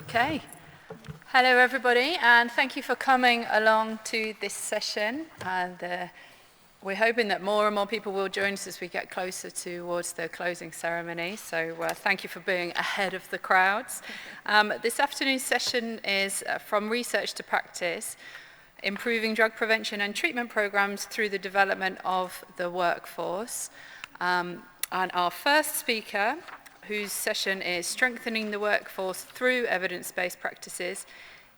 Okay. Hello, everybody, and thank you for coming along to this session. And we're hoping that more and more people will join us as we get closer towards the closing ceremony. So thank you for being ahead of the crowds. This afternoon's session is From Research to Practice, Improving Drug Prevention and Treatment Programs Through the Development of the Workforce. And our first speaker, whose session is Strengthening the Workforce Through Evidence-Based Practices,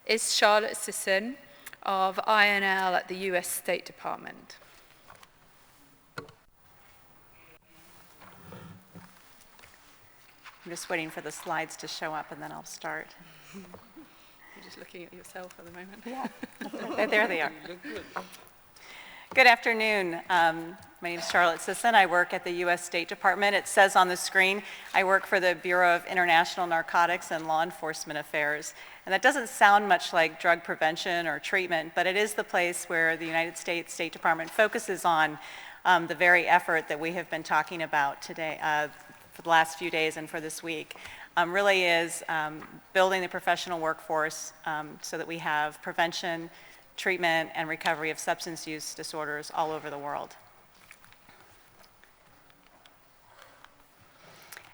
is Charlotte Sisson of INL at the US State Department. I'm just waiting for the slides to show up and then I'll start. You're just looking at yourself at the moment. Yeah, there they are. Good afternoon. My name is Charlotte Sisson. I work at the US State Department. It says on the screen, I work for the Bureau of International Narcotics and Law Enforcement Affairs. And that doesn't sound much like drug prevention or treatment, but it is the place where the United States State Department focuses on the very effort that we have been talking about today, for the last few days and for this week. Really is building the professional workforce so that we have prevention, treatment, and recovery of substance use disorders all over the world.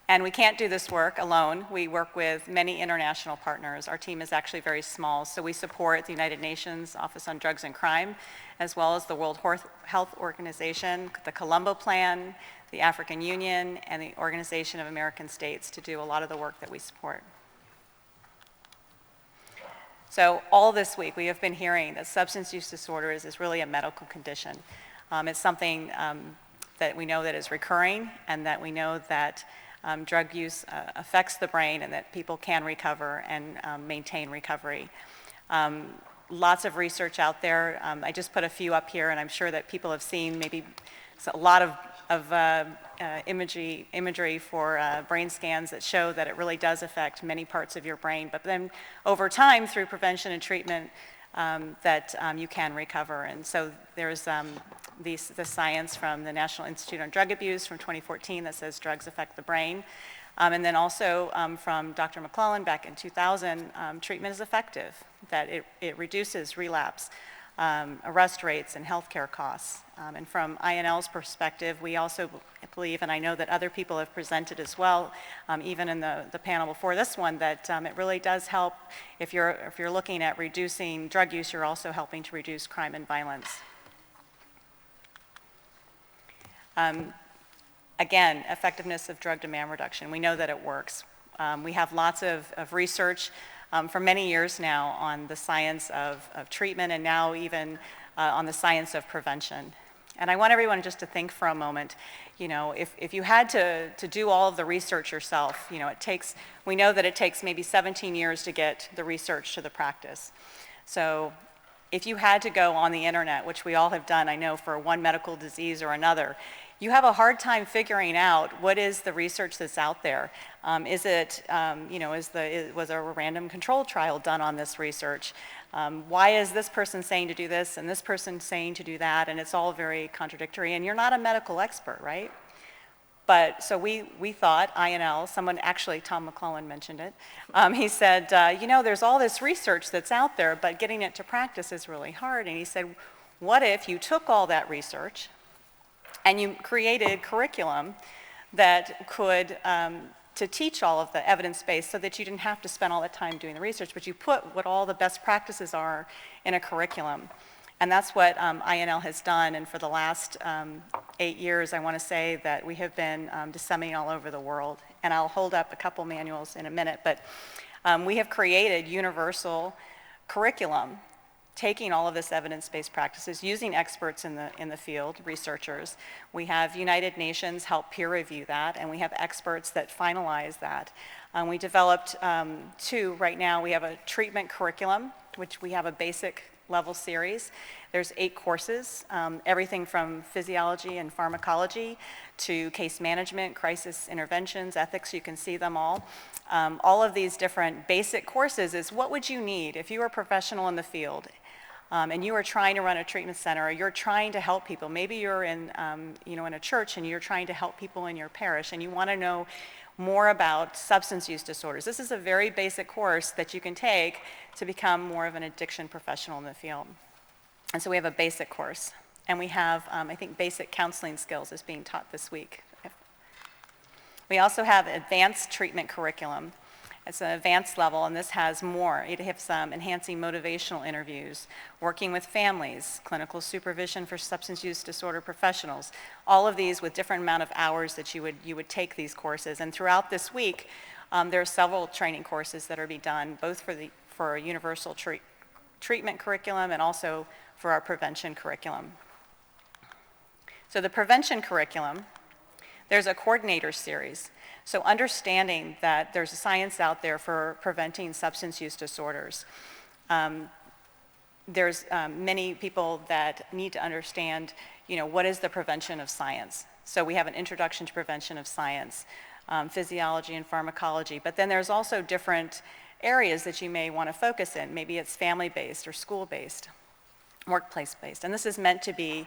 And we can't do this work alone. We work with many international partners. Our team is actually very small, so we support the United Nations Office on Drugs and Crime, as well as the World Health Organization, the Colombo Plan, the African Union, and the Organization of American States to do a lot of the work that we support. So all this week we have been hearing that substance use disorders is really a medical condition. It's something that we know that is recurring, and that we know that drug use affects the brain and that people can recover and maintain recovery. Lots of research out there. I just put a few up here, and I'm sure that people have seen maybe a lot of imagery for brain scans that show that it really does affect many parts of your brain. But then over time, through prevention and treatment, that you can recover. And so there's the science from the National Institute on Drug Abuse from 2014 that says drugs affect the brain. And then also from Dr. McClellan back in 2000, treatment is effective, that it reduces relapse, arrest rates, and healthcare costs. And from INL's perspective, we also believe, and I know that other people have presented as well, even in the panel before this one, that it really does help. If you're looking at reducing drug use, you're also helping to reduce crime and violence. Again, effectiveness of drug demand reduction. We know that it works. We have lots of research for many years now on the science of treatment, and now even on the science of prevention. And I want everyone just to think for a moment, if you had to do all of the research yourself, we know that it takes maybe 17 years to get the research to the practice. So if you had to go on the internet, which we all have done, I know, for one medical disease or another, you have a hard time figuring out what is the research that's out there. Was a random control trial done on this research? Why is this person saying to do this and this person saying to do that? And it's all very contradictory. And you're not a medical expert, right? But so we thought, INL, someone actually, Tom McClellan mentioned it. He said, there's all this research that's out there, but getting it to practice is really hard. And he said, what if you took all that research and you created curriculum that could to teach all of the evidence base, so that you didn't have to spend all that time doing the research, but you put what all the best practices are in a curriculum. And that's what INL has done. And for the last 8 years, I want to say that we have been disseminating all over the world. And I'll hold up a couple manuals in a minute, but we have created universal curriculum, taking all of this evidence-based practices, using experts in the field, researchers. We have United Nations help peer review that, and we have experts that finalize that. We developed two right now. We have a treatment curriculum, which we have a basic level series. There's 8 courses, everything from physiology and pharmacology to case management, crisis interventions, ethics. You can see them all. All of these different basic courses is what would you need if you were a professional in the field and you are trying to run a treatment center, or you're trying to help people. Maybe you're in, in a church and you're trying to help people in your parish, and you want to know more about substance use disorders. This is a very basic course that you can take to become more of an addiction professional in the field. And so we have a basic course, and we have, I think, basic counseling skills is being taught this week. We also have advanced treatment curriculum. It's an advanced level, and this has more. It has enhancing motivational interviews, working with families, clinical supervision for substance use disorder professionals, all of these with different amount of hours that you would take these courses. And throughout this week, there are several training courses that are being done, both for a universal treatment curriculum and also for our prevention curriculum. So the prevention curriculum, there's a coordinator series. So understanding that there's a science out there for preventing substance use disorders. There's many people that need to understand, what is the prevention of science. So we have an introduction to prevention of science, physiology and pharmacology, but then there's also different areas that you may want to focus in. Maybe it's family-based or school-based, workplace-based, and this is meant to be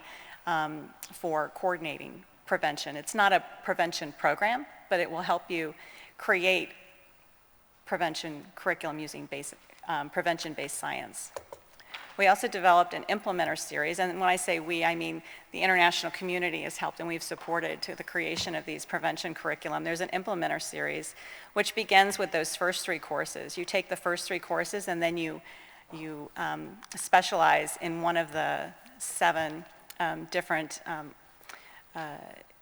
for coordinating prevention. It's not a prevention program, but it will help you create prevention curriculum using basic prevention-based science. We also developed an implementer series, and when I say we, I mean the international community has helped and we've supported to the creation of these prevention curriculum. There's an implementer series, which begins with those first 3 courses. You take the first 3 courses and then you specialize in one of the 7 different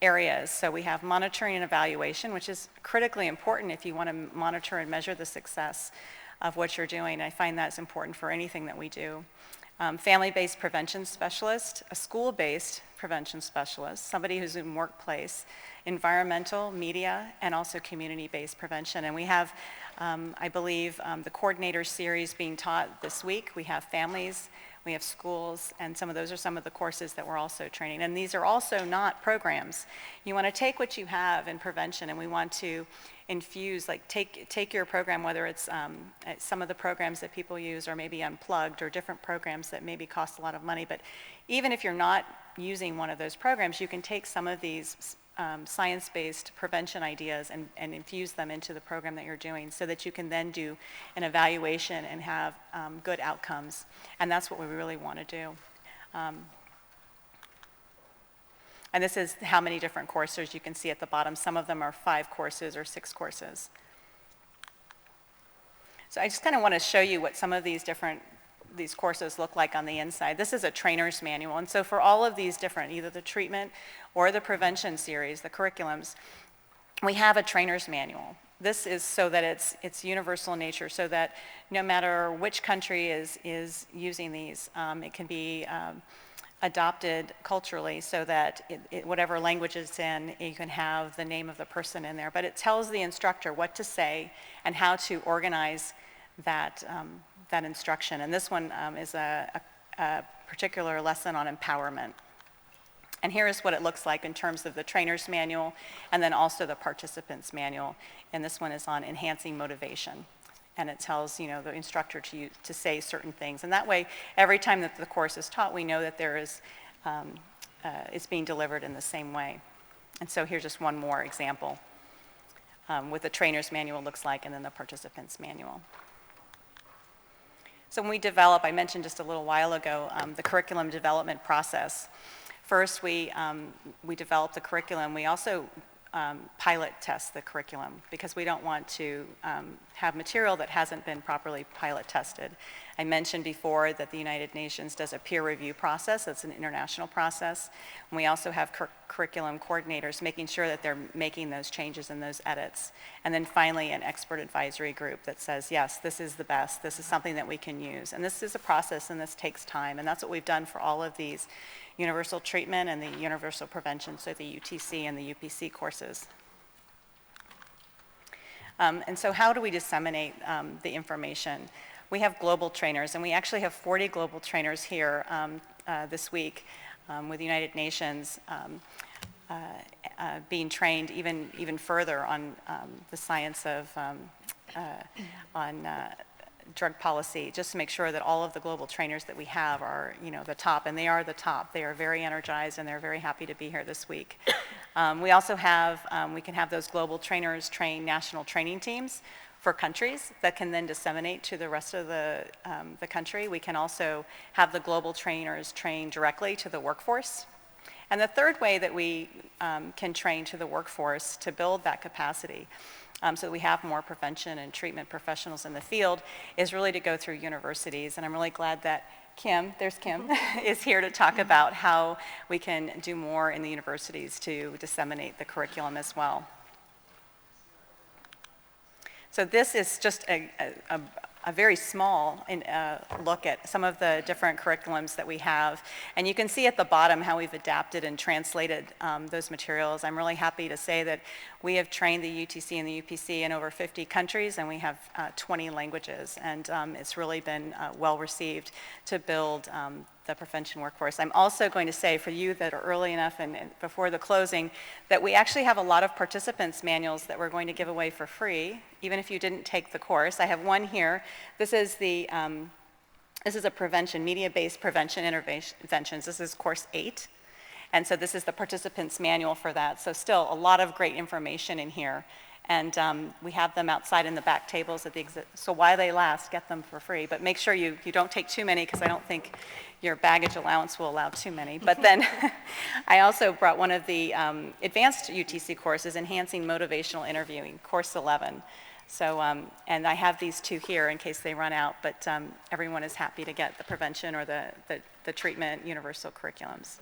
areas. So we have monitoring and evaluation, which is critically important if you want to monitor and measure the success of what you're doing. I find that's important for anything that we do. Family-based prevention specialist, a school-based prevention specialist, somebody who's in workplace, environmental, media, and also community-based prevention. And we have, I believe, the coordinator series being taught this week. We have families, we have schools, and those are some of the courses that we're also training. And these are also not programs. You want to take what you have in prevention, and we want to infuse, take your program, whether it's some of the programs that people use or maybe unplugged or different programs that maybe cost a lot of money. But even if you're not using one of those programs, you can take some of these science-based prevention ideas and infuse them into the program that you're doing so that you can then do an evaluation and have good outcomes. And that's what we really want to do. And this is how many different courses you can see at the bottom. Some of them are 5 courses or 6 courses. So I just kind of want to show you what some of these courses look like on the inside. This is a trainer's manual, and so for all of these different, either the treatment or the prevention series, the curriculums, we have a trainer's manual. This is so that it's universal in nature, so that no matter which country is using these, it can be adopted culturally so that whatever language it's in, you can have the name of the person in there. But it tells the instructor what to say and how to organize that instruction. And this one is a particular lesson on empowerment. And here is what it looks like in terms of the trainer's manual and then also the participant's manual. And this one is on enhancing motivation. And it tells the instructor to say certain things. And that way, every time that the course is taught, we know that it's being delivered in the same way. And so here's just one more example what the trainer's manual looks like and then the participant's manual. So when we develop, I mentioned just a little while ago, the curriculum development process. First, we develop the curriculum. We also pilot test the curriculum because we don't want to have material that hasn't been properly pilot tested. I mentioned before that the United Nations does a peer review process. It's an international process. And we also have curriculum coordinators making sure that they're making those changes and those edits. And then finally, an expert advisory group that says, yes, this is the best. This is something that we can use. And this is a process, and this takes time. And that's what we've done for all of these universal treatment and the universal prevention, so the UTC and the UPC courses. And so how do we disseminate the information? We have global trainers, and we actually have 40 global trainers here this week with the United Nations being trained even further on the science of on drug policy, just to make sure that all of the global trainers that we have are, the top, and they are the top. They are very energized, and they're very happy to be here this week. We also have, we can have those global trainers train national training teams for countries that can then disseminate to the rest of the country. We can also have the global trainers train directly to the workforce. And the third way that we can train to the workforce to build that capacity so that we have more prevention and treatment professionals in the field is really to go through universities. And I'm really glad that Kim, there's Kim, is here to talk about how we can do more in the universities to disseminate the curriculum as well. So this is just a very small look at some of the different curriculums that we have. And you can see at the bottom how we've adapted and translated those materials. I'm really happy to say that we have trained the UTC and the UPC in over 50 countries, and we have 20 languages. And it's really been well received to build the prevention workforce. I'm also going to say for you that are early enough and before the closing that we actually have a lot of participants manuals that we're going to give away for free, even if you didn't take the course. I have one here. This is the this is a prevention, media-based prevention interventions. This is course 8. And so this is the participants manual for that. So still a lot of great information in here. And we have them outside in the back tables at the exit. So while they last, get them for free. But make sure you don't take too many, because I don't think your baggage allowance will allow too many. But then I also brought one of the advanced UTC courses, Enhancing Motivational Interviewing, course 11. So, and I have these two here in case they run out, but everyone is happy to get the prevention or the treatment universal curriculums.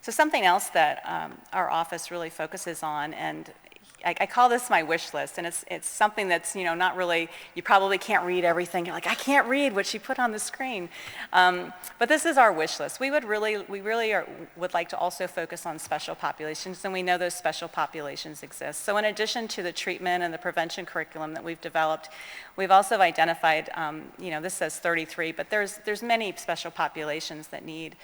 So something else that our office really focuses on, and I call this my wish list, and it's something that's not really, you probably can't read everything. You're like, I can't read what she put on the screen, but this is our wish list. We really would like to also focus on special populations, and we know those special populations exist. So in addition to the treatment and the prevention curriculum that we've developed, we've also identified, this says 33, but there's many special populations that need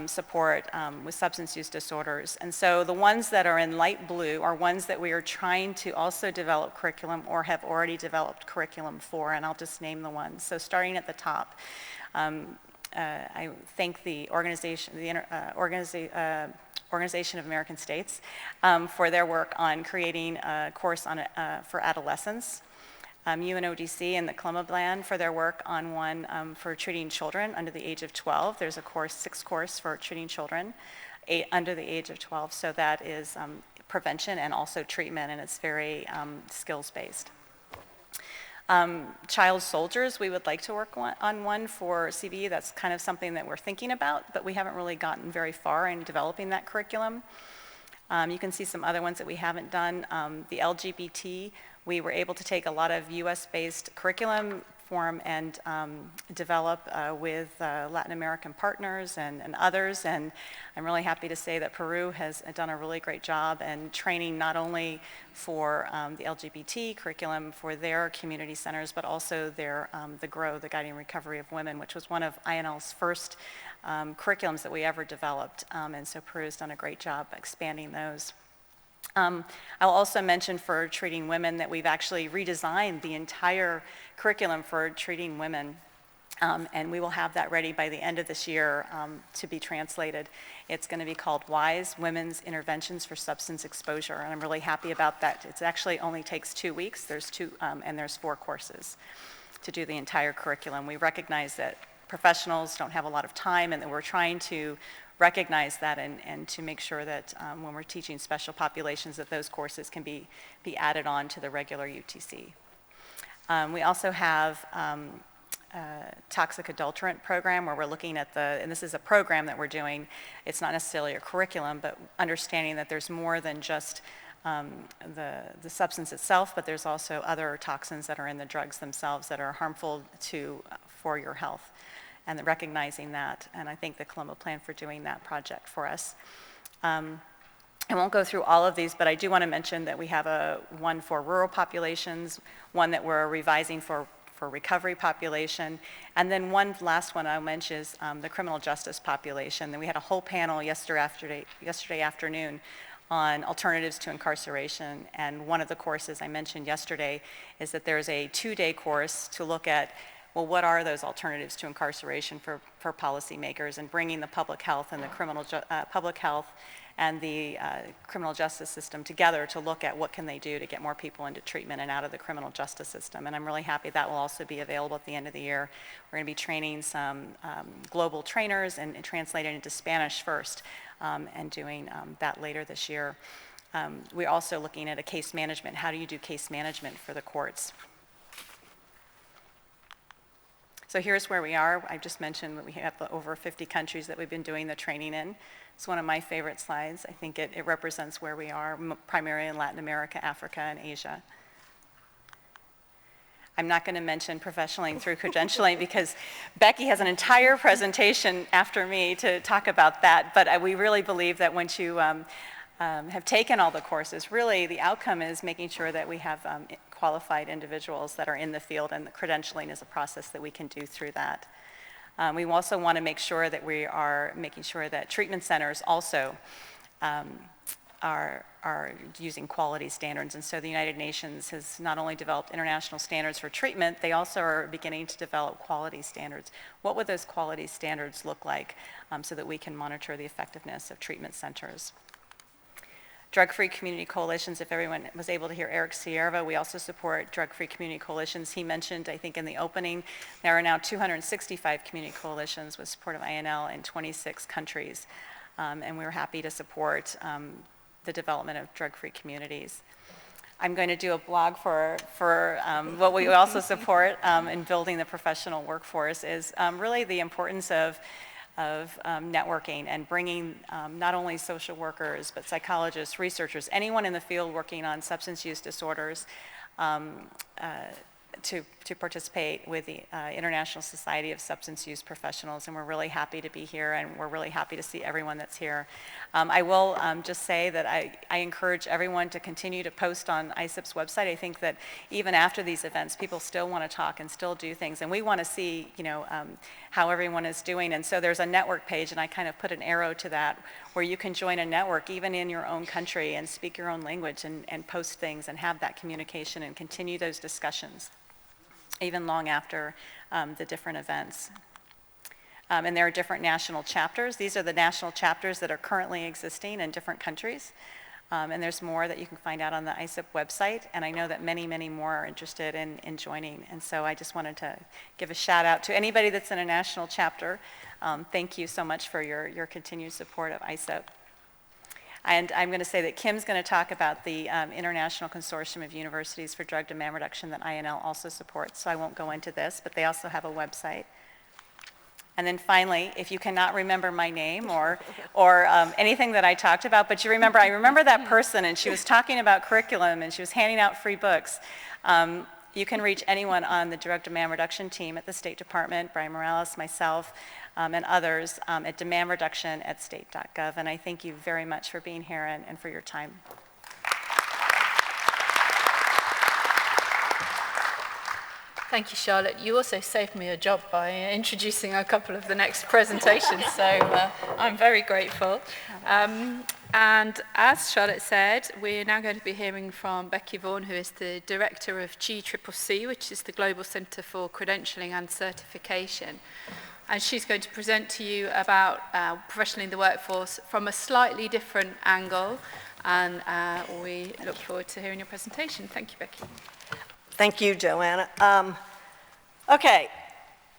support with substance use disorders. And so the ones that are in light blue are ones that we are trying to also develop curriculum or have already developed curriculum for, and I'll just name the ones. So starting at the top, I thank the Organization of American States for their work on creating a course on for adolescents. UNODC and the Clema Plan for their work on one for treating children under the age of 12. There's a course, 6 course for treating children under the age of 12. So that is prevention and also treatment, and it's very skills-based. Child soldiers, we would like to work on one for CVE. That's kind of something that we're thinking about, but we haven't really gotten very far in developing that curriculum. You can see some other ones that we haven't done. The LGBT, we were able to take a lot of US-based curriculum form and develop with Latin American partners and others, and I'm really happy to say that Peru has done a really great job in training not only for the LGBT curriculum for their community centers, but also their the GROW, the Guiding Recovery of Women, which was one of INL's first curriculums that we ever developed, and so Peru has done a great job expanding those. I'll also mention for treating women that we've actually redesigned the entire curriculum for treating women, and we will have that ready by the end of this year to be translated. It's going to be called WISE, Women's Interventions for Substance Exposure, and I'm really happy about that. It actually only takes 2 weeks. There's 4 courses to do the entire curriculum. We recognize that professionals don't have a lot of time, and that we're trying to recognize that and to make sure that when we're teaching special populations that those courses can be added on to the regular UTC. We also have toxic adulterant program where we're looking at and this is a program that we're doing, it's not necessarily a curriculum, but understanding that there's more than just the substance itself, but there's also other toxins that are in the drugs themselves that are harmful for your health. And recognizing that, and I thank the Clema Plan for doing that project for us. I won't go through all of these, but I do want to mention that we have one for rural populations, one that we're revising for recovery population, and then one last one I'll mention is the criminal justice population. And we had a whole panel yesterday afternoon on alternatives to incarceration. And one of the courses I mentioned yesterday is that there's a 2-day course to look at, well, what are those alternatives to incarceration for policymakers, and bringing the public health and the public health and the criminal justice system together to look at what can they do to get more people into treatment and out of the criminal justice system. And I'm really happy that will also be available at the end of the year. We're going to be training some global trainers and translating into Spanish first, and doing that later this year. We're also looking at a case management. How do you do case management for the courts? So here's where we are. I just mentioned that we have over 50 countries that we've been doing the training in. It's one of my favorite slides. I think it represents where we are, primarily in Latin America, Africa, and Asia. I'm not going to mention professionalizing through credentialing because Becky has an entire presentation after me to talk about that, but we really believe that once you have taken all the courses, really the outcome is making sure that we have qualified individuals that are in the field, and the credentialing is a process that we can do through that. We also want to make sure that we are making sure that treatment centers also are using quality standards. And so the United Nations has not only developed international standards for treatment, they also are beginning to develop quality standards. What would those quality standards look like so that we can monitor the effectiveness of treatment centers? Drug-free community coalitions, if everyone was able to hear Eric Sierra, we also support drug-free community coalitions. He mentioned, I think in the opening, there are now 265 community coalitions with support of INL in 26 countries. And we're happy to support the development of drug-free communities. I'm going to do a blog for what we also support in building the professional workforce is really the importance of networking and bringing not only social workers, but psychologists, researchers, anyone in the field working on substance use disorders to participate with the International Society of Substance Use Professionals, and we're really happy to be here, and we're really happy to see everyone that's here. I will just say that I encourage everyone to continue to post on ISSUP's website. I think that even after these events, people still want to talk and still do things, and we want to see, how everyone is doing. And so there's a network page, and I kind of put an arrow to that, where you can join a network even in your own country and speak your own language and post things and have that communication and continue those discussions, even long after the different events. And there are different national chapters. These are the national chapters that are currently existing in different countries. And there's more that you can find out on the ISSUP website. And I know that many, many more are interested in joining. And so I just wanted to give a shout out to anybody that's in a national chapter. Thank you so much for your continued support of ISSUP. And I'm going to say that Kim's going to talk about the International Consortium of Universities for Drug Demand Reduction that INL also supports, so I won't go into this, but they also have a website. And then finally, if you cannot remember my name or anything that I talked about, but I remember that person, and she was talking about curriculum, and she was handing out free books. You can reach anyone on the drug demand reduction team at the State Department, Brian Morales, myself, and others at demandreduction@state.gov. And I thank you very much for being here and for your time. Thank you, Charlotte. You also saved me a job by introducing a couple of the next presentations, so I'm very grateful. And as Charlotte said, we're now going to be hearing from Becky Vaughn, who is the director of GCCC, which is the Global Centre for Credentialing and Certification. And she's going to present to you about professionalizing the workforce from a slightly different angle. And we look forward to hearing your presentation. Thank you, Becky. Thank you, Joanna. Okay,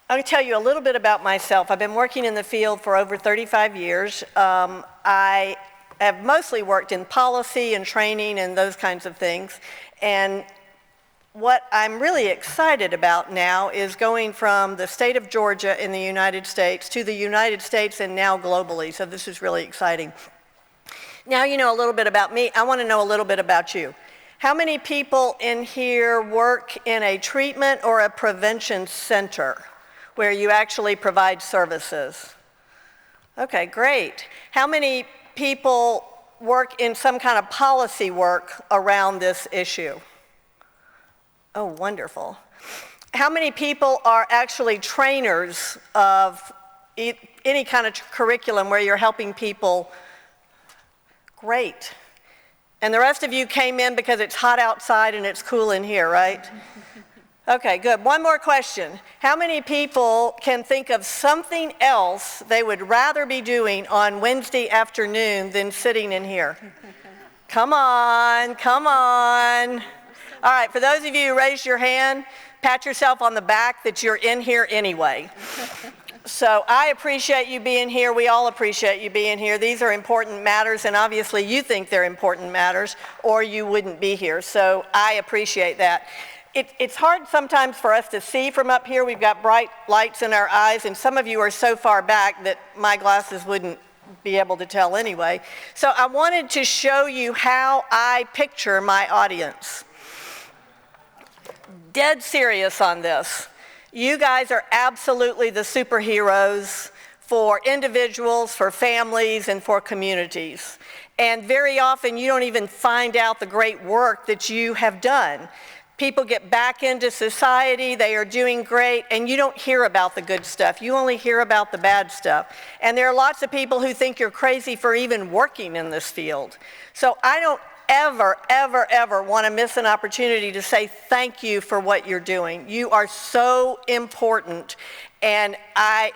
I'm going to tell you a little bit about myself. I've been working in the field for over 35 years. I have mostly worked in policy and training and those kinds of things. And what I'm really excited about now is going from the state of Georgia in the United States to the United States and now globally. So this is really exciting. Now you know a little bit about me. I want to know a little bit about you. How many people in here work in a treatment or a prevention center where you actually provide services? Okay, great. How many people work in some kind of policy work around this issue? Oh, wonderful. How many people are actually trainers of any kind of curriculum where you're helping people? Great. And the rest of you came in because it's hot outside and it's cool in here, right? Okay, good. One more question. How many people can think of something else they would rather be doing on Wednesday afternoon than sitting in here? Come on, come on. All right, for those of you who raised your hand, pat yourself on the back that you're in here anyway. So I appreciate you being here. We all appreciate you being here. These are important matters, and obviously you think they're important matters, or you wouldn't be here. So I appreciate that. It's hard sometimes for us to see from up here. We've got bright lights in our eyes, and some of you are so far back that my glasses wouldn't be able to tell anyway. So I wanted to show you how I picture my audience. Dead serious on this. You guys are absolutely the superheroes for individuals, for families, and for communities. And very often you don't even find out the great work that you have done. People get back into society, they are doing great, and you don't hear about the good stuff. You only hear about the bad stuff. And there are lots of people who think you're crazy for even working in this field. So I don't ever want to miss an opportunity to say thank you for what you're doing. You are so important, and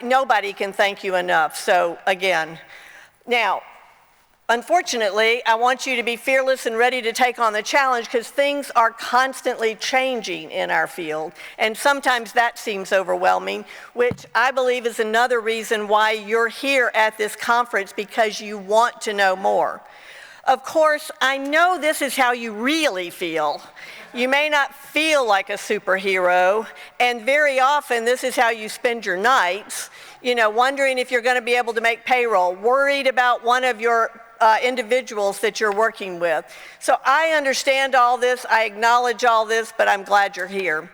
nobody can thank you enough. So again, now, unfortunately, I want you to be fearless and ready to take on the challenge because things are constantly changing in our field, and sometimes that seems overwhelming, which I believe is another reason why you're here at this conference, because you want to know more. Of course, I know this is how you really feel. You may not feel like a superhero, and very often this is how you spend your nights, wondering if you're going to be able to make payroll, worried about one of your individuals that you're working with. So I understand all this, I acknowledge all this, but I'm glad you're here.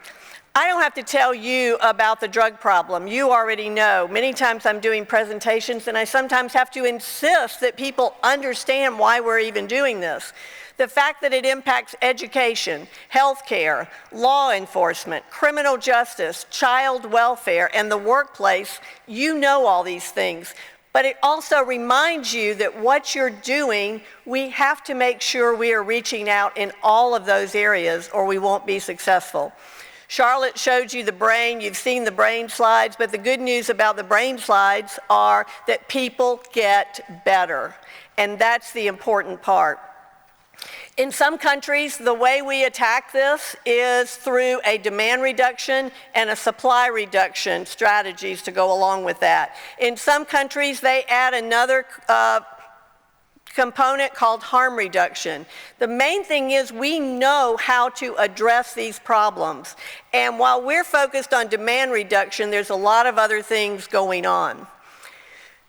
I don't have to tell you about the drug problem. You already know. Many times I'm doing presentations and I sometimes have to insist that people understand why we're even doing this. The fact that it impacts education, healthcare, law enforcement, criminal justice, child welfare, and the workplace, you know all these things. But it also reminds you that what you're doing, we have to make sure we are reaching out in all of those areas or we won't be successful. Charlotte showed you the brain. You've seen the brain slides, but the good news about the brain slides are that people get better, and that's the important part. In some countries, the way we attack this is through a demand reduction and a supply reduction strategies to go along with that. In some countries, they add another component called harm reduction. The main thing is we know how to address these problems. And while we're focused on demand reduction, there's a lot of other things going on.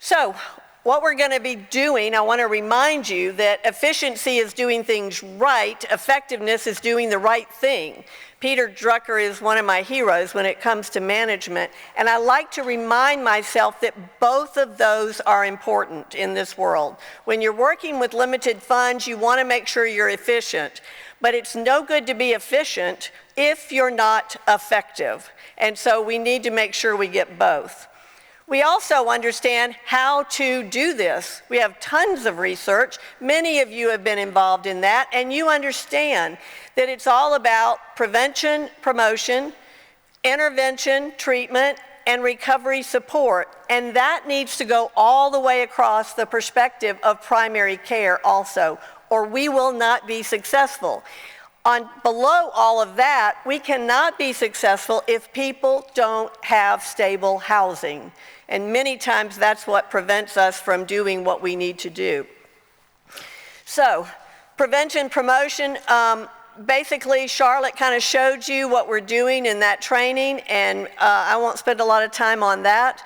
So what we're going to be doing, I want to remind you that efficiency is doing things right, effectiveness is doing the right thing. Peter Drucker is one of my heroes when it comes to management, and I like to remind myself that both of those are important in this world. When you're working with limited funds, you want to make sure you're efficient, but it's no good to be efficient if you're not effective, and so we need to make sure we get both. We also understand how to do this. We have tons of research. Many of you have been involved in that, and you understand that it's all about prevention, promotion, intervention, treatment, and recovery support. And that needs to go all the way across the perspective of primary care also, or we will not be successful. Below all of that, we cannot be successful if people don't have stable housing. And many times that's what prevents us from doing what we need to do. So, prevention, promotion, basically Charlotte kind of showed you what we're doing in that training, and I won't spend a lot of time on that.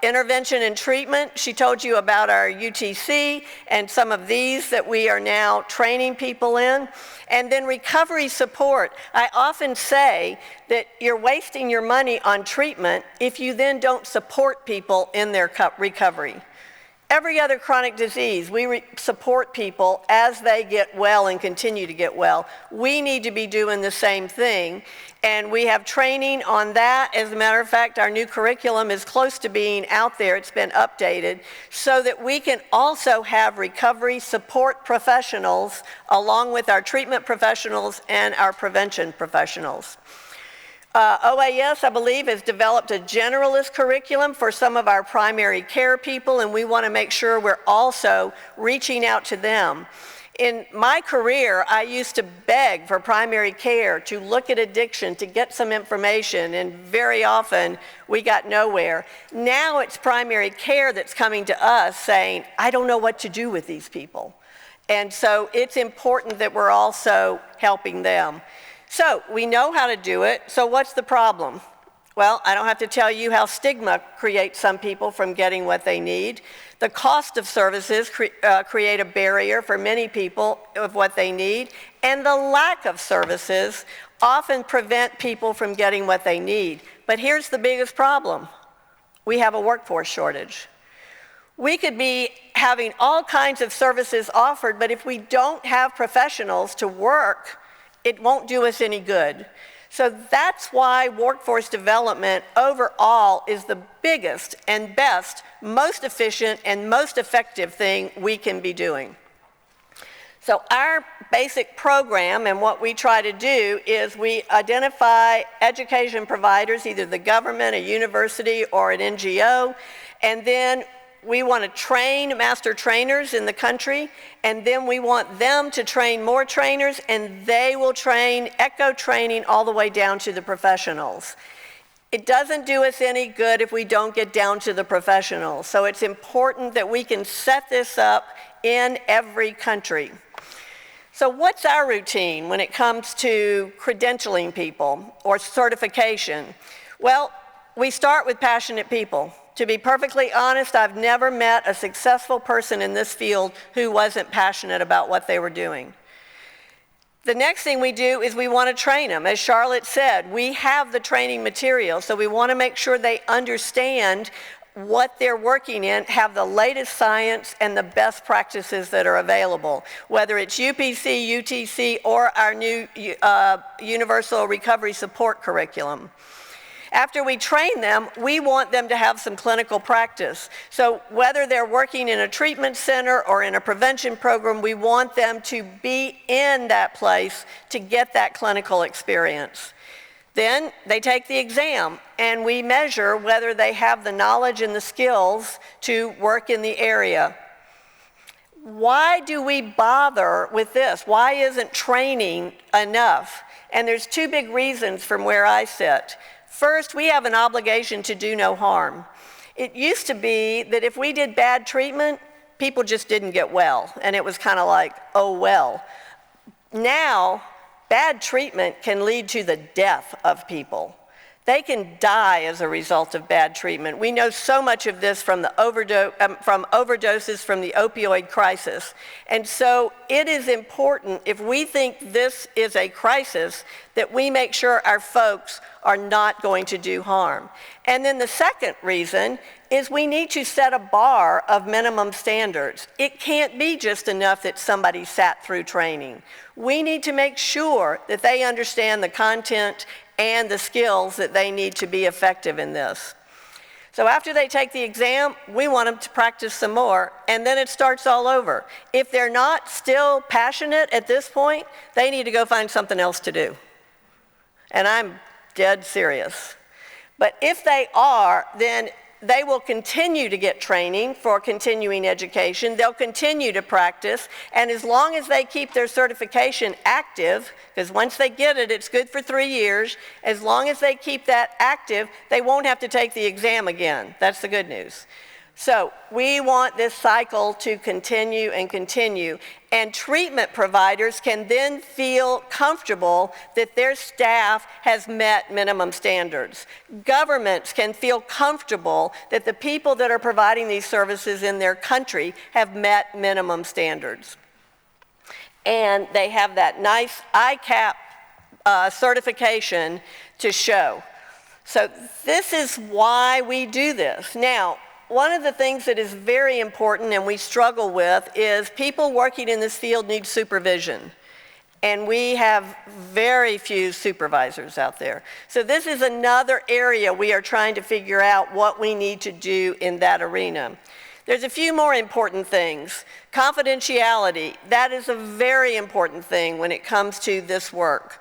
Intervention and treatment, she told you about our UTC and some of these that we are now training people in. And then recovery support. I often say that you're wasting your money on treatment if you then don't support people in their recovery. every other chronic disease, we support people as they get well and continue to get well. We need to be doing the same thing, and we have training on that. As a matter of fact, our new curriculum is close to being out there. It's been updated so that we can also have recovery support professionals along with our treatment professionals and our prevention professionals. OAS, I believe, has developed a generalist curriculum for some of our primary care people, and we want to make sure we're also reaching out to them. In my career, I used to beg for primary care to look at addiction, to get some information, and very often we got nowhere. Now it's primary care that's coming to us saying, I don't know what to do with these people. And so it's important that we're also helping them. So we know how to do it, so what's the problem? Well, I don't have to tell you how stigma creates some people from getting what they need. The cost of services create a barrier for many people of what they need, and the lack of services often prevent people from getting what they need. But here's the biggest problem. We have a workforce shortage. We could be having all kinds of services offered, but if we don't have professionals to work, it won't do us any good. So that's why workforce development overall is the biggest and best, most efficient and most effective thing we can be doing. So our basic program and what we try to do is we identify education providers, either the government, a university, or an NGO, and then we want to train master trainers in the country, and then we want them to train more trainers, and they will train, echo training all the way down to the professionals. It doesn't do us any good if we don't get down to the professionals. So it's important that we can set this up in every country. So what's our routine when it comes to credentialing people or certification? Well, we start with passionate people. To be perfectly honest, I've never met a successful person in this field who wasn't passionate about what they were doing. The next thing we do is we want to train them. As Charlotte said, we have the training material, so we want to make sure they understand what they're working in, have the latest science and the best practices that are available, whether it's UPC, UTC, or our new Universal Recovery Support Curriculum. After we train them, we want them to have some clinical practice. So whether they're working in a treatment center or in a prevention program, we want them to be in that place to get that clinical experience. Then they take the exam, and we measure whether they have the knowledge and the skills to work in the area. Why do we bother with this? Why isn't training enough? And there's two big reasons from where I sit. First, we have an obligation to do no harm. It used to be that if we did bad treatment, people just didn't get well, and it was kind of like, oh well. Now, bad treatment can lead to the death of people. They can die as a result of bad treatment. We know so much of this from the overdoses from the opioid crisis. And so it is important, if we think this is a crisis, that we make sure our folks are not going to do harm. And then the second reason is we need to set a bar of minimum standards. It can't be just enough that somebody sat through training. We need to make sure that they understand the content and the skills that they need to be effective in this. So after they take the exam, we want them to practice some more, and then it starts all over. If they're not still passionate at this point, they need to go find something else to do. And I'm dead serious. But if they are, then they will continue to get training for continuing education. They'll continue to practice. And as long as they keep their certification active, because once they get it, it's good for 3 years. As long as they keep that active, they won't have to take the exam again. That's the good news. So we want this cycle to continue and continue. And treatment providers can then feel comfortable that their staff has met minimum standards. Governments can feel comfortable that the people that are providing these services in their country have met minimum standards. And they have that nice ICAP certification to show. So this is why we do this. Now, one of the things that is very important and we struggle with is people working in this field need supervision. And we have very few supervisors out there. So this is another area we are trying to figure out what we need to do in that arena. There's a few more important things. Confidentiality, that is a very important thing when it comes to this work.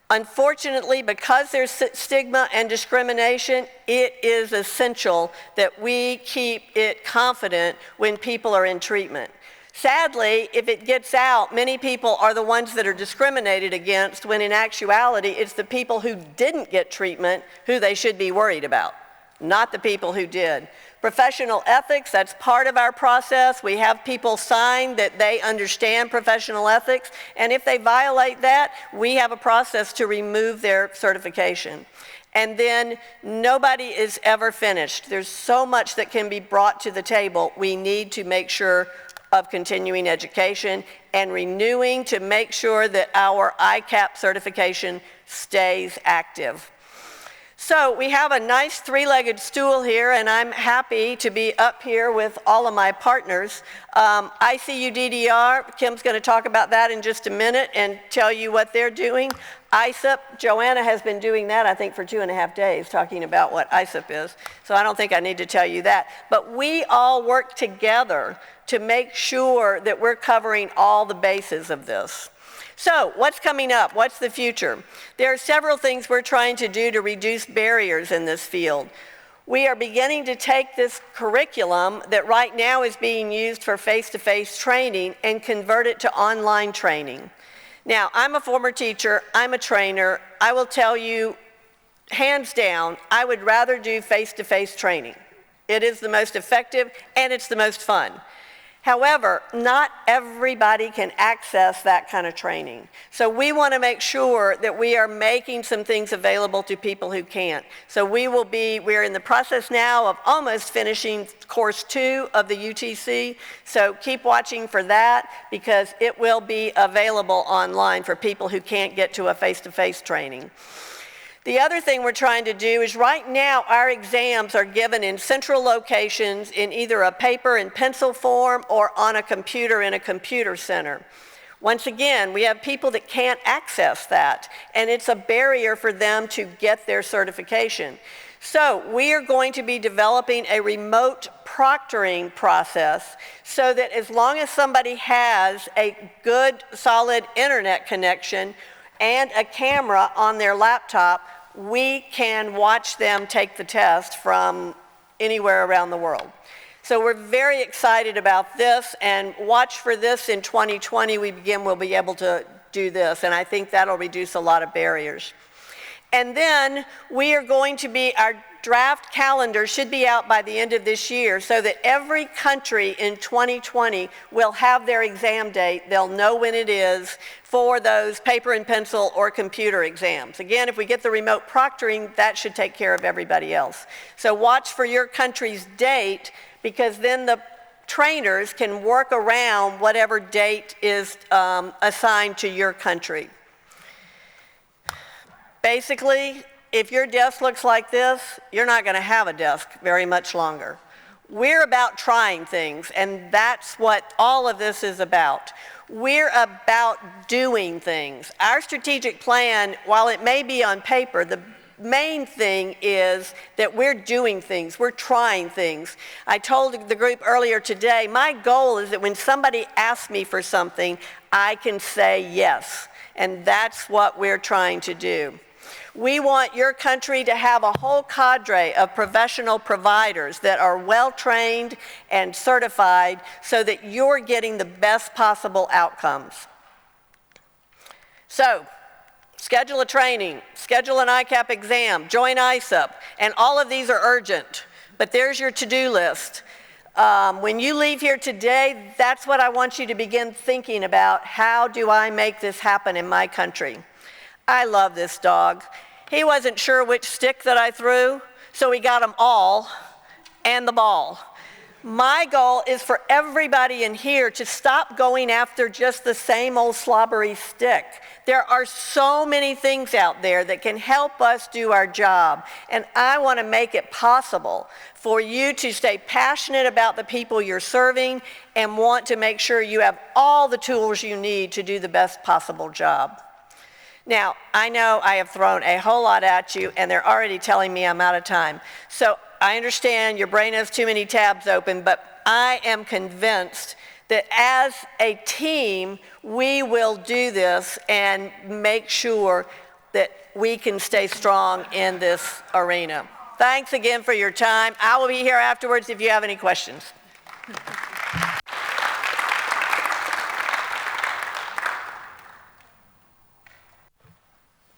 Unfortunately, because there's stigma and discrimination, it is essential that we keep it confident when people are in treatment. Sadly, if it gets out, many people are the ones that are discriminated against, when in actuality, it's the people who didn't get treatment who they should be worried about, not the people who did. Professional ethics, that's part of our process. We have people sign that they understand professional ethics, and if they violate that, we have a process to remove their certification. And then nobody is ever finished. There's so much that can be brought to the table. We need to make sure of continuing education and renewing to make sure that our ICAP certification stays active. So we have a nice three-legged stool here, and I'm happy to be up here with all of my partners. ICUDDR, Kim's going to talk about that in just a minute and tell you what they're doing. ISSUP, Joanna has been doing that, I think, for 2.5 days, talking about what ISSUP is. So I don't think I need to tell you that. But we all work together to make sure that we're covering all the bases of this. So what's coming up? What's the future? There are several things we're trying to do to reduce barriers in this field. We are beginning to take this curriculum that right now is being used for face-to-face training and convert it to online training. Now, I'm a former teacher, I'm a trainer. I will tell you, hands down, I would rather do face-to-face training. It is the most effective and it's the most fun. However, not everybody can access that kind of training. So we want to make sure that we are making some things available to people who can't. So we're in the process now of almost finishing course 2 of the UTC. So keep watching for that, because it will be available online for people who can't get to a face-to-face training. The other thing we're trying to do is, right now our exams are given in central locations in either a paper and pencil form or on a computer in a computer center. Once again, we have people that can't access that, and it's a barrier for them to get their certification. So we are going to be developing a remote proctoring process so that as long as somebody has a good, solid internet connection and a camera on their laptop, we can watch them take the test from anywhere around the world. So we're very excited about this, and watch for this in 2020. We'll be able to do this, and I think that'll reduce a lot of barriers. And then we are going to be, our draft calendar should be out by the end of this year, so that every country in 2020 will have their exam date. They'll know when it is for those paper and pencil or computer exams. Again, if we get the remote proctoring, that should take care of everybody else. So watch for your country's date, because then the trainers can work around whatever date is assigned to your country. Basically, if your desk looks like this, you're not going to have a desk very much longer. We're about trying things, and that's what all of this is about. We're about doing things. Our strategic plan, while it may be on paper, the main thing is that we're doing things, we're trying things. I told the group earlier today, my goal is that when somebody asks me for something, I can say yes, and that's what we're trying to do. We want your country to have a whole cadre of professional providers that are well-trained and certified so that you're getting the best possible outcomes. So, schedule a training, schedule an ICAP exam, join ISSUP, and all of these are urgent, but there's your to-do list. When you leave here today, that's what I want you to begin thinking about. How do I make this happen in my country? I love this dog. He wasn't sure which stick that I threw, so he got them all and the ball. My goal is for everybody in here to stop going after just the same old slobbery stick. There are so many things out there that can help us do our job, and I want to make it possible for you to stay passionate about the people you're serving and want to make sure you have all the tools you need to do the best possible job. Now, I know I have thrown a whole lot at you, and they're already telling me I'm out of time. So I understand your brain has too many tabs open, but I am convinced that as a team, we will do this and make sure that we can stay strong in this arena. Thanks again for your time. I will be here afterwards if you have any questions.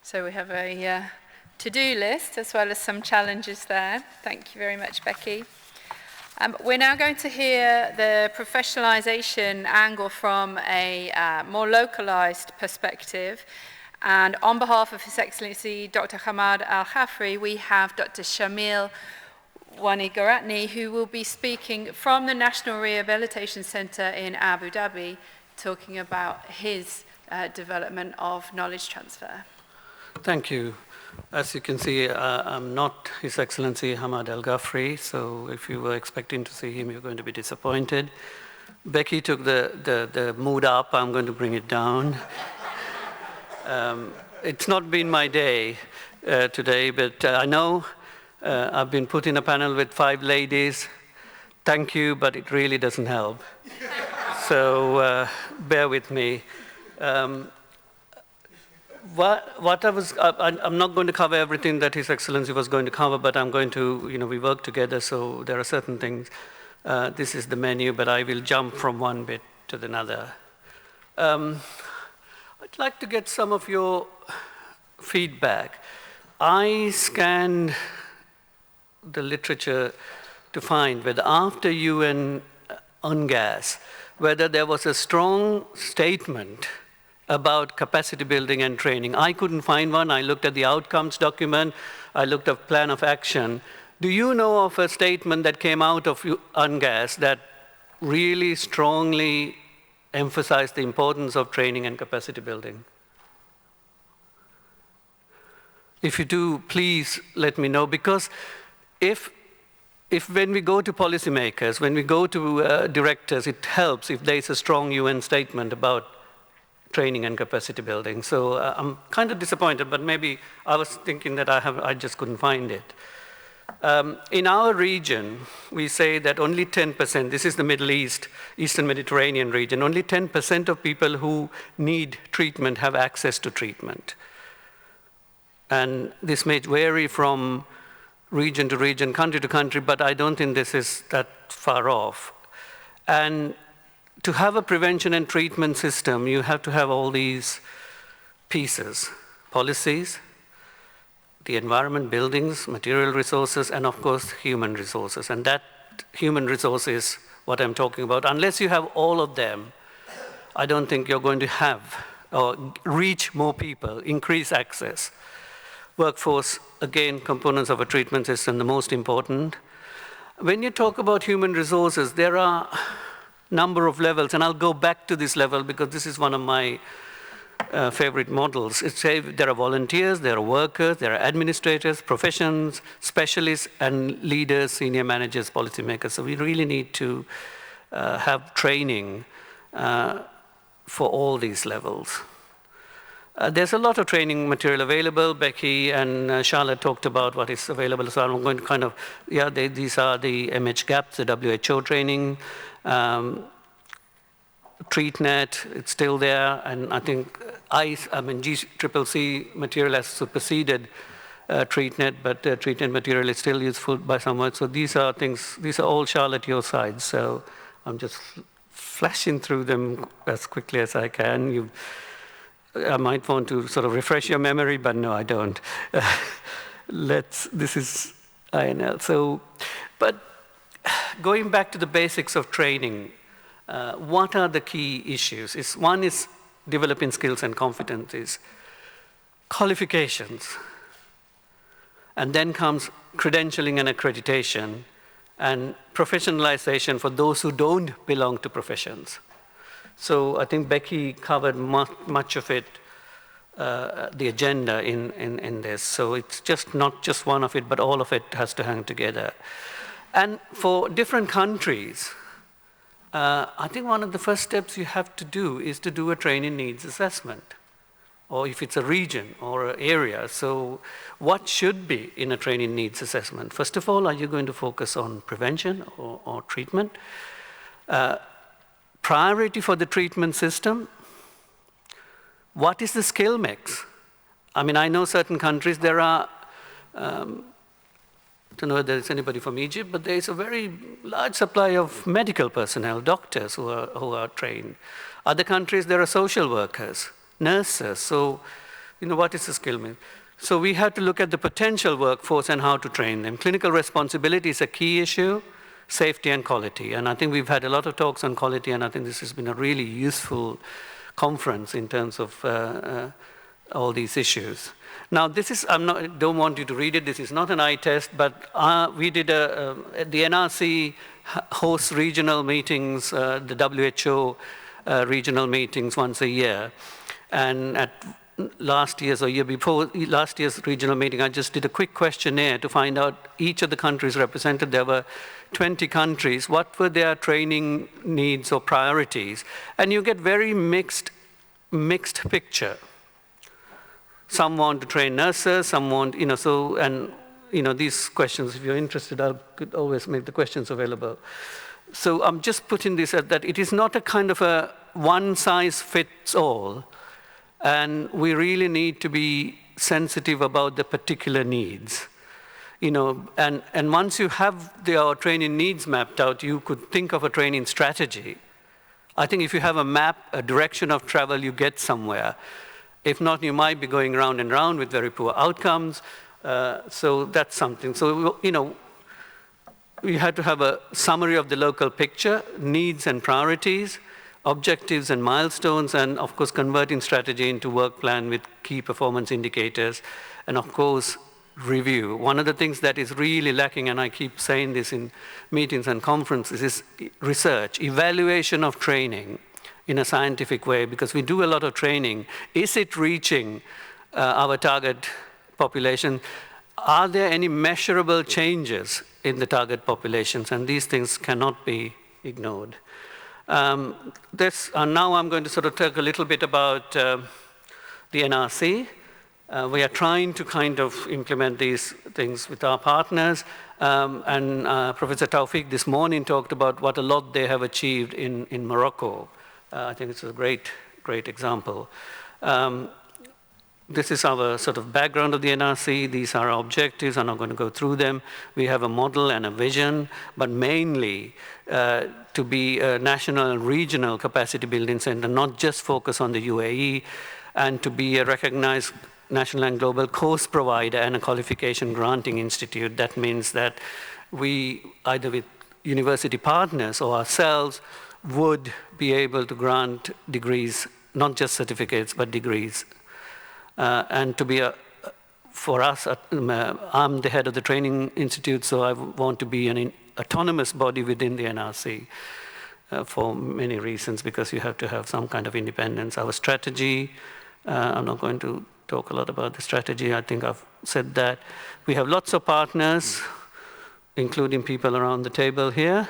So we have a to-do list as well as some challenges there. Thank you very much, Becky. We're now going to hear the professionalization angle from a more localized perspective. And on behalf of His Excellency Dr. Hamad Al-Ghafri, we have Dr. Shamil Wanigaratne, who will be speaking from the National Rehabilitation Center in Abu Dhabi, talking about his development of knowledge transfer. Thank you. As you can see, I'm not His Excellency Hamad Al-Ghafri, so if you were expecting to see him, you're going to be disappointed. Becky took the mood up. I'm going to bring it down. It's not been my day today, but I know I've been put in a panel with 5 ladies. Thank you, but it really doesn't help. So bear with me. I'm not going to cover everything that His Excellency was going to cover, but I'm going to, we work together, so there are certain things. This is the menu, but I will jump from one bit to another. I'd like to get some of your feedback. I scanned the literature to find whether after UN UNGAS, whether there was a strong statement about capacity building and training. I couldn't find one. I looked at the outcomes document. I looked at plan of action. Do you know of a statement that came out of UNGAS that really strongly emphasized the importance of training and capacity building? If you do, please let me know, because if when we go to policymakers, when we go to directors, it helps if there is a strong UN statement about training and capacity building. So I'm kind of disappointed, but maybe I was thinking that I just couldn't find it. In our region, we say that only 10%, this is the Middle East, Eastern Mediterranean region, only 10% of people who need treatment have access to treatment. And this may vary from region to region, country to country, but I don't think this is that far off. And to have a prevention and treatment system, you have to have all these pieces: policies, the environment, buildings, material resources, and of course, human resources. And that human resource is what I'm talking about. Unless you have all of them, I don't think you're going to have or reach more people, increase access. Workforce, again, components of a treatment system, the most important. When you talk about human resources, there are number of levels, and I'll go back to this level because this is one of my favorite models. It's there are volunteers, there are workers, there are administrators, professions, specialists, and leaders, senior managers, policymakers. So we really need to have training for all these levels. There's a lot of training material available. Becky and Charlotte talked about what is available, so I'm going to kind of, these are the MHGAP, the WHO training. TreatNet, it's still there, and I think GCCC material has superseded TreatNet, but TreatNet material is still useful by someone. So these are things, these are all Charlotte, your sides, so I'm just flashing through them as quickly as I can. I might want to sort of refresh your memory, but no, I don't. This is INL. So, but going back to the basics of training, what are the key issues? One is developing skills and competencies, qualifications, and then comes credentialing and accreditation, and professionalization for those who don't belong to professions. So I think Becky covered much of it the agenda in this. So it's just not just one of it, but all of it has to hang together. And for different countries, I think one of the first steps you have to do is to do a training needs assessment, or if it's a region or an area. So what should be in a training needs assessment? First of all, are you going to focus on prevention or treatment? Priority for the treatment system. What is the skill mix? I mean, I know certain countries, there are, I don't know if there's anybody from Egypt, but there is a very large supply of medical personnel, doctors who are trained. Other countries, there are social workers, nurses. So, what is the skill mix? So we have to look at the potential workforce and how to train them. Clinical responsibility is a key issue, safety and quality. And I think we've had a lot of talks on quality, and I think this has been a really useful conference in terms of all these issues. Now, this is, don't want you to read it, this is not an eye test, but we did the NRC hosts regional meetings, the WHO regional meetings once a year. And at last year's or year before last year's regional meeting, I just did a quick questionnaire to find out each of the countries represented. There were 20 countries. What were their training needs or priorities? And you get very mixed picture. Some want to train nurses, some want, these questions, if you're interested, I could always make the questions available. So I'm just putting this at that it is not a kind of a one size fits all. And we really need to be sensitive about the particular needs. And once you have your training needs mapped out, you could think of a training strategy. I think if you have a map, a direction of travel, you get somewhere. If not, you might be going round and round with very poor outcomes. So that's something. So, we had to have a summary of the local picture, needs and priorities, objectives and milestones, and of course converting strategy into work plan with key performance indicators, and of course review. One of the things that is really lacking, and I keep saying this in meetings and conferences, is research, evaluation of training in a scientific way, because we do a lot of training. Is it reaching our target population? Are there any measurable changes in the target populations? And these things cannot be ignored. Now I'm going to sort of talk a little bit about the NRC. We are trying to kind of implement these things with our partners. And Professor Taufik this morning talked about what a lot they have achieved in Morocco. I think it's a great example. This is our sort of background of the NRC. These are our objectives. I'm not going to go through them. We have a model and a vision, but mainly to be a national and regional capacity building center, not just focus on the UAE, and to be a recognized national and global course provider and a qualification granting institute. That means that we, either with university partners or ourselves, would be able to grant degrees, not just certificates, but degrees. And to be for us, I'm the head of the training institute, so I want to be an autonomous body within the NRC for many reasons, because you have to have some kind of independence. Our strategy, I'm not going to talk a lot about the strategy. I think I've said that. We have lots of partners, including people around the table here.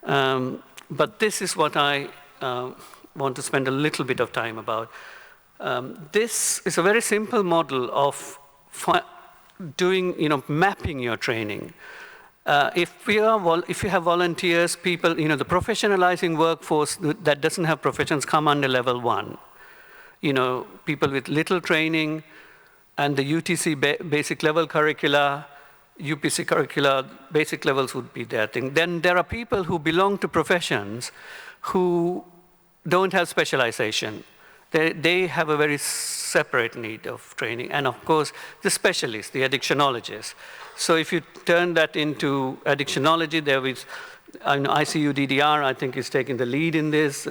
But this is what I want to spend a little bit of time about. This is a very simple model of doing, mapping your training. If you have volunteers, people, the professionalizing workforce that doesn't have professions come under level 1. People with little training and the UTC basic level curricula, UPC curricula, basic levels would be their thing. Then there are people who belong to professions who don't have specialization. They have a very separate need of training. And of course, the specialists, the addictionologists. So if you turn that into addictionology, there is ICUDDR, I think, is taking the lead in this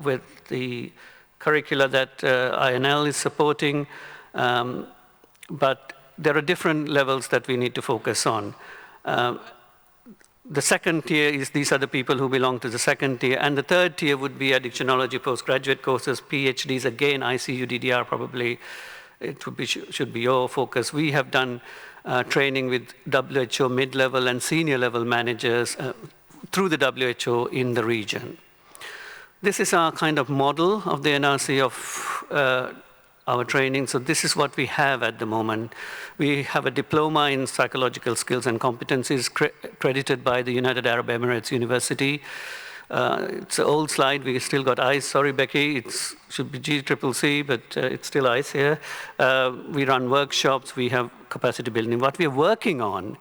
with the curricula that INL is supporting. But there are different levels that we need to focus on. the second tier is these are the people who belong to the second tier, and the third tier would be addictionology postgraduate courses, PhDs, again, ICUDDR probably, should be your focus. We have done training with WHO mid-level and senior level managers through the WHO in the region. This is our kind of model of the NRC of our training. So this is what we have at the moment. We have a diploma in psychological skills and competencies credited by the United Arab Emirates University. It's an old slide. We still got ICE. Sorry, Becky. It should be GCCC, but it's still ICE here. We run workshops. We have capacity building. What we're working on,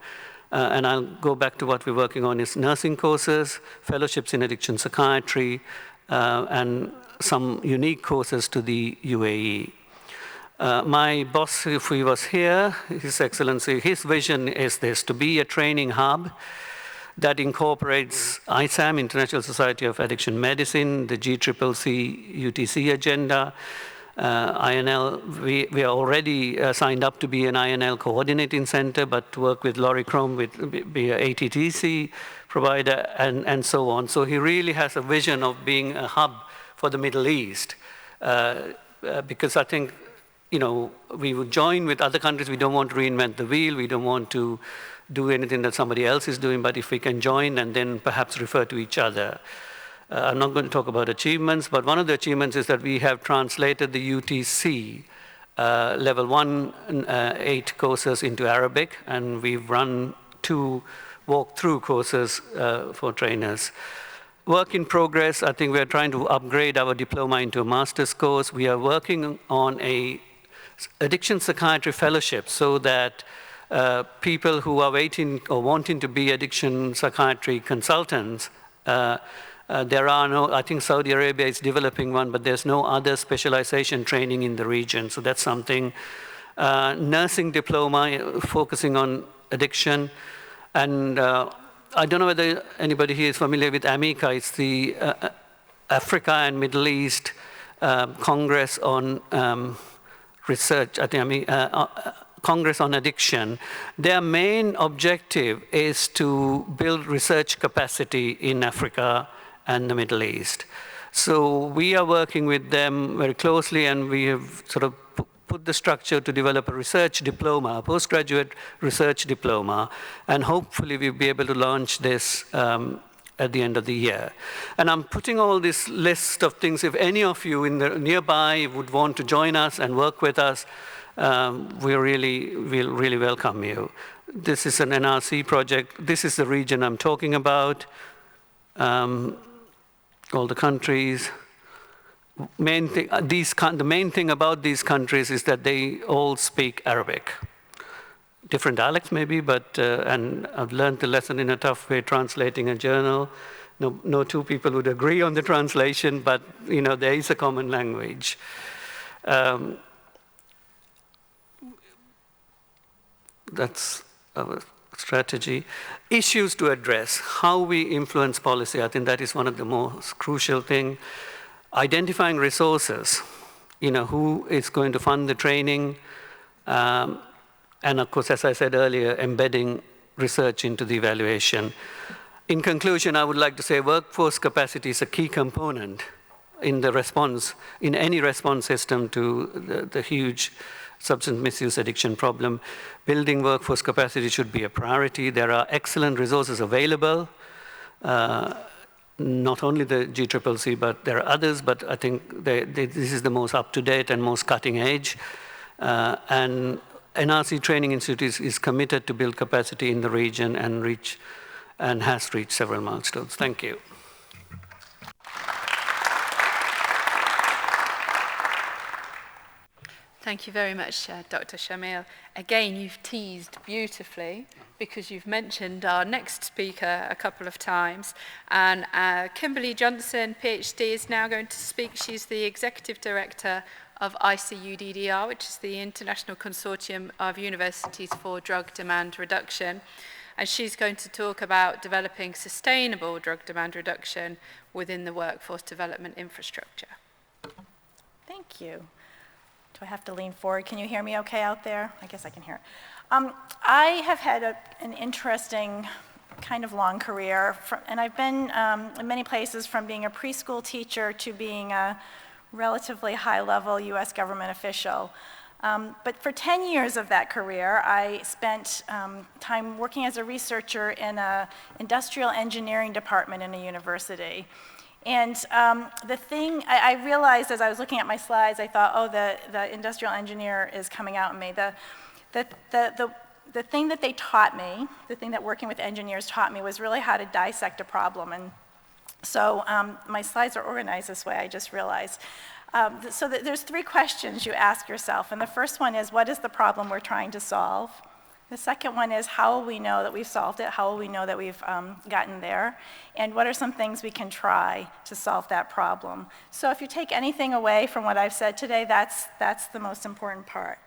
and I'll go back to what we're working on, is nursing courses, fellowships in addiction psychiatry, and some unique courses to the UAE. My boss, if he was here, His Excellency, his vision is this, to be a training hub that incorporates ISAM, International Society of Addiction Medicine, the GCCC UTC agenda, INL. We are already signed up to be an INL coordinating center, but to work with Laurie Krom, be an ATTC provider, and so on. So he really has a vision of being a hub for the Middle East, because I think, we would join with other countries. We don't want to reinvent the wheel. We don't want to do anything that somebody else is doing, but if we can join and then perhaps refer to each other. I'm not going to talk about achievements, but one of the achievements is that we have translated the UTC level 1 8 courses into Arabic, and we've run 2 walk-through courses for trainers. Work in progress. I think we're trying to upgrade our diploma into a master's course. We are working on a addiction psychiatry fellowship so that people who are waiting or wanting to be addiction psychiatry consultants, there are no, I think Saudi Arabia is developing one, but there's no other specialization training in the region. So that's something. Nursing diploma, focusing on addiction. And I don't know whether anybody here is familiar with AMICA. It's the Africa and Middle East Congress on Research, I think, Congress on Addiction. Their main objective is to build research capacity in Africa and the Middle East. So we are working with them very closely, and we have sort of put the structure to develop a research diploma, a postgraduate research diploma, and hopefully we'll be able to launch this at the end of the year. And I'm putting all this list of things. If any of you in the nearby would want to join us and work with us, we'll really welcome you. This is an NRC project. This is the region I'm talking about. All the countries. The main thing about these countries is that they all speak Arabic. Different dialects maybe, but, and I've learned the lesson in a tough way translating a journal. No two people would agree on the translation, but there is a common language. That's our strategy. Issues to address, how we influence policy. I think that is one of the most crucial things. Identifying resources, who is going to fund the training, and of course, as I said earlier, embedding research into the evaluation. In conclusion, I would like to say workforce capacity is a key component in the response, in any response system to the huge substance misuse addiction problem. Building workforce capacity should be a priority. There are excellent resources available. Not only the GCCC, but there are others, but I think this is the most up-to-date and most cutting edge. And NRC Training Institute is committed to build capacity in the region and has reached several milestones. Thank you. Thank you very much, Dr. Shamil. Again, you've teased beautifully because you've mentioned our next speaker a couple of times. And Kimberly Johnson, Ph.D., is now going to speak. She's the Executive Director of ICUDDR, which is the International Consortium of Universities for Drug Demand Reduction. And she's going to talk about developing sustainable drug demand reduction within the workforce development infrastructure. Thank you. Do I have to lean forward? Can you hear me okay out there? I guess I can hear it. I have had an interesting kind of long career, and I've been in many places, from being a preschool teacher to being a relatively high-level US government official. But for 10 years of that career, I spent time working as a researcher in an industrial engineering department in a university. And the thing, I realized as I was looking at my slides, I thought, oh, the industrial engineer is coming out in me. The thing that they taught me, the thing that working with engineers taught me, was really how to dissect a problem. And so my slides are organized this way, I just realized. So there's 3 questions you ask yourself, and the first one is, what is the problem we're trying to solve? The second one is, how will we know that we've solved it? How will we know that we've gotten there? And what are some things we can try to solve that problem? So if you take anything away from what I've said today, that's the most important part.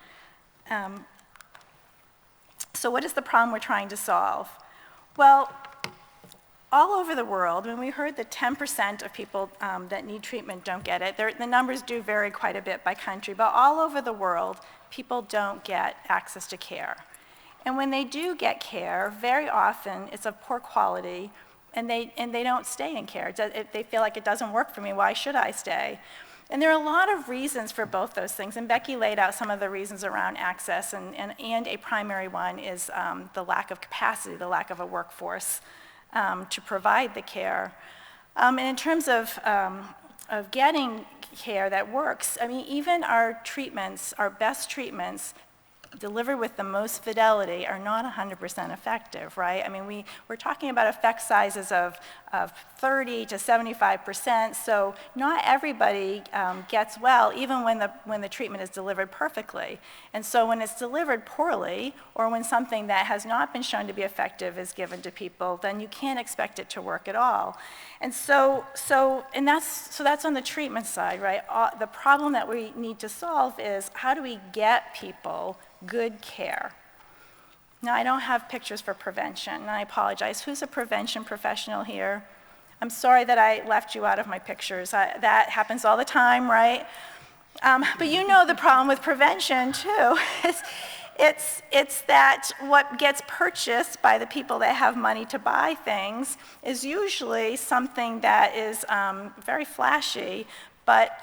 So what is the problem we're trying to solve? Well, all over the world, when we heard that 10% of people that need treatment don't get it, the numbers do vary quite a bit by country, but all over the world, people don't get access to care. And when they do get care, very often it's of poor quality, and they don't stay in care. They feel like, it doesn't work for me, why should I stay? And there are a lot of reasons for both those things, and Becky laid out some of the reasons around access, and a primary one is the lack of capacity, the lack of a workforce to provide the care. And in terms of getting care that works, I mean, even our treatments, our best treatments, delivered with the most fidelity, are not 100% effective, right? I mean, we're talking about effect sizes of 30 to 75%, so not everybody gets well, even when the treatment is delivered perfectly. And so when it's delivered poorly, or when something that has not been shown to be effective is given to people, then you can't expect it to work at all. And that's on the treatment side, right? The problem that we need to solve is, how do we get people good care? Now, I don't have pictures for prevention, and I apologize. Who's a prevention professional here? I'm sorry that I left you out of my pictures. That happens all the time, right? But you know the problem with prevention, too. It's that what gets purchased by the people that have money to buy things is usually something that is very flashy, but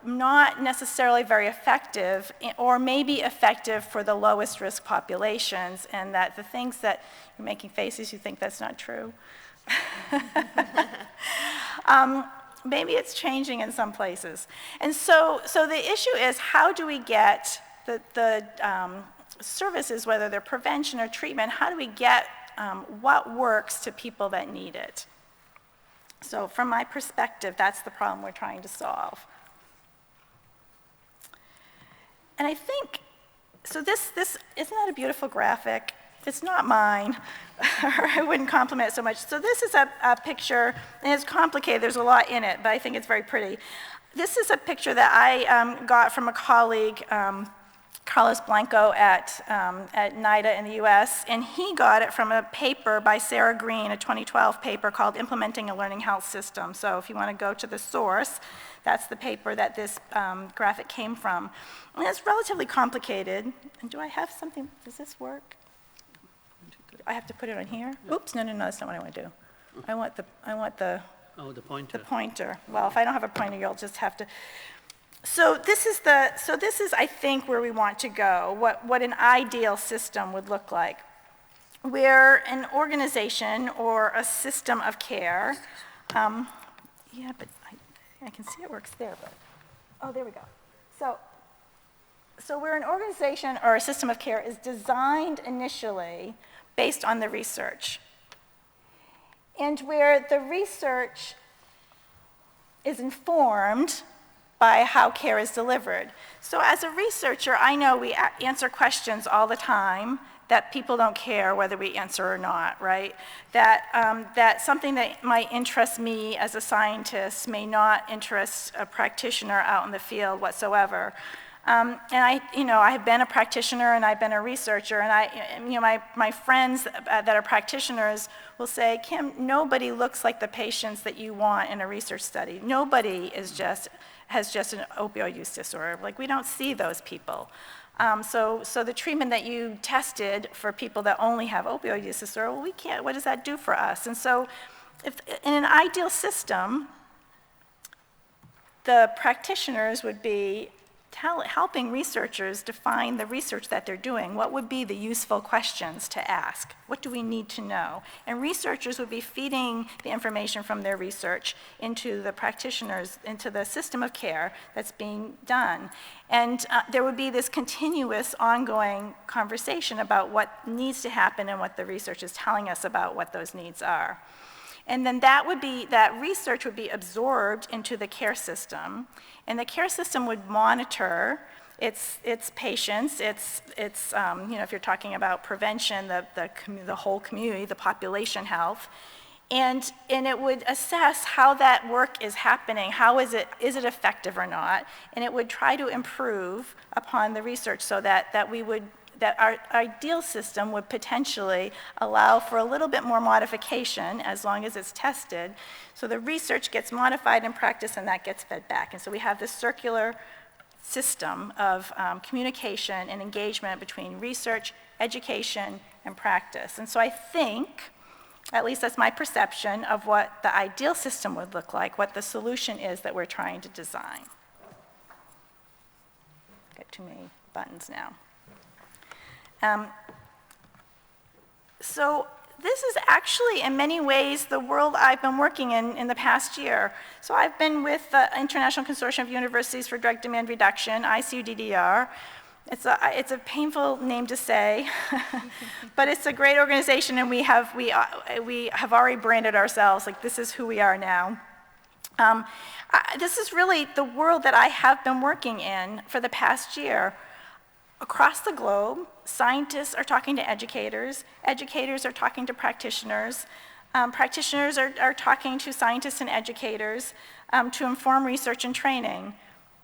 not necessarily very effective, or maybe effective for the lowest risk populations, and that the things that, you're making faces, you think that's not true. Maybe it's changing in some places. And so the issue is, how do we get the services, whether they're prevention or treatment, how do we get what works to people that need it? So from my perspective, that's the problem we're trying to solve. And I think, so this isn't that a beautiful graphic? It's not mine, or I wouldn't compliment it so much. So this is a picture, and it's complicated, there's a lot in it, but I think it's very pretty. This is a picture that I got from a colleague, Carlos Blanco at NIDA in the US, and he got it from a paper by Sarah Green, a 2012 paper called Implementing a Learning Health System. So if you want to go to the source, that's the paper that this graphic came from. And it's relatively complicated. And do I have something, does this work? I have to put it on here? Oops, no, that's not what I want to do. I want the Oh, the pointer. The pointer. Well, if I don't have a pointer, you'll just have to. So this is, I think, where we want to go, what an ideal system would look like, where an organization or a system of care, yeah, but I can see it works there, but, oh, there we go. So where an organization or a system of care is designed initially based on the research, and where the research is informed by how care is delivered. So as a researcher, I know we answer questions all the time that people don't care whether we answer or not, right? That something that might interest me as a scientist may not interest a practitioner out in the field whatsoever. And I have been a practitioner and I've been a researcher, and my friends that are practitioners will say, Kim, nobody looks like the patients that you want in a research study. Nobody has just an opioid use disorder. Like, we don't see those people. So the treatment that you tested for people that only have opioid use disorder, well, we can't, what does that do for us? And so if, in an ideal system, the practitioners would be helping researchers define the research that they're doing. What would be the useful questions to ask? What do we need to know? And researchers would be feeding the information from their research into the practitioners, into the system of care that's being done. And there would be this continuous, ongoing conversation about what needs to happen and what the research is telling us about what those needs are. And then that research would be absorbed into the care system, and the care system would monitor its patients, its if you're talking about prevention, the whole community, the population health, and it would assess how that work is happening, is it effective or not, and it would try to improve upon the research so that our ideal system would potentially allow for a little bit more modification as long as it's tested. So the research gets modified in practice and that gets fed back. And so we have this circular system of communication and engagement between research, education, and practice. And so I think, at least that's my perception of what the ideal system would look like, what the solution is that we're trying to design. Got too many buttons now. So this is actually, in many ways, the world I've been working in the past year. So I've been with the International Consortium of Universities for Drug Demand Reduction, ICUDDR. It's a painful name to say, but it's a great organization, and we have already branded ourselves like this is who we are now. This is really the world that I have been working in for the past year. Across the globe, scientists are talking to educators are talking to practitioners, practitioners are talking to scientists and educators to inform research and training.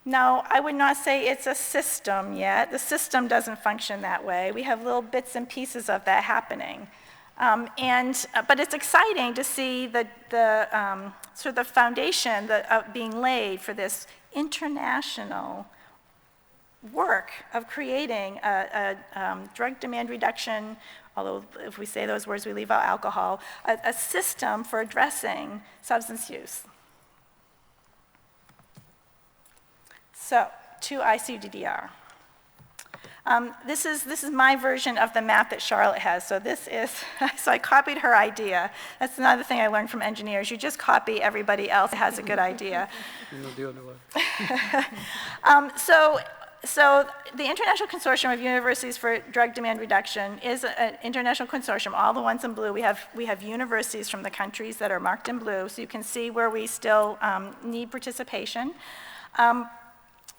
Now, I would not say it's a system yet. The system doesn't function that way. We have little bits and pieces of that happening. But it's exciting to see the sort of the foundation being laid for this international work of creating a drug demand reduction, although if we say those words we leave out alcohol, a system for addressing substance use. So, to ICUDDR. This is my version of the map that Charlotte has. So so I copied her idea. That's another thing I learned from engineers. You just copy everybody else that has a good idea. You're not the only one. So the International Consortium of Universities for Drug Demand Reduction is an international consortium. All the ones in blue, we have universities from the countries that are marked in blue, so you can see where we still need participation.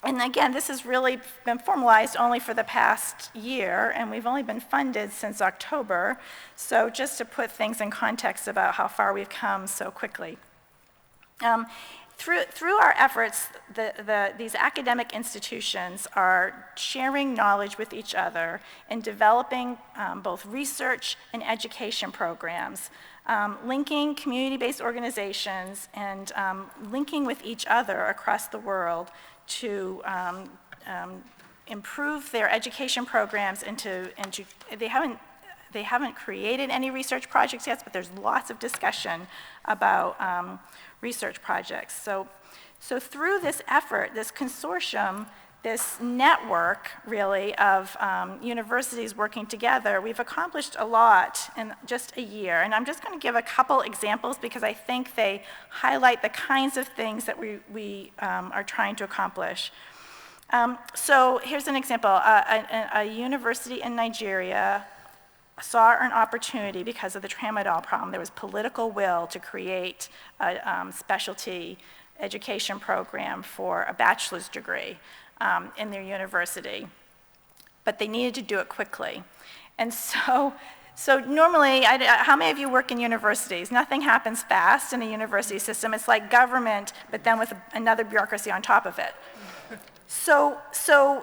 And again, this has really been formalized only for the past year, and we've only been funded since October. So just to put things in context about how far we've come so quickly. Through our efforts, these academic institutions are sharing knowledge with each other and developing both research and education programs, linking community-based organizations and linking with each other across the world to improve their education programs and they haven't created any research projects yet, but there's lots of discussion about research projects. So through this effort, this consortium, this network, really, of universities working together, we've accomplished a lot in just a year. And I'm just going to give a couple examples because I think they highlight the kinds of things that we are trying to accomplish. So here's an example. A university in Nigeria saw an opportunity because of the tramadol problem. There was political will to create a specialty education program for a bachelor's degree in their university, but they needed to do it quickly. And so normally, how many of you work in universities? Nothing happens fast in a university system. It's like government, but then with another bureaucracy on top of it. So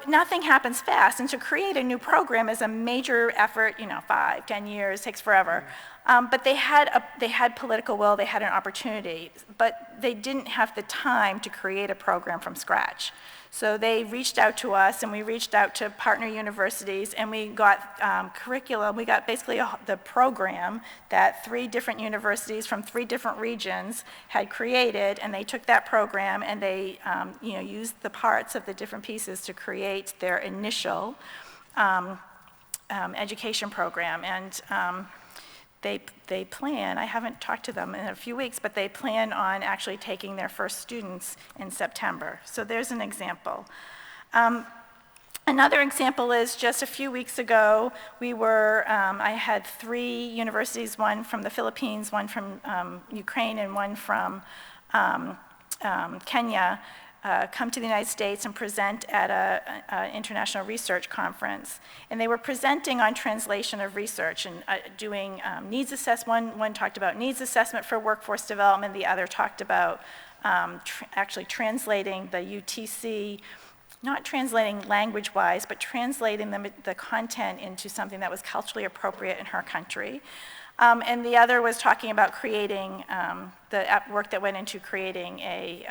nothing happens fast, and to create a new program is a major effort, 5, 10 years, takes forever. But they had political will, they had an opportunity, but they didn't have the time to create a program from scratch. So they reached out to us, and we reached out to partner universities, and we got curriculum. We got basically the program that 3 different universities from 3 different regions had created, and they took that program and they used the parts of the different pieces to create their initial education program. And they plan, I haven't talked to them in a few weeks, but they plan on actually taking their first students in September. So there's an example. Another example is just a few weeks ago, I had 3 universities, one from the Philippines, one from Ukraine, and one from Kenya, come to the United States and present at an international research conference. And they were presenting on translation of research and doing needs assessment. One talked about needs assessment for workforce development. The other talked about actually translating the UTC, not translating language-wise, but translating the content into something that was culturally appropriate in her country. And the other was talking about creating the work that went into creating a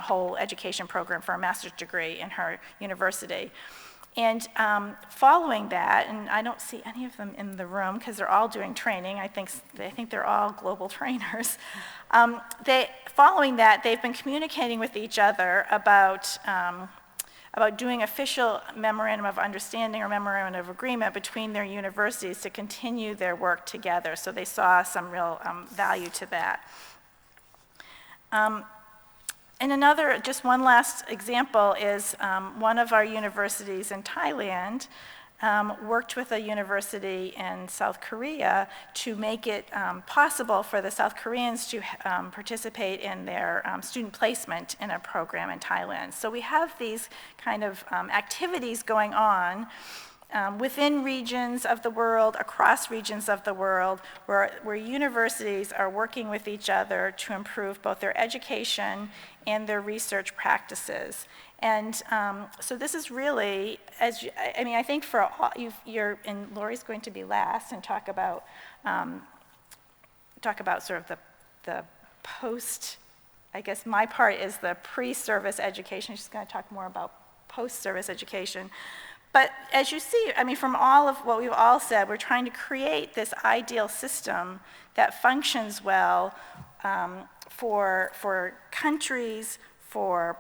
whole education program for a master's degree in her university. And following that, and I don't see any of them in the room because they're all doing training. I think they're all global trainers. Following that, they've been communicating with each other about doing official memorandum of understanding or memorandum of agreement between their universities to continue their work together. So they saw some real value to that. And just one last example is one of our universities in Thailand worked with a university in South Korea to make it possible for the South Koreans to participate in their student placement in a program in Thailand. So we have these kind of activities going on within regions of the world, across regions of the world, where universities are working with each other to improve both their education and their research practices. And so this is really, I think for all, and Laurie's going to be last and talk about sort of the post, I guess my part is the pre-service education. She's going to talk more about post-service education. But as you see, from all of what we've all said, we're trying to create this ideal system that functions well for countries, for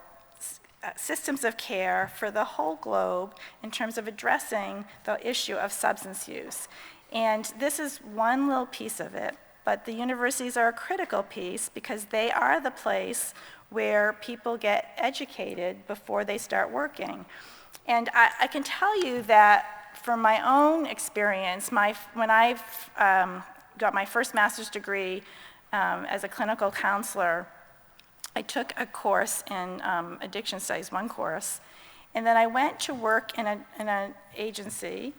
systems of care, for the whole globe in terms of addressing the issue of substance use. And this is one little piece of it, but the universities are a critical piece because they are the place where people get educated before they start working. And I can tell you that from my own experience, when I got my first master's degree as a clinical counselor, I took a course in addiction studies, one course, and then I went to work in an agency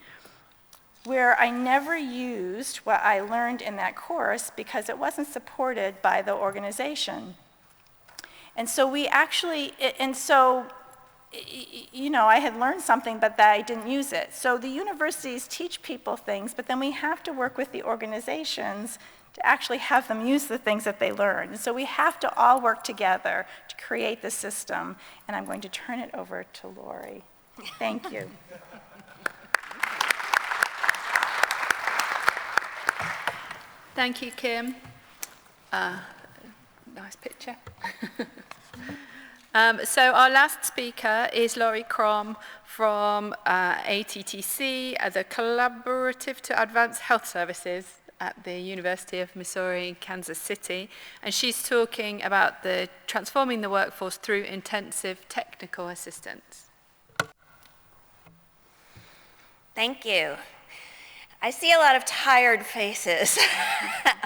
where I never used what I learned in that course because it wasn't supported by the organization. And so I had learned something, but that I didn't use it. So the universities teach people things, but then we have to work with the organizations to actually have them use the things that they learn. And so we have to all work together to create the system. And I'm going to turn it over to Laurie. Thank you. Thank you, Kim. Nice picture. So our last speaker is Laurie Krom from ATTC, the Collaborative to Advance Health Services at the University of Missouri in Kansas City. And she's talking about transforming the workforce through intensive technical assistance. Thank you. I see a lot of tired faces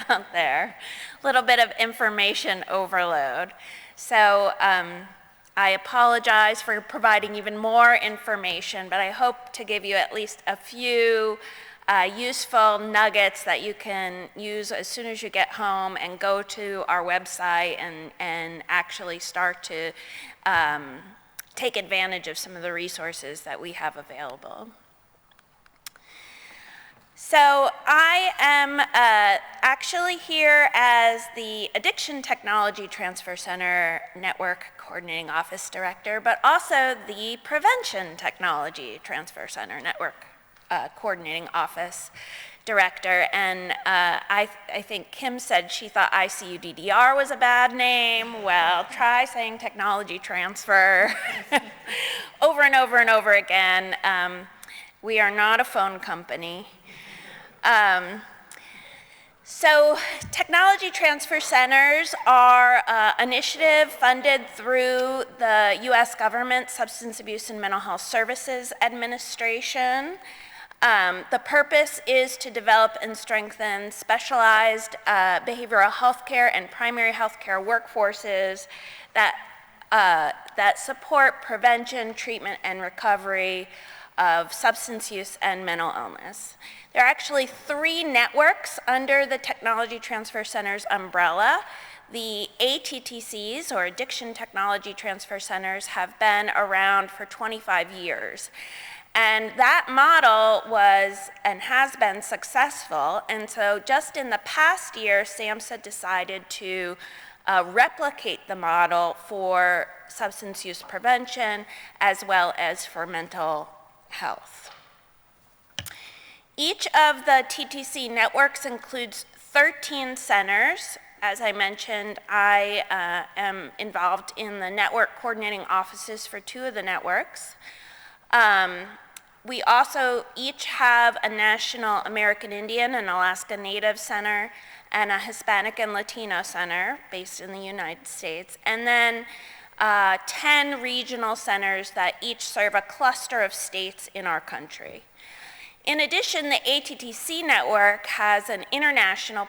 out there, a little bit of information overload. So I apologize for providing even more information, but I hope to give you at least a few useful nuggets that you can use as soon as you get home and go to our website and actually start to take advantage of some of the resources that we have available. So I am actually here as the Addiction Technology Transfer Center Network Coordinating Office Director, but also the Prevention Technology Transfer Center Network Coordinating Office Director. And I think Kim said she thought ICUDDR was a bad name. Well, try saying technology transfer over and over and over again. We are not a phone company. So technology transfer centers are an initiative funded through the U.S. government Substance Abuse and Mental Health Services Administration. The purpose is to develop and strengthen specialized behavioral health care and primary health care workforces that support prevention, treatment, and recovery of substance use and mental illness. There are actually 3 networks under the Technology Transfer Center's umbrella. The ATTCs, or Addiction Technology Transfer Centers, have been around for 25 years. And that model was and has been successful. And so just in the past year, SAMHSA decided to replicate the model for substance use prevention as well as for mental health. Each of the TTC networks includes 13 centers. As I mentioned, I am involved in the network coordinating offices for 2 of the networks. We also each have a National American Indian and Alaska Native Center and a Hispanic and Latino Center based in the United States, and then 10 regional centers that each serve a cluster of states in our country. In addition, the ATTC network has an international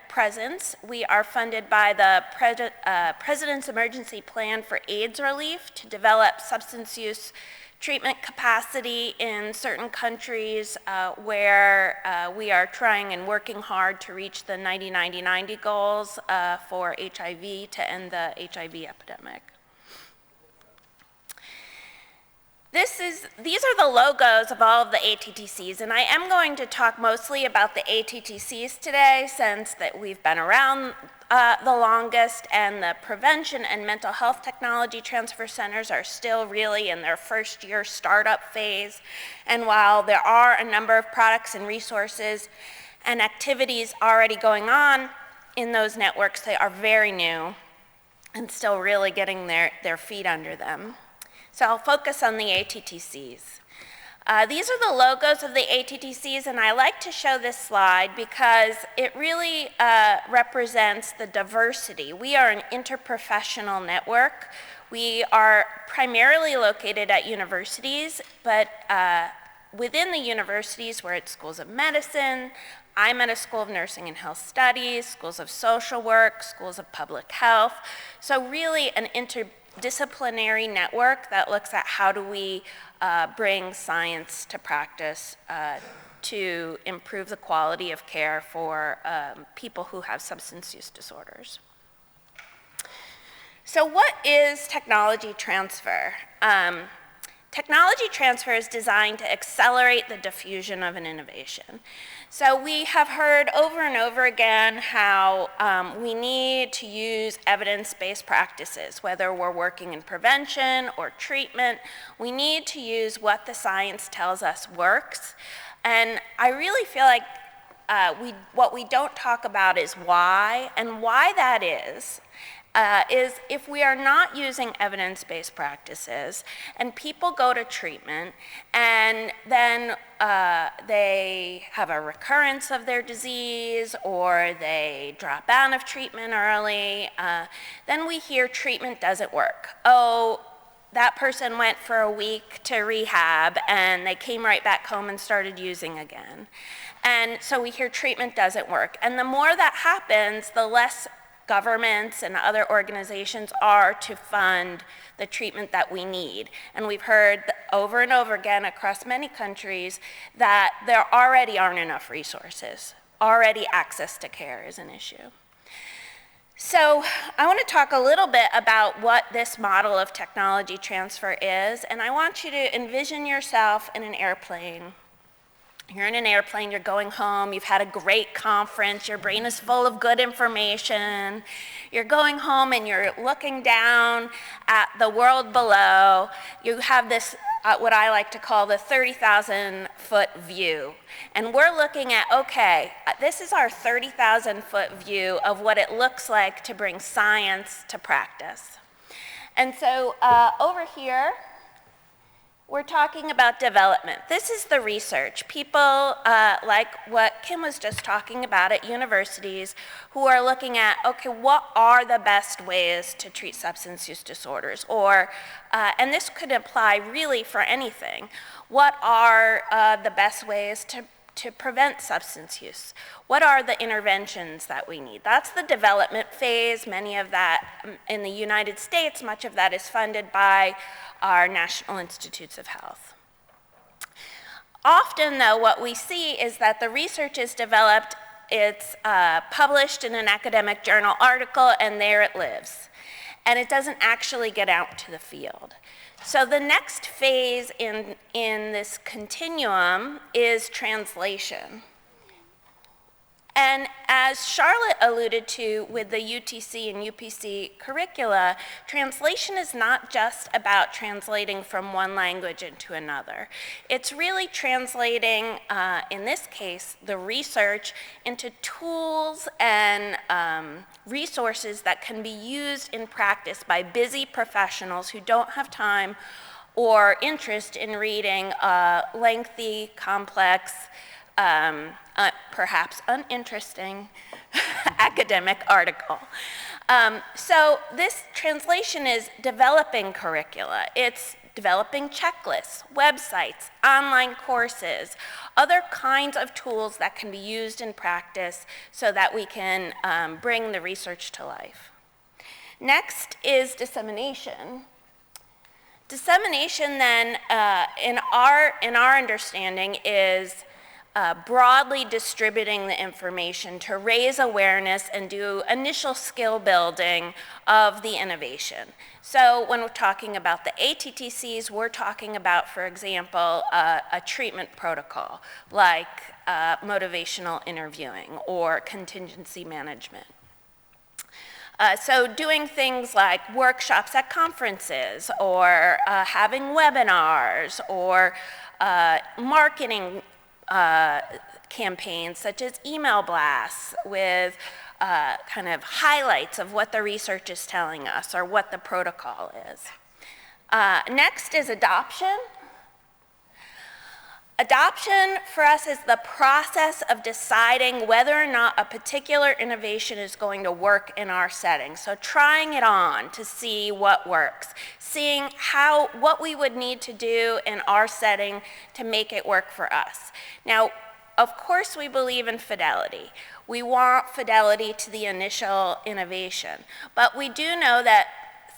presence. We are funded by the President's Emergency Plan for AIDS Relief to develop substance use treatment capacity in certain countries where we are trying and working hard to reach the 90-90-90 goals for HIV to end the HIV epidemic. These are the logos of all of the ATTCs, and I am going to talk mostly about the ATTCs today since that we've been around the longest, and the prevention and mental health technology transfer centers are still really in their first year startup phase. And while there are a number of products and resources and activities already going on in those networks, they are very new and still really getting their feet under them. So I'll focus on the ATTCs. These are the logos of the ATTCs, and I like to show this slide because it really represents the diversity. We are an interprofessional network. We are primarily located at universities, but within the universities, we're at schools of medicine. I'm at a School of Nursing and Health Studies, schools of social work, schools of public health. So really an interdisciplinary network that looks at how do we bring science to practice to improve the quality of care for people who have substance use disorders. So what is technology transfer? Technology transfer is designed to accelerate the diffusion of an innovation. So we have heard over and over again how we need to use evidence-based practices, whether we're working in prevention or treatment. We need to use what the science tells us works. And I really feel like what we don't talk about is why, and why that is if we are not using evidence-based practices and people go to treatment and then they have a recurrence of their disease or they drop out of treatment early, then we hear treatment doesn't work. Oh, that person went for a week to rehab and they came right back home and started using again. And so we hear treatment doesn't work. And the more that happens, the less governments and other organizations are to fund the treatment that we need. And we've heard over and over again across many countries that there already aren't enough resources. Already access to care is an issue. So I want to talk a little bit about what this model of technology transfer is, and I want you to envision yourself in an airplane. You're in an airplane, you're going home, you've had a great conference, your brain is full of good information. You're going home and you're looking down at the world below. You have this, what I like to call the 30,000-foot view. And we're looking at, okay, this is our 30,000-foot view of what it looks like to bring science to practice. And so over here, we're talking about development. This is the research. People like what Kim was just talking about at universities who are looking at, okay, what are the best ways to treat substance use disorders? Or, and this could apply really for anything. What are the best ways to prevent substance use? What are the interventions that we need? That's the development phase. Many of that in the United States, much of that is funded by our National Institutes of Health. Often, though, what we see is that the research is developed, it's published in an academic journal article, and there it lives. And it doesn't actually get out to the field. So the next phase in this continuum is translation. And as Charlotte alluded to with the UTC and UPC curricula, translation is not just about translating from one language into another. It's really translating, in this case, the research into tools and resources that can be used in practice by busy professionals who don't have time or interest in reading lengthy, complex, perhaps uninteresting academic article. So this translation is developing curricula. It's developing checklists, websites, online courses, other kinds of tools that can be used in practice so that we can bring the research to life. Next is dissemination. Dissemination then, in our understanding, is broadly distributing the information to raise awareness and do initial skill building of the innovation. So when we're talking about the ATTCs, we're talking about, for example, a treatment protocol like motivational interviewing or contingency management. So doing things like workshops at conferences or having webinars or marketing campaigns such as email blasts with kind of highlights of what the research is telling us or what the protocol is. Next is adoption. Adoption for us is the process of deciding whether or not a particular innovation is going to work in our setting. So trying it on to see what works, seeing what we would need to do in our setting to make it work for us. Now, of course, we believe in fidelity. We want fidelity to the initial innovation, but we do know that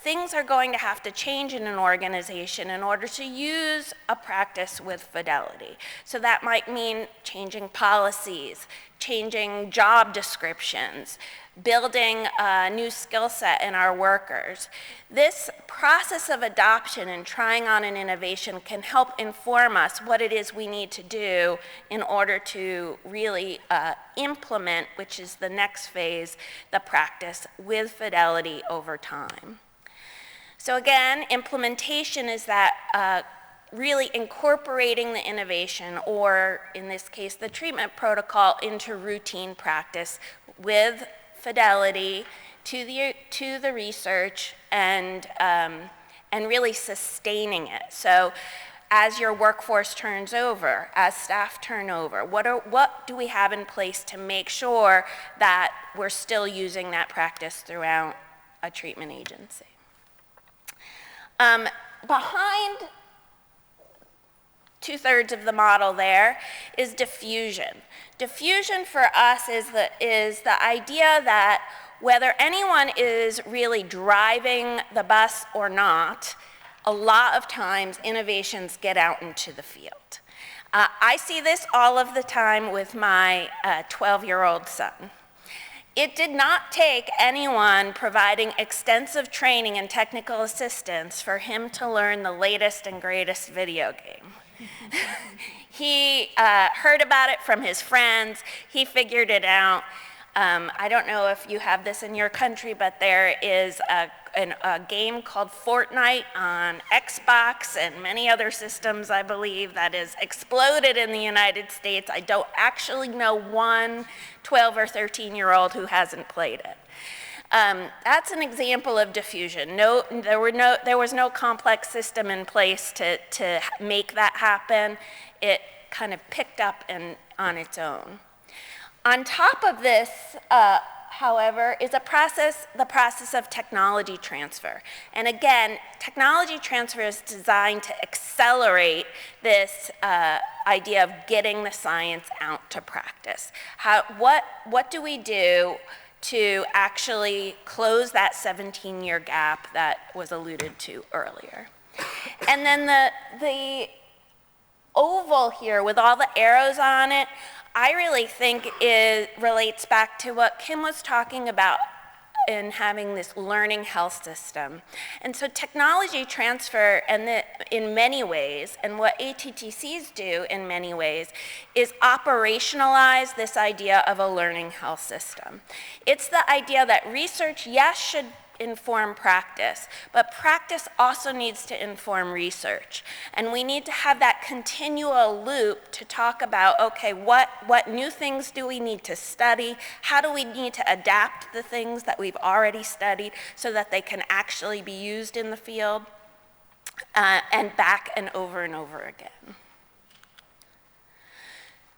things are going to have to change in an organization in order to use a practice with fidelity. So that might mean changing policies, changing job descriptions, building a new skill set in our workers. This process of adoption and trying on an innovation can help inform us what it is we need to do in order to really implement, which is the next phase, the practice with fidelity over time. So again, implementation is that really incorporating the innovation, or in this case, the treatment protocol, into routine practice with fidelity to the research and really sustaining it. So as your workforce turns over, as staff turn over, what do we have in place to make sure that we're still using that practice throughout a treatment agency? Behind 2/3 of the model there is diffusion. Diffusion for us is the idea that whether anyone is really driving the bus or not, a lot of times innovations get out into the field. I see this all of the time with my 12-year-old son. It did not take anyone providing extensive training and technical assistance for him to learn the latest and greatest video game. He heard about it from his friends. He figured it out. I don't know if you have this in your country, but there is a game called Fortnite on Xbox and many other systems, I believe, that is exploded in the United States. I don't actually know one 12 or 13-year-old who hasn't played it. That's an example of diffusion. There was no complex system in place to make that happen. It kind of picked up on its own. On top of this, however, is the process of technology transfer. And again, technology transfer is designed to accelerate this idea of getting the science out to practice. What do we do to actually close that 17-year gap that was alluded to earlier? And then the oval here with all the arrows on it, I really think it relates back to what Kim was talking about in having this learning health system. And so technology transfer in many ways, and what ATTCs do in many ways, is operationalize this idea of a learning health system. It's the idea that research, yes, should inform practice, but practice also needs to inform research. And we need to have that continual loop to talk about, okay, what new things do we need to study? How do we need to adapt the things that we've already studied so that they can actually be used in the field, and back and over again.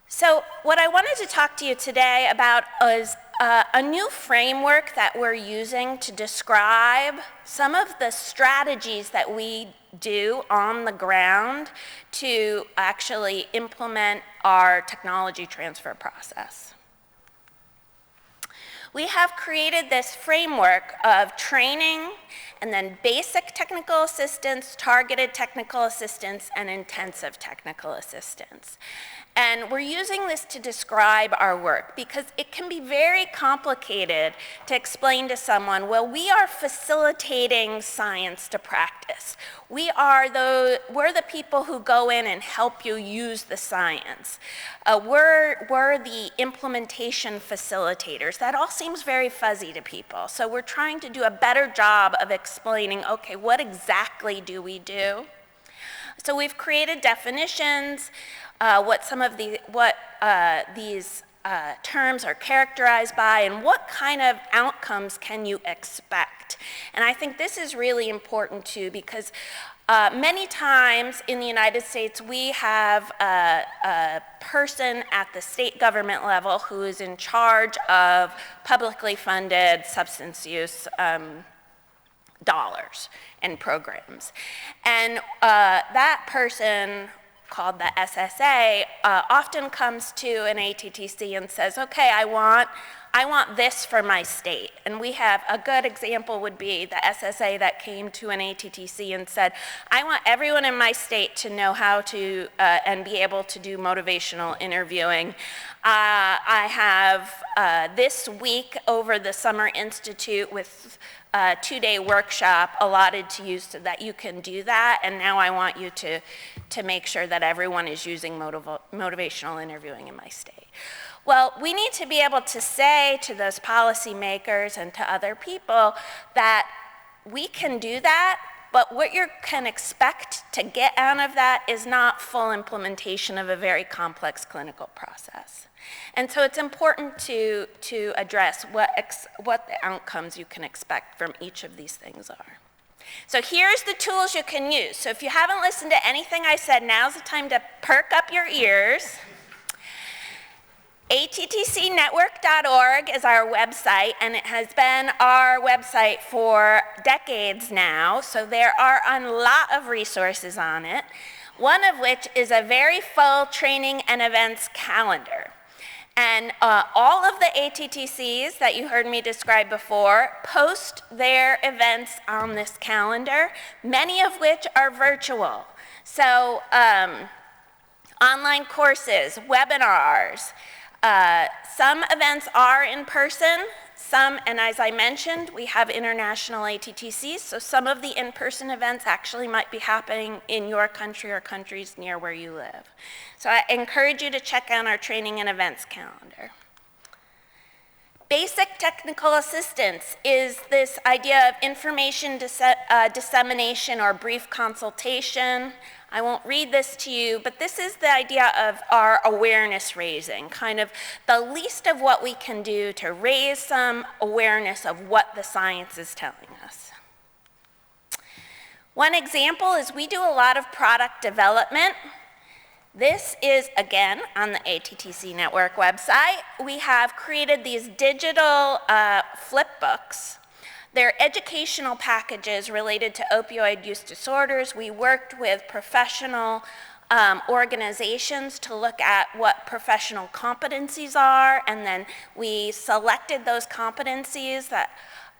So what I wanted to talk to you today about is a new framework that we're using to describe some of the strategies that we do on the ground to actually implement our technology transfer process. We have created this framework of training and then basic technical assistance, targeted technical assistance, and intensive technical assistance. And we're using this to describe our work because it can be very complicated to explain to someone, well, we are facilitating science to practice. We're the people who go in and help you use the science. We're the implementation facilitators. That all seems very fuzzy to people. So we're trying to do a better job of explaining, okay, what exactly do we do? So we've created definitions, what these terms are characterized by, and what kind of outcomes can you expect. And I think this is really important too, because many times in the United States, we have a person at the state government level who is in charge of publicly funded substance use dollars and programs. And that person, called the SSA, often comes to an ATTC and says, okay, I want this for my state. And we have a good example would be the SSA that came to an ATTC and said, I want everyone in my state to know how to and be able to do motivational interviewing. I have this week over the Summer Institute with a 2-day workshop allotted to you so that you can do that, and now I want you to make sure that everyone is using motivational interviewing in my state. Well, we need to be able to say to those policymakers and to other people that we can do that, but what you can expect to get out of that is not full implementation of a very complex clinical process. And so it's important to address what the outcomes you can expect from each of these things are. So here's the tools you can use. So if you haven't listened to anything I said, now's the time to perk up your ears. attcnetwork.org is our website, and it has been our website for decades now, so there are a lot of resources on it, one of which is a very full training and events calendar. And all of the ATTCs that you heard me describe before post their events on this calendar, many of which are virtual. So online courses, webinars, some events are in person, Some, and as I mentioned, we have international ATTCs, so some of the in-person events actually might be happening in your country or countries near where you live. So I encourage you to check out our training and events calendar. Basic technical assistance is this idea of information dissemination or brief consultation. I won't read this to you, but this is the idea of our awareness raising, kind of the least of what we can do to raise some awareness of what the science is telling us. One example is we do a lot of product development. This is, again, on the ATTC Network website. We have created these digital flip books. They're educational packages related to opioid use disorders. We worked with professional organizations to look at what professional competencies are, and then we selected those competencies that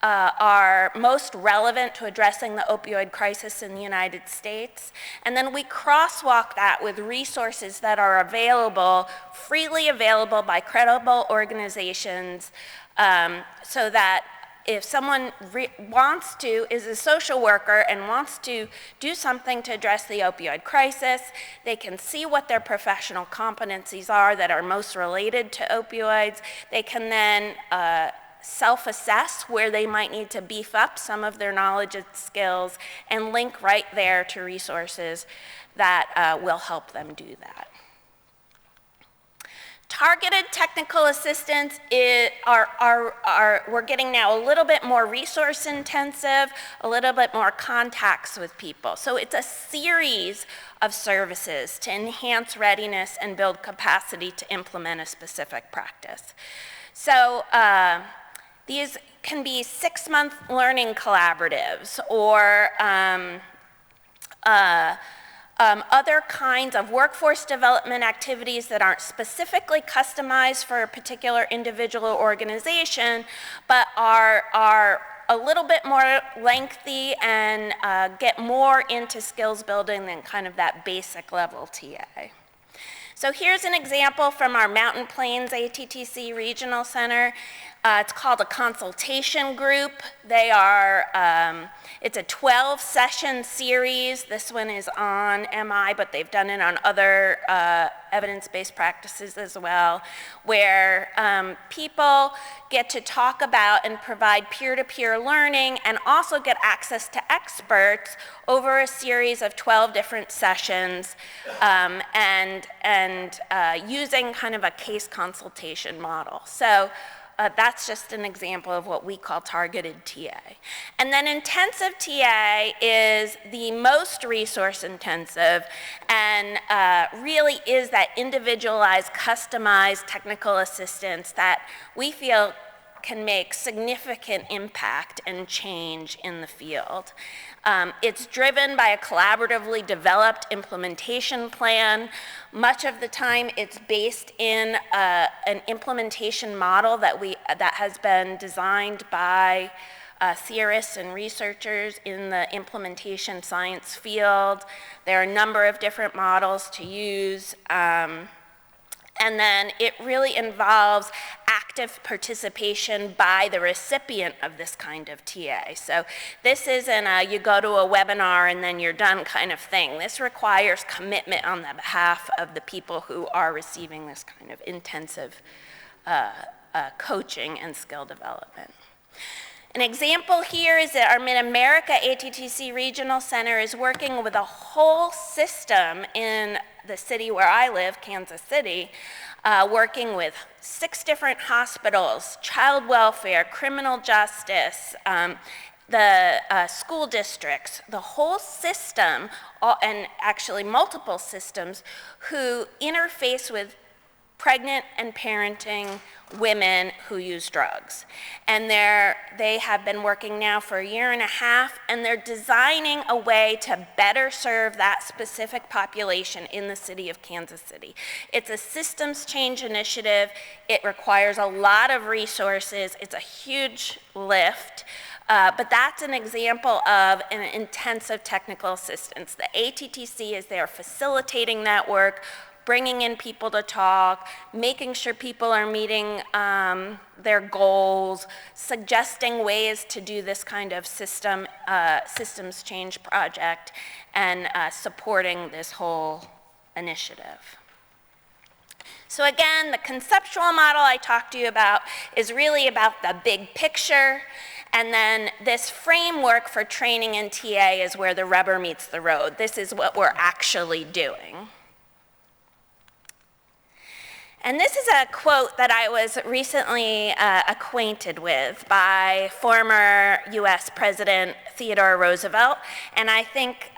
are most relevant to addressing the opioid crisis in the United States. And then we crosswalk that with resources that are available, freely available by credible organizations, so that if someone is a social worker and wants to do something to address the opioid crisis, they can see what their professional competencies are that are most related to opioids. They can then self-assess where they might need to beef up some of their knowledge and skills and link right there to resources that will help them do that. Targeted technical assistance we're getting now a little bit more resource intensive, a little bit more contacts with people. So it's a series of services to enhance readiness and build capacity to implement a specific practice. So these can be 6-month learning collaboratives or other kinds of workforce development activities that aren't specifically customized for a particular individual or organization, but are a little bit more lengthy and get more into skills building than kind of that basic level TA. So here's an example from our Mountain Plains ATTC Regional Center. It's called a consultation group. It's a 12-session series. This one is on MI, but they've done it on other evidence-based practices as well, where people get to talk about and provide peer-to-peer learning and also get access to experts over a series of 12 different sessions and using kind of a case consultation model. So that's just an example of what we call targeted TA. And then intensive TA is the most resource intensive and really is that individualized, customized technical assistance that we feel can make significant impact and change in the field. It's driven by a collaboratively developed implementation plan. Much of the time it's based in an implementation model that has been designed by theorists and researchers in the implementation science field. There are a number of different models to use. And then it really involves active participation by the recipient of this kind of TA. So this isn't you go to a webinar and then you're done kind of thing. This requires commitment on the behalf of the people who are receiving this kind of intensive coaching and skill development. An example here is that our Mid-America ATTC Regional Center is working with a whole system in the city where I live, Kansas City, working with 6 different hospitals, child welfare, criminal justice, the school districts, the whole system, and actually multiple systems, who interface with pregnant and parenting women who use drugs. And they have been working now for a year and a half, and they're designing a way to better serve that specific population in the city of Kansas City. It's a systems change initiative. It requires a lot of resources. It's a huge lift. But that's an example of an intensive technical assistance. The ATTC is there facilitating that work, bringing in people to talk, making sure people are meeting their goals, suggesting ways to do this kind of systems change project, and supporting this whole initiative. So again, the conceptual model I talked to you about is really about the big picture, and then this framework for training in TA is where the rubber meets the road. This is what we're actually doing. And this is a quote that I was recently acquainted with by former US President Theodore Roosevelt. And I think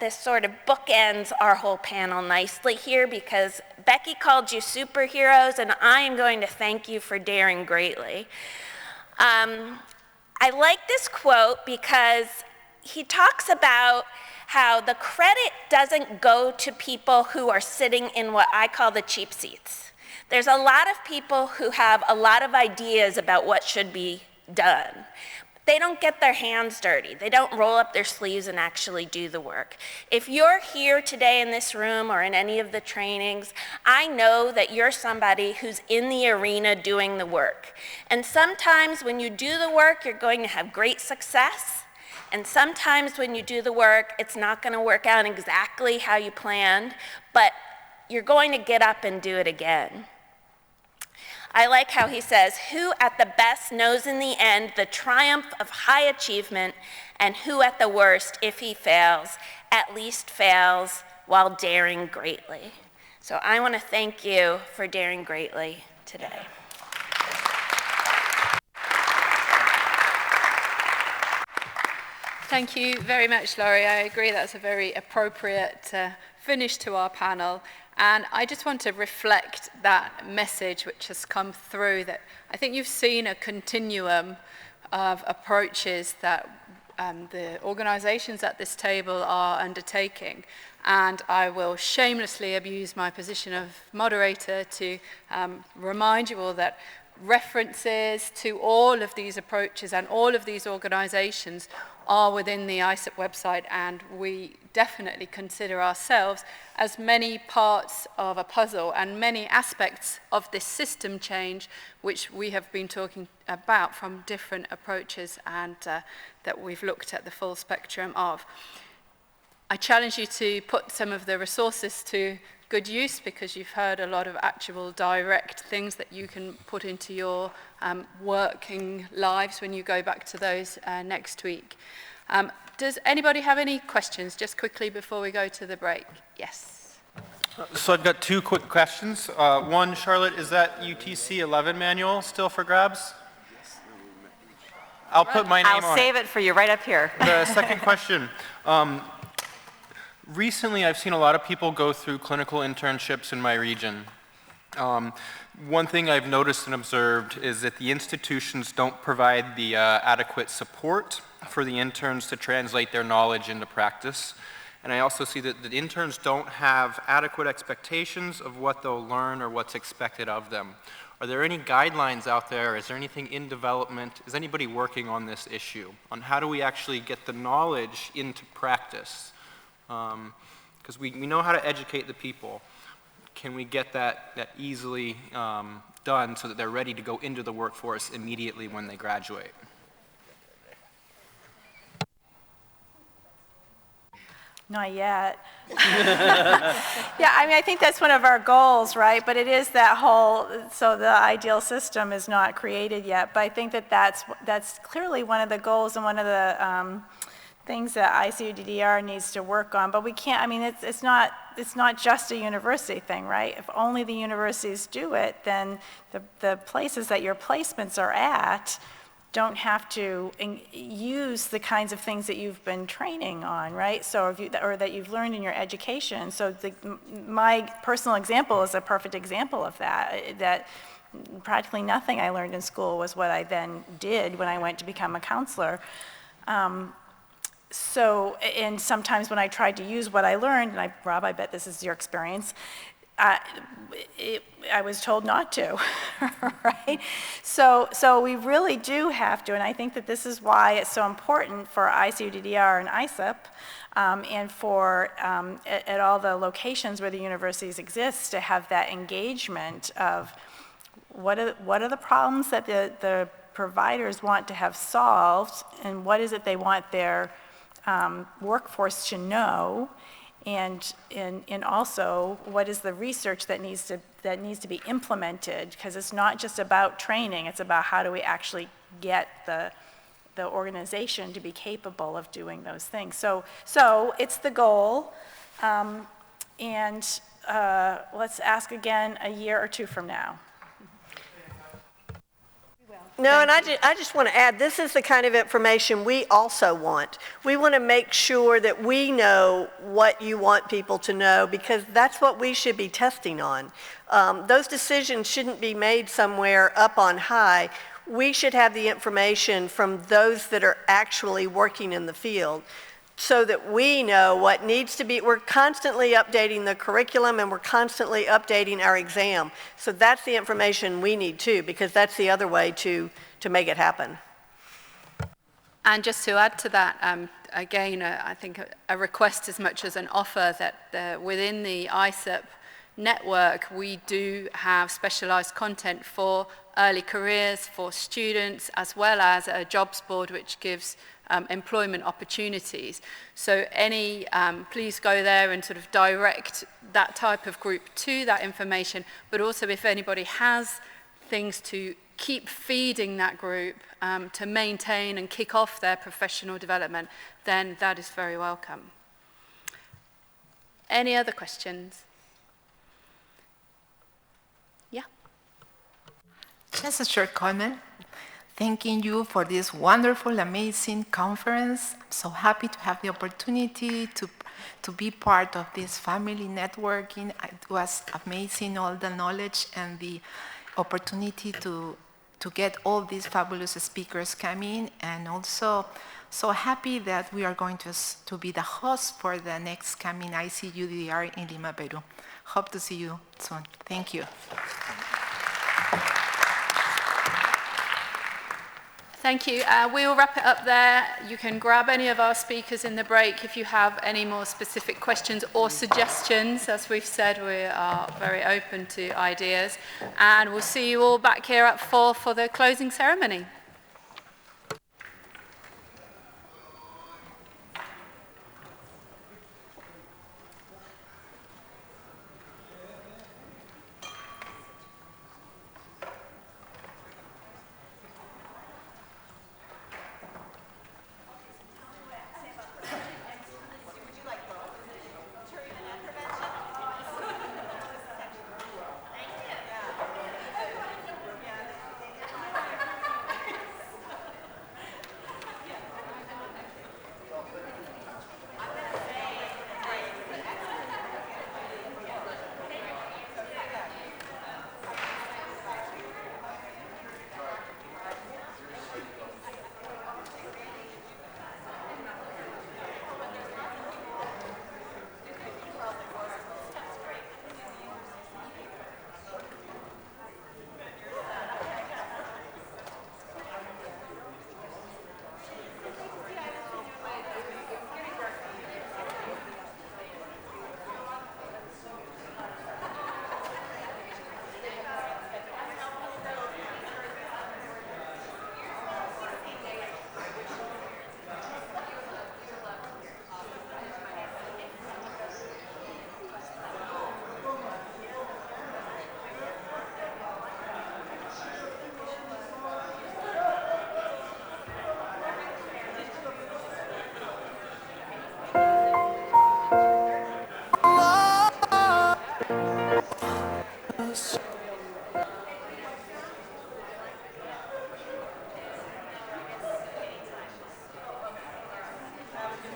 this sort of bookends our whole panel nicely here, because Becky called you superheroes, and I am going to thank you for daring greatly. I like this quote because he talks about how the credit doesn't go to people who are sitting in what I call the cheap seats. There's a lot of people who have a lot of ideas about what should be done. They don't get their hands dirty. They don't roll up their sleeves and actually do the work. If you're here today in this room or in any of the trainings, I know that you're somebody who's in the arena doing the work. And sometimes when you do the work, you're going to have great success. And sometimes when you do the work, it's not going to work out exactly how you planned, but you're going to get up and do it again. I like how he says, who at the best knows in the end the triumph of high achievement, and who at the worst, if he fails, at least fails while daring greatly. So I want to thank you for daring greatly today. Thank you very much, Laurie. I agree that's a very appropriate finish to our panel. And I just want to reflect that message which has come through, that I think you've seen a continuum of approaches that the organizations at this table are undertaking. And I will shamelessly abuse my position of moderator to remind you all that references to all of these approaches and all of these organizations are within the ISSUP website, and we definitely consider ourselves as many parts of a puzzle and many aspects of this system change which we have been talking about from different approaches, and that we've looked at the full spectrum of. I challenge you to put some of the resources to good use, because you've heard a lot of actual direct things that you can put into your working lives when you go back to those next week. Does anybody have any questions, just quickly before we go to the break? Yes. So I've got two quick questions. One, Charlotte, is that UTC 11 manual still for grabs? I'll put my name on it. I'll save it for you right up here. The second question. Recently, I've seen a lot of people go through clinical internships in my region. One thing I've noticed and observed is that the institutions don't provide the adequate support for the interns to translate their knowledge into practice. And I also see that the interns don't have adequate expectations of what they'll learn or what's expected of them. Are there any guidelines out there? Is there anything in development? Is anybody working on this issue? On how do we actually get the knowledge into practice? Because we know how to educate the people. Can we get that easily done so that they're ready to go into the workforce immediately when they graduate? Not yet. Yeah, I mean, I think that's one of our goals, right? But it is that whole, so the ideal system is not created yet. But I think that that's clearly one of the goals and one of the things that ICUDDR needs to work on. But we can't, I mean, it's not just a university thing, right? If only the universities do it, then the places that your placements are at don't have to use the kinds of things that you've been training on, right? So or that you've learned in your education. So my personal example is a perfect example of that. That practically nothing I learned in school was what I then did when I went to become a counselor. So, and sometimes when I tried to use what I learned, and Rob, I bet this is your experience, I was told not to, right? So we really do have to, and I think that this is why it's so important for ICUDDR and ISSUP, and for at all the locations where the universities exist, to have that engagement of what are the problems that the providers want to have solved, and what is it they want their workforce to know, and also what is the research that needs to be implemented, because it's not just about training, it's about how do we actually get the organization to be capable of doing those things. So it's the goal, and let's ask again a year or two from now. No, and I just want to add, this is the kind of information we also want. We want to make sure that we know what you want people to know, because that's what we should be testing on. Those decisions shouldn't be made somewhere up on high. We should have the information from those that are actually working in the field, so that we know what needs to be. We're constantly updating the curriculum, and we're constantly updating our exam. So that's the information we need too, because that's the other way to make it happen. And just to add to that, again, I think a request as much as an offer that within the ISSUP network, we do have specialized content for early careers, for students, as well as a jobs board which gives employment opportunities. So please go there and sort of direct that type of group to that information, but also if anybody has things to keep feeding that group to maintain and kick off their professional development, then that is very welcome. Any other questions? Yeah. Just a short comment. Thanking you for this wonderful, amazing conference. I'm so happy to have the opportunity to be part of this family networking. It was amazing, all the knowledge and the opportunity to get all these fabulous speakers coming, and also so happy that we are going to be the host for the next coming ICUDDR in Lima, Peru. Hope to see you soon. Thank you. Thank you. We will wrap it up there. You can grab any of our speakers in the break if you have any more specific questions or suggestions. As we've said, we are very open to ideas. And we'll see you all back here at 4 for the closing ceremony.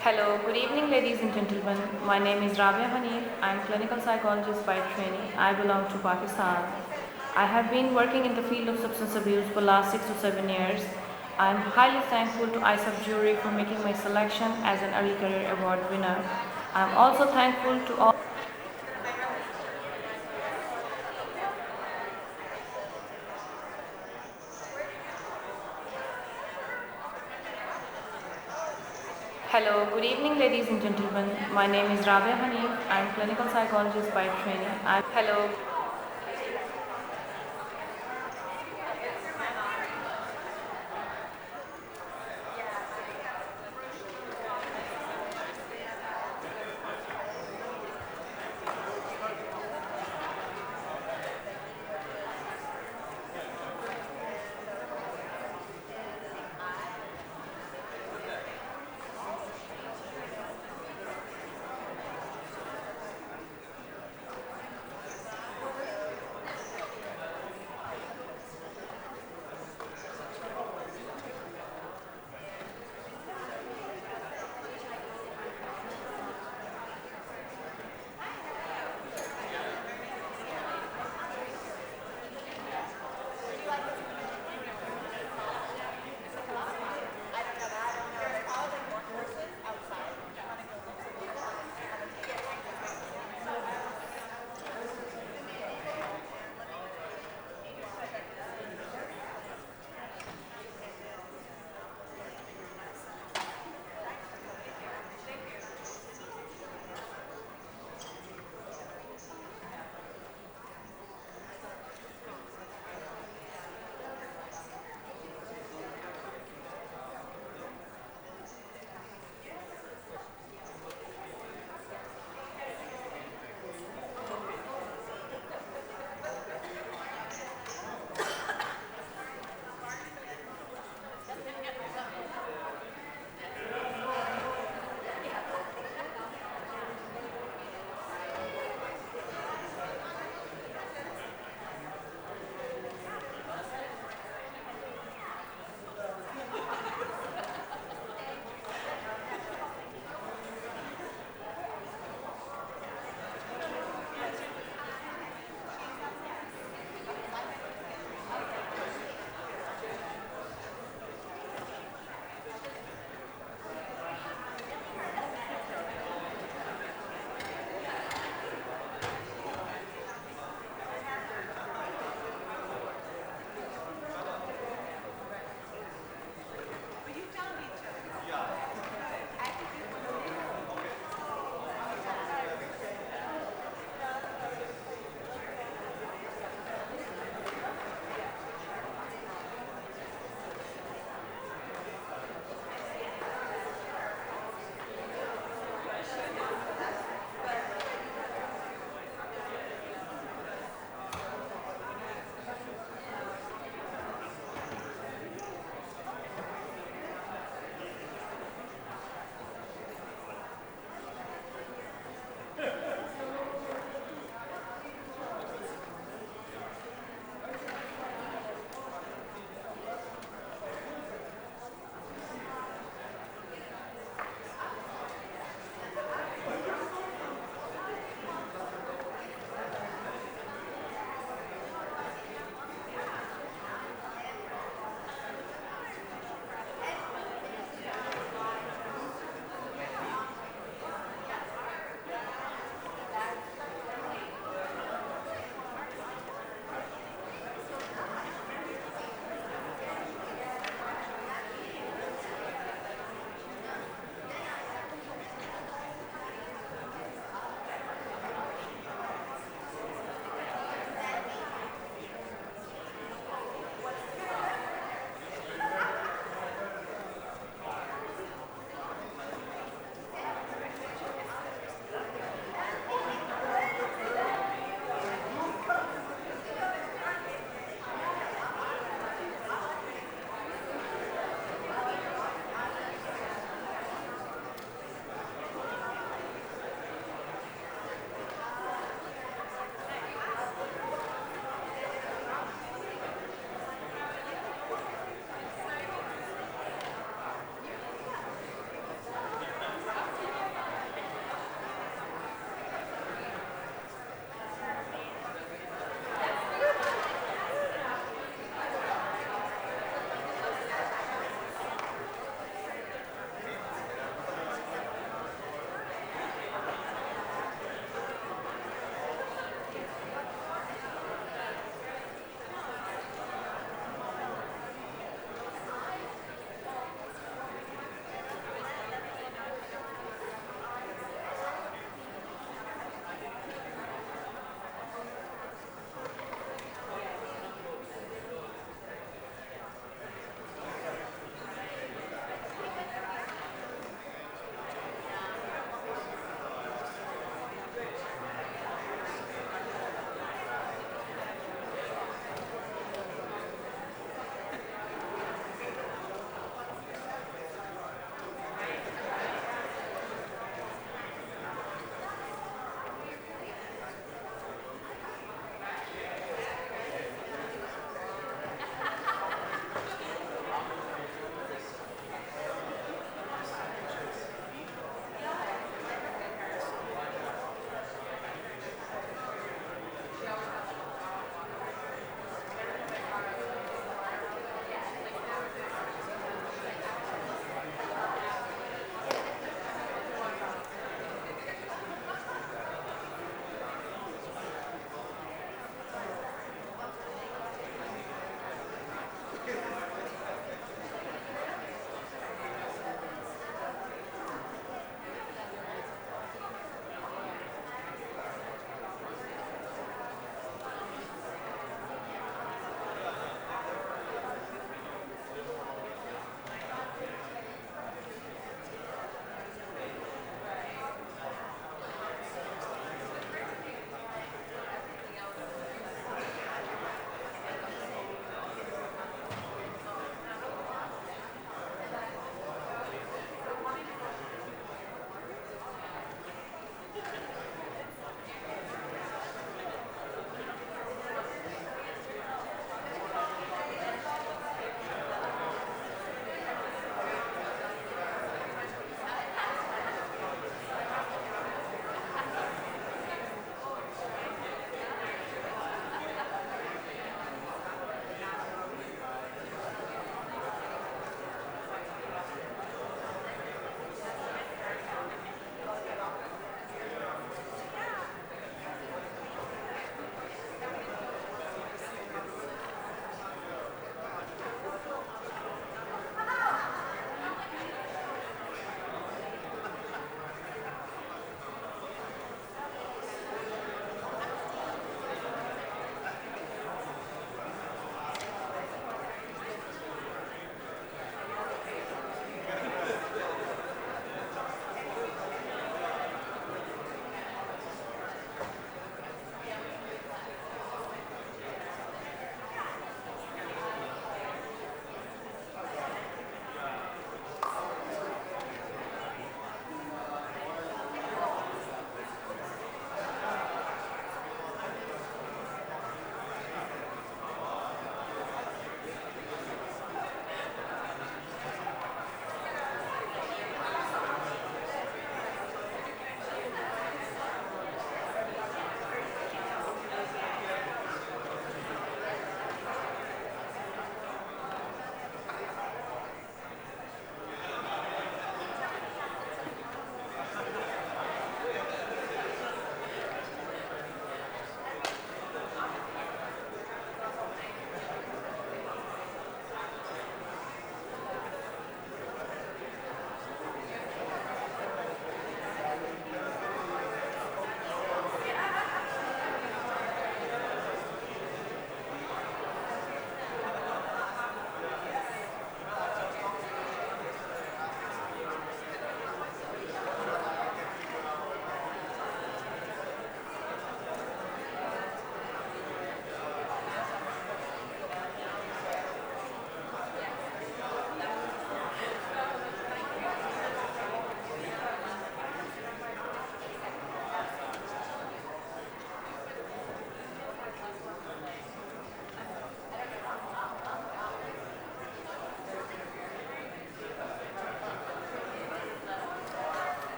Hello, good evening ladies and gentlemen. My name is Rabia Hanif. I'm a clinical psychologist by training. I belong to Pakistan. I have been working in the field of substance abuse for the last 6 to 7 years. I'm highly thankful to ISSUP jury for making my selection as an early career award winner. I'm also thankful to all Hello, good evening ladies and gentlemen. My name is Rabia Hanif. I'm clinical psychologist by training. Hello.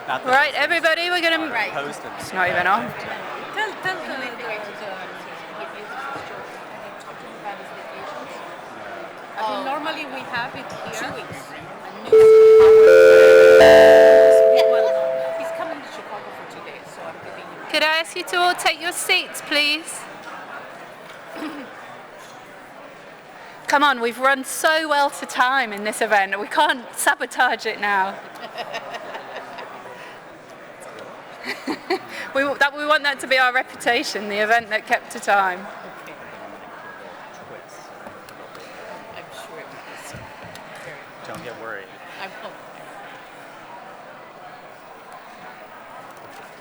Right, everybody, we're going to... It's not even on. Normally we have it here. 2 weeks. He's coming to Chicago for 2 days, so I'm giving him. Could I ask you to all take your seats, please? Come on, we've run so well to time in this event. We can't sabotage it now. We want that to be our reputation, the event that kept to time. I'm sure it is. Don't get worried.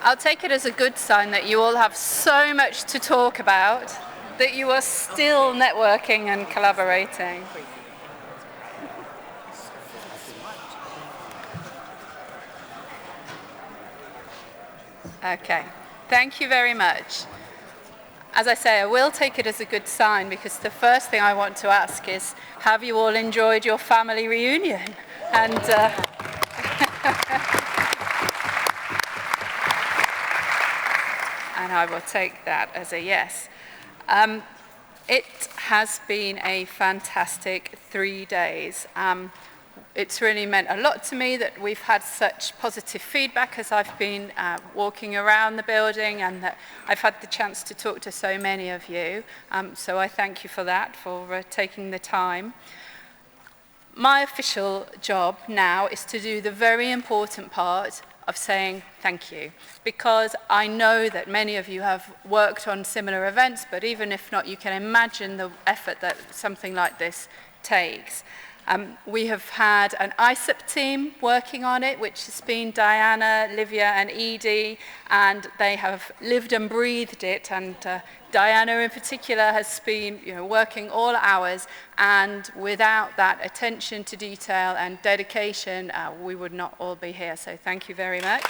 I'll take it as a good sign that you all have so much to talk about, that you are still networking and collaborating. Okay, thank you very much. As I say, I will take it as a good sign because the first thing I want to ask is, have you all enjoyed your family reunion? And and I will take that as a yes. It has been a fantastic 3 days. It's really meant a lot to me that we've had such positive feedback as I've been walking around the building, and that I've had the chance to talk to so many of you. So I thank you for that, for taking the time. My official job now is to do the very important part of saying thank you, because I know that many of you have worked on similar events, but even if not, you can imagine the effort that something like this takes. We have had an ISSUP team working on it, which has been Diana, Livia, and Edie, and they have lived and breathed it. And Diana, in particular, has been, working all hours. And without that attention to detail and dedication, we would not all be here. So thank you very much.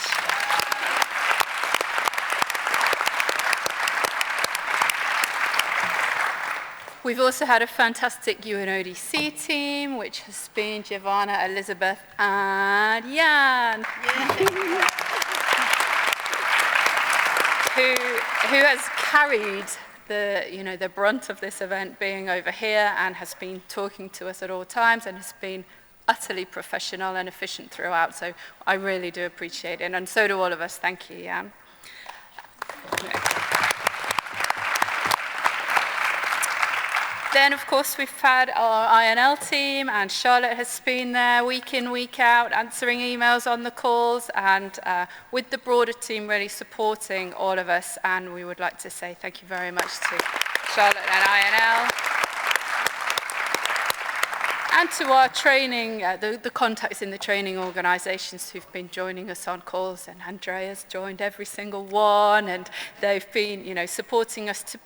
We've also had a fantastic UNODC team, which has been Joanna, Elizabeth, and Jan, who has carried the brunt of this event, being over here, and has been talking to us at all times, and has been utterly professional and efficient throughout. So I really do appreciate it, and so do all of us. Thank you, Jan. Then, of course, we've had our INL team, and Charlotte has been there week in, week out, answering emails on the calls, and with the broader team really supporting all of us. And we would like to say thank you very much to Charlotte and INL. And to our training, the contacts in the training organisations who've been joining us on calls, and Andrea's joined every single one, and they've been, supporting us to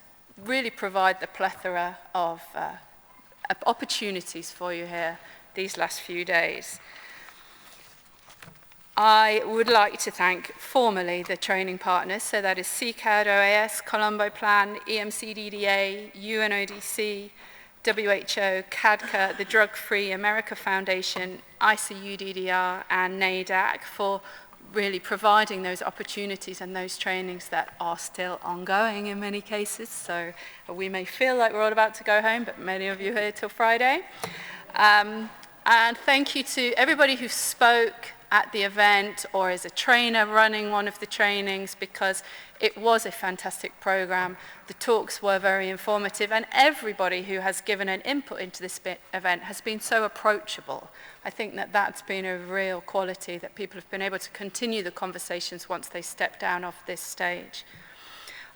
really provide the plethora of opportunities for you here these last few days. I would like to thank formally the training partners, so that is CCAD, OAS, Colombo Plan, EMCDDA, UNODC, WHO, CADCA, the Drug Free America Foundation, ICUDDR, and NADAC for really providing those opportunities and those trainings that are still ongoing in many cases. So we may feel like we're all about to go home, but many of you are here till Friday. And thank you to everybody who spoke at the event or as a trainer running one of the trainings, because it was a fantastic program. The talks were very informative, and everybody who has given an input into this event has been so approachable. I think that that's been a real quality, that people have been able to continue the conversations once they step down off this stage.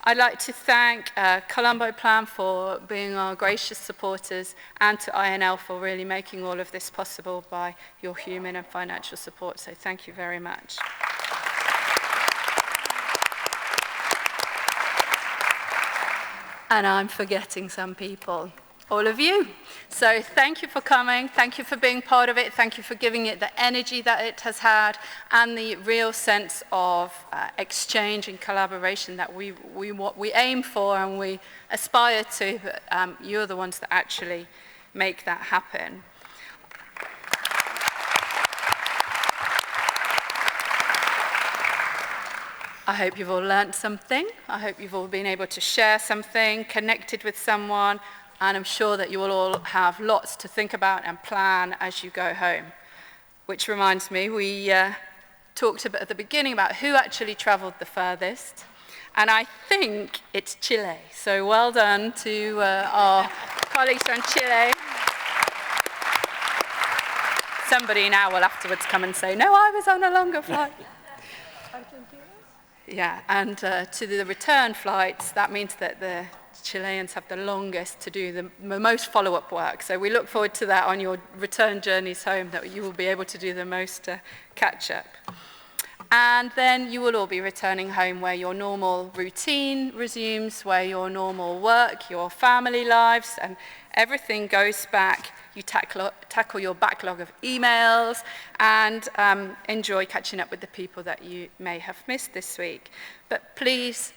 I'd like to thank Colombo Plan for being our gracious supporters, and to INL for really making all of this possible by your human and financial support. So thank you very much. And I'm forgetting some people. All of you. So thank you for coming, thank you for being part of it, thank you for giving it the energy that it has had, and the real sense of exchange and collaboration that we aim for and we aspire to, but you're the ones that actually make that happen. I hope you've all learnt something. I hope you've all been able to share something, connected with someone, and I'm sure that you will all have lots to think about and plan as you go home. Which reminds me, we talked at the beginning about who actually travelled the furthest, and I think it's Chile. So well done to our colleagues from Chile. Somebody now will afterwards come and say, no, I was on a longer flight. Yeah, and to the return flights, that means that the Chileans have the longest to do the most follow-up work. So we look forward to that on your return journeys home, that you will be able to do the most catch-up. And then you will all be returning home where your normal routine resumes, where your normal work, your family lives, and everything goes back. You tackle your backlog of emails and enjoy catching up with the people that you may have missed this week. But please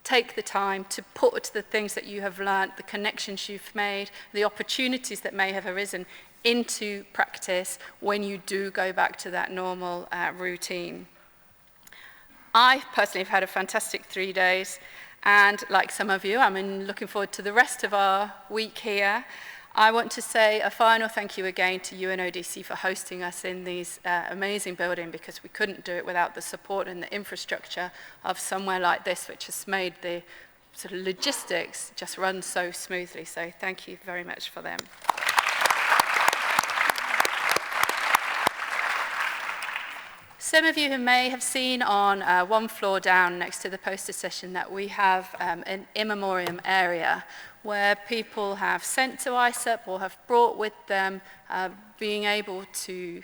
take the time to put the things that you have learned, the connections you've made, the opportunities that may have arisen into practice when you do go back to that normal routine. I personally have had a fantastic 3 days, and like some of you, I'm looking forward to the rest of our week here. I want to say a final thank you again to UNODC for hosting us in these amazing building, because we couldn't do it without the support and the infrastructure of somewhere like this, which has made the sort of logistics just run so smoothly. So thank you very much for them. Some of you may have seen on one floor down next to the poster session that we have an in memoriam area where people have sent to ISSUP or have brought with them being able to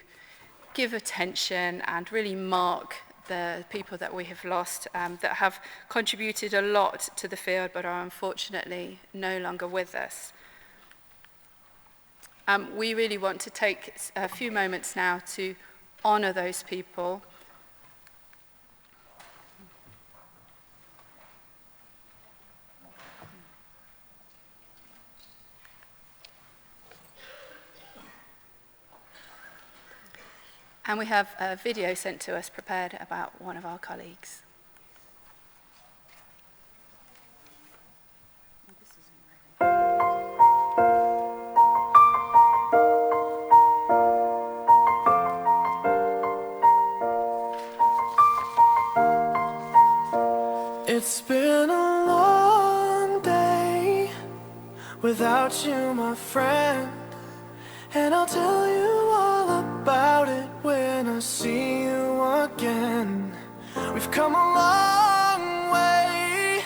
give attention and really mark the people that we have lost that have contributed a lot to the field but are unfortunately no longer with us. We really want to take a few moments now to honor those people. And we have a video sent to us prepared about one of our colleagues. It's been a long day without you, my friend, and I'll tell you all about it when I see you again. We've come a long way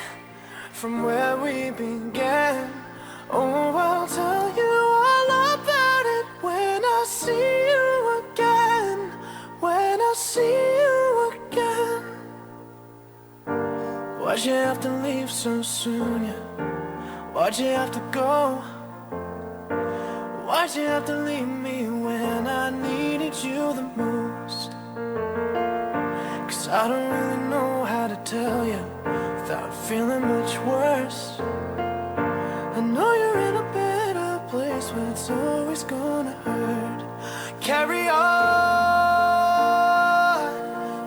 from where we began. Oh, I'll tell you all about it when I see you again. When I see you again. Why'd you have to leave so soon, yeah? Why'd you have to go? Why'd you have to leave me when I needed you the most? 'Cause I don't really know how to tell you without feeling much worse. I know you're in a better place, but it's always gonna hurt. Carry on,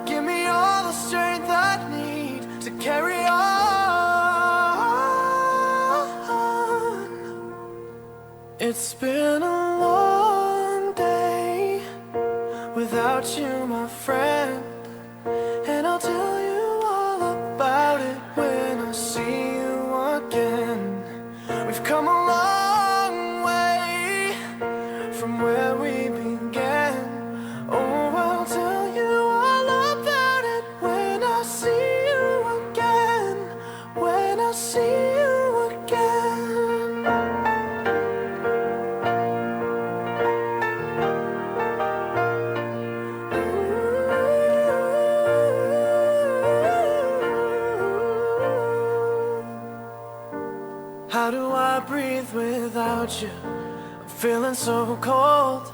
give me all the strength I need to carry on. It's been a long day without you, my friend, and I'll tell you all about it when I see you again. We've come a long way from where we began. Oh, I'll tell you all about it when I see you again. When I see you again. How do I breathe without you? I'm feeling so cold.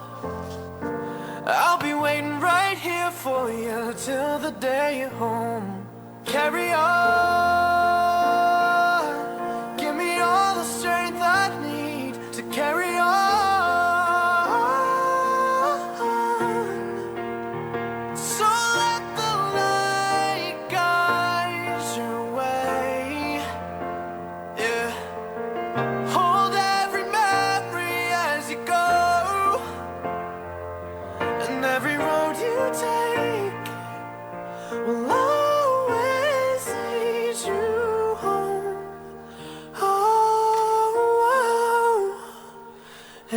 I'll be waiting right here for you till the day you're home. Carry on, give me all the strength I need to carry on. So let the light guide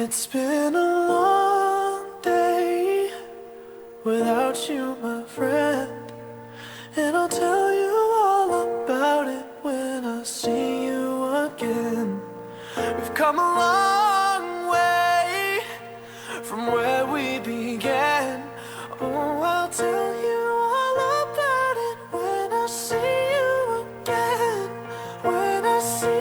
It's been a long day without you, my friend, and I'll tell you all about it when I see you again. We've come a long way from where we began. Oh, I'll tell you all about it when I see you again. When I see you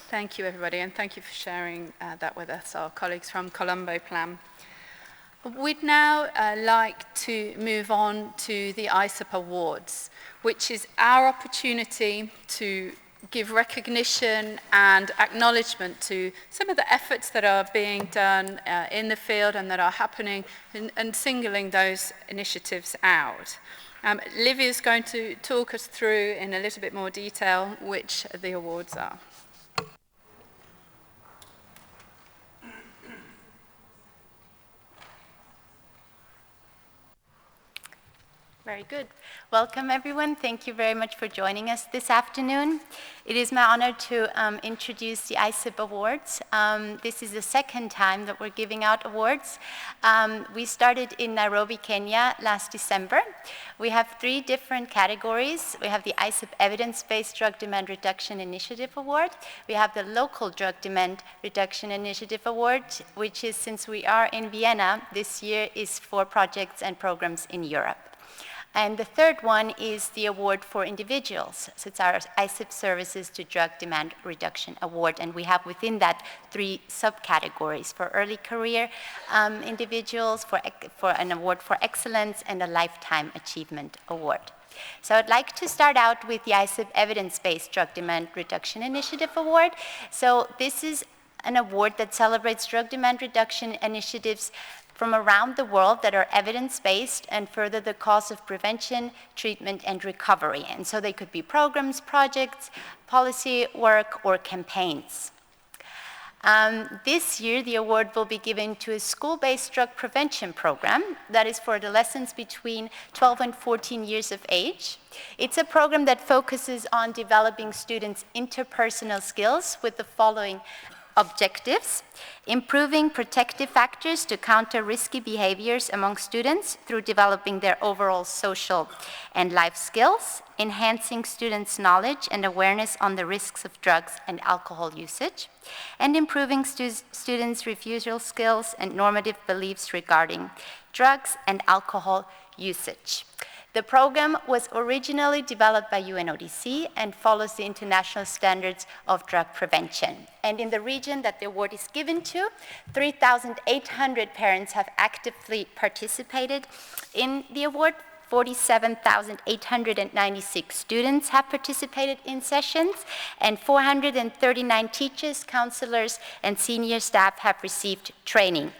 Thank you, everybody, and thank you for sharing that with us, our colleagues from Colombo Plan. We'd now like to move on to the ISSUP Awards, which is our opportunity to give recognition and acknowledgement to some of the efforts that are being done in the field and that are happening, and singling those initiatives out. Livia is going to talk us through in a little bit more detail which the awards are. Very good. Welcome, everyone. Thank you very much for joining us this afternoon. It is my honor to introduce the ISSUP Awards. This is the second time that we're giving out awards. We started in Nairobi, Kenya last December. We have 3 different categories. We have the ISSUP Evidence-Based Drug Demand Reduction Initiative Award. We have the Local Drug Demand Reduction Initiative Award, which is, since we are in Vienna, this year is for projects and programs in Europe. And the third one is the award for individuals. So it's our ISSUP Services to Drug Demand Reduction Award. And we have within that 3 subcategories: for early career individuals, for an award for excellence, and a Lifetime Achievement Award. So I'd like to start out with the ISSUP Evidence-Based Drug Demand Reduction Initiative Award. So this is an award that celebrates drug demand reduction initiatives from around the world that are evidence-based and further the cause of prevention, treatment, and recovery. And so they could be programs, projects, policy work, or campaigns. This year, the award will be given to a school-based drug prevention program that is for adolescents between 12 and 14 years of age. It's a program that focuses on developing students' interpersonal skills with the following objectives: improving protective factors to counter risky behaviors among students through developing their overall social and life skills, enhancing students' knowledge and awareness on the risks of drugs and alcohol usage, and improving students' refusal skills and normative beliefs regarding drugs and alcohol usage. The program was originally developed by UNODC and follows the international standards of drug prevention. And in the region that the award is given to, 3,800 parents have actively participated in the award. 47,896 students have participated in sessions, and 439 teachers, counselors, and senior staff have received training.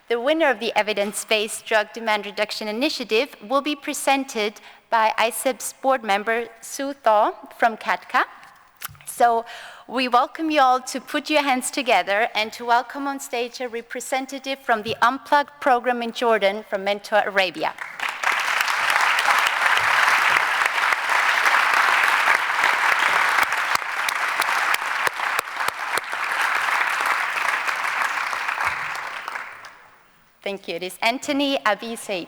The winner of the Evidence-Based Drug Demand Reduction Initiative will be presented by ISSUP's board member, Sue Thaw from CATCA. So we welcome you all to put your hands together and to welcome on stage a representative from the Unplugged program in Jordan from Mentor Arabia. Thank you. It is Anthony Abisei.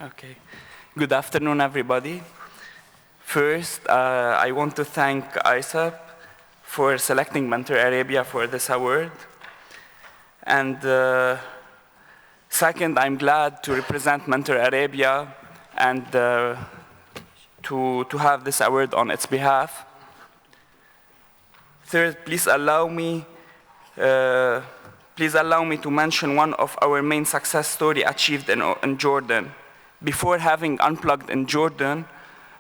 Okay. Good afternoon, everybody. First, I want to thank ISSUP for selecting Mentor Arabia for this award. And second, I'm glad to represent Mentor Arabia and to have this award on its behalf. Third, please allow me to mention one of our main success stories achieved in Jordan. Before having Unplugged in Jordan,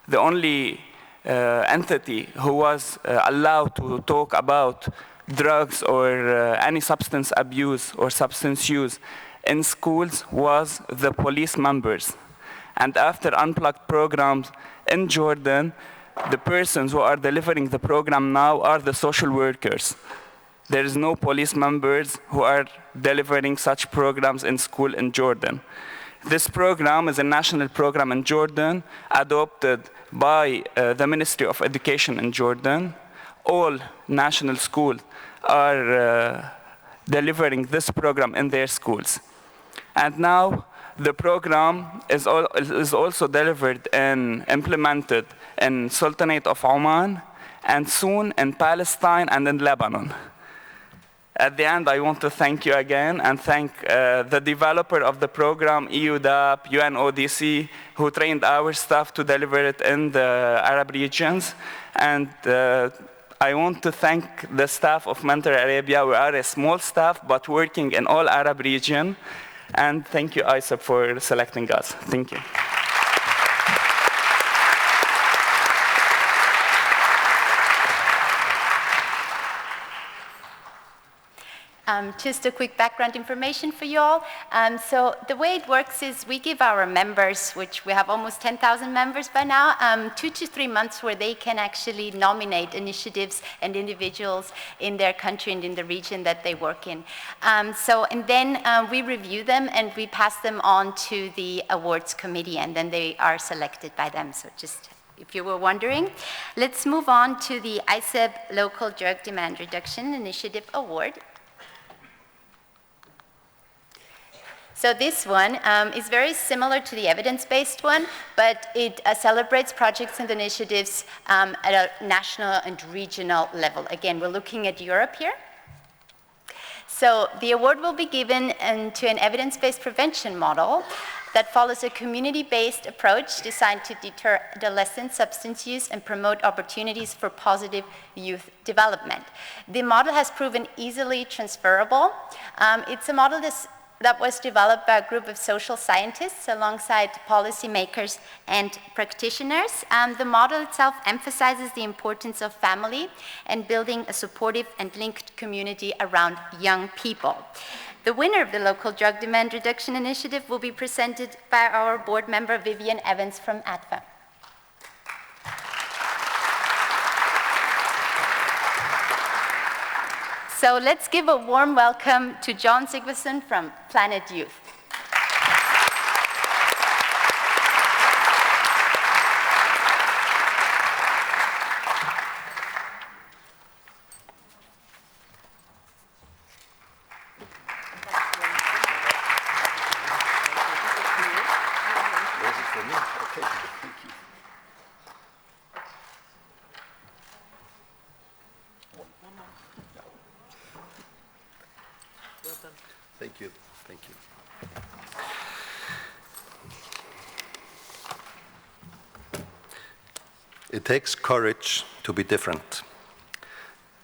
the only entity who was allowed to talk about drugs or any substance abuse or substance use in schools was the police members. And after Unplugged programs in Jordan, the persons who are delivering the program now are the social workers. There is no police members who are delivering such programs in school in Jordan. This program is a national program in Jordan, adopted by the Ministry of Education in Jordan. All national schools are delivering this program in their schools. And now the program is also delivered and implemented in Sultanate of Oman, and soon in Palestine and in Lebanon. At the end, I want to thank you again and thank the developer of the program, ICUDDR, UNODC, who trained our staff to deliver it in the Arab regions. And I want to thank the staff of Mentor Arabia. We are a small staff, but working in all Arab region. And thank you, ISSUP, for selecting us. Thank you. Just a quick background information for you all. So the way it works is we give our members, which we have almost 10,000 members by now, 2 to 3 months where they can actually nominate initiatives and individuals in their country and in the region that they work in. And then we review them and we pass them on to the awards committee, and then they are selected by them. So just if you were wondering, let's move on to the ISSUP Local Drug Demand Reduction Initiative Award. So this one is very similar to the evidence-based one, but it celebrates projects and initiatives at a national and regional level. Again, we're looking at Europe here. So the award will be given to an evidence-based prevention model that follows a community-based approach designed to deter adolescent substance use and promote opportunities for positive youth development. The model has proven easily transferable. It's a model that was developed by a group of social scientists alongside policymakers and practitioners. The model itself emphasizes the importance of family and building a supportive and linked community around young people. The winner of the Local Drug Demand Reduction Initiative will be presented by our board member, Vivian Evans from ADVA. So let's give a warm welcome to John Sigvason from Planet Youth. Thank you. Thank you. It takes courage to be different.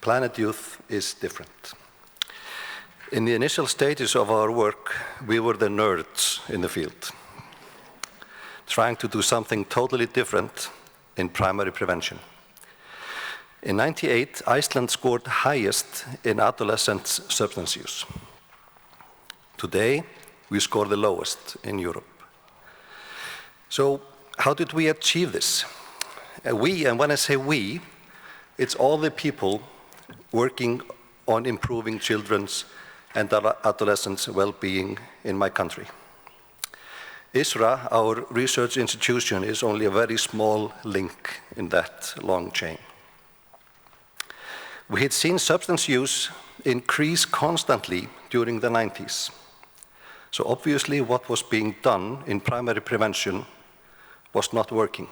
Planet Youth is different. In the initial stages of our work, we were the nerds in the field, trying to do something totally different in primary prevention. In '98, Iceland scored highest in adolescent substance use. Today, we score the lowest in Europe. So how did we achieve this? We, and when I say we, it's all the people working on improving children's and adolescents' well-being in my country. ISRA, our research institution, is only a very small link in that long chain. We had seen substance use increase constantly during the 90s. So obviously what was being done in primary prevention was not working.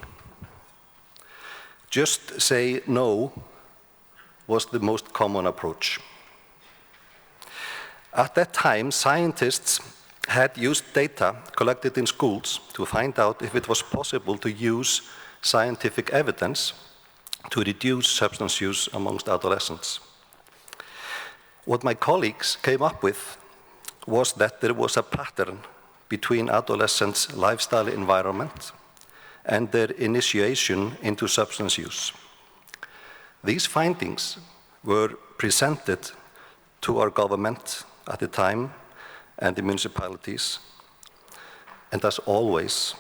Just say no was the most common approach. At that time, scientists had used data collected in schools to find out if it was possible to use scientific evidence to reduce substance use amongst adolescents. What my colleagues came up with was that there was a pattern between adolescents' lifestyle environment and their initiation into substance use. These findings were presented to our government at the time and the municipalities. And as always,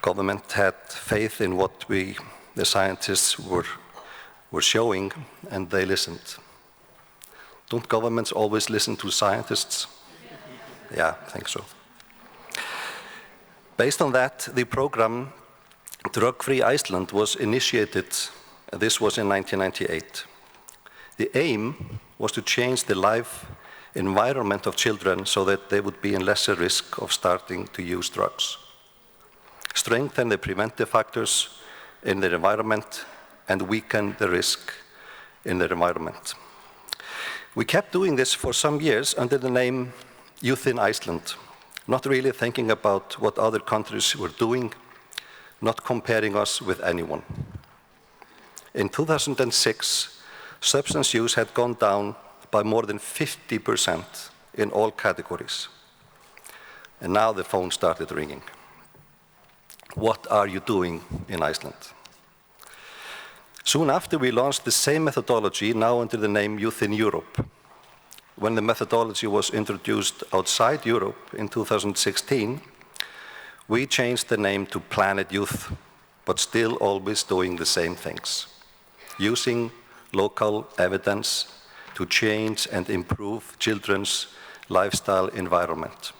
government had faith in what the scientists were showing, and they listened. Don't governments always listen to scientists? Yeah, I think so. Based on that, the program Drug-Free Iceland was initiated. This was in 1998. The aim was to change the life environment of children so that they would be in lesser risk of starting to use drugs, strengthen the preventive factors in their environment, and weaken the risk in their environment. We kept doing this for some years under the name Youth in Iceland, not really thinking about what other countries were doing, not comparing us with anyone. In 2006, substance use had gone down by more than 50% in all categories. And now the phone started ringing. What are you doing in Iceland? Soon after, we launched the same methodology, now under the name Youth in Europe. When the methodology was introduced outside Europe in 2016, we changed the name to Planet Youth, but still always doing the same things, using local evidence to change and improve children's lifestyle environment.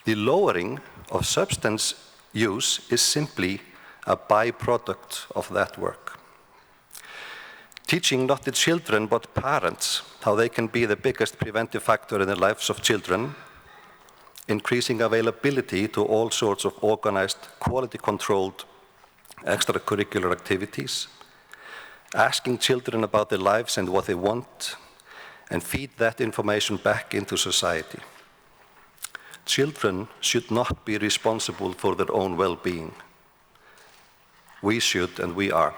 The lowering of substance use is simply a byproduct of that work. Teaching not the children but parents how they can be the biggest preventive factor in the lives of children, increasing availability to all sorts of organized, quality-controlled extracurricular activities, asking children about their lives and what they want, and feed that information back into society. Children should not be responsible for their own well-being. We should, and we are.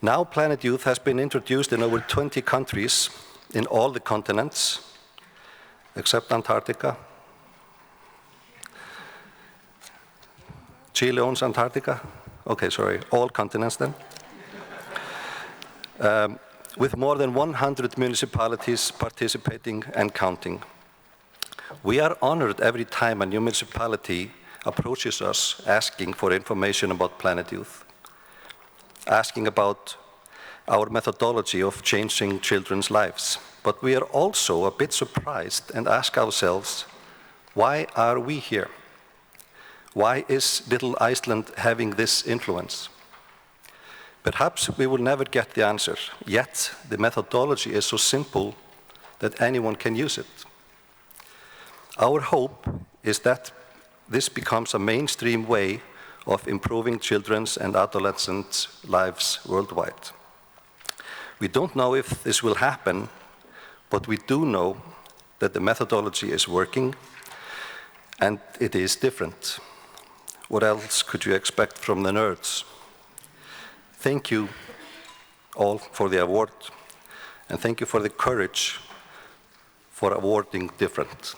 Now Planet Youth has been introduced in over 20 countries in all the continents, except Antarctica. Chile owns Antarctica? Okay, sorry, all continents then. With more than 100 municipalities participating and counting. We are honored every time a new municipality approaches us asking for information about Planet Youth, asking about our methodology of changing children's lives. But we are also a bit surprised and ask ourselves, why are we here? Why is little Iceland having this influence? Perhaps we will never get the answer, yet the methodology is so simple that anyone can use it. Our hope is that this becomes a mainstream way of improving children's and adolescents' lives worldwide. We don't know if this will happen, but we do know that the methodology is working and it is different. What else could you expect from the nerds? Thank you all for the award, and thank you for the courage for awarding different.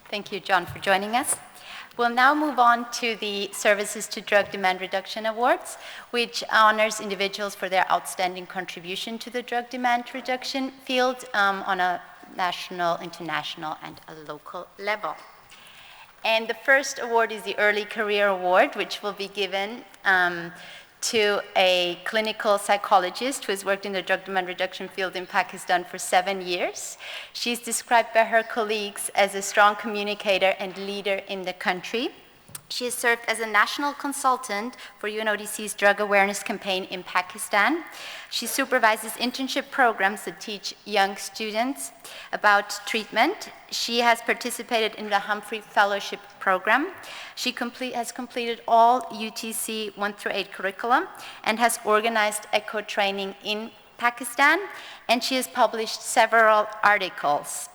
Thank you, John, for joining us. We'll now move on to the Services to Drug Demand Reduction Awards, which honors individuals for their outstanding contribution to the drug demand reduction field on a national, international, and a local level. And the first award is the Early Career Award, which will be given to a clinical psychologist who has worked in the drug demand reduction field in Pakistan for 7 years. She's described by her colleagues as a strong communicator and leader in the country. She has served as a national consultant for UNODC's drug awareness campaign in Pakistan. She supervises internship programs that teach young students about treatment. She has participated in the Humphrey Fellowship Program. She has completed all UTC 1 through 8 curriculum and has organized ECHO training in Pakistan, and she has published several articles.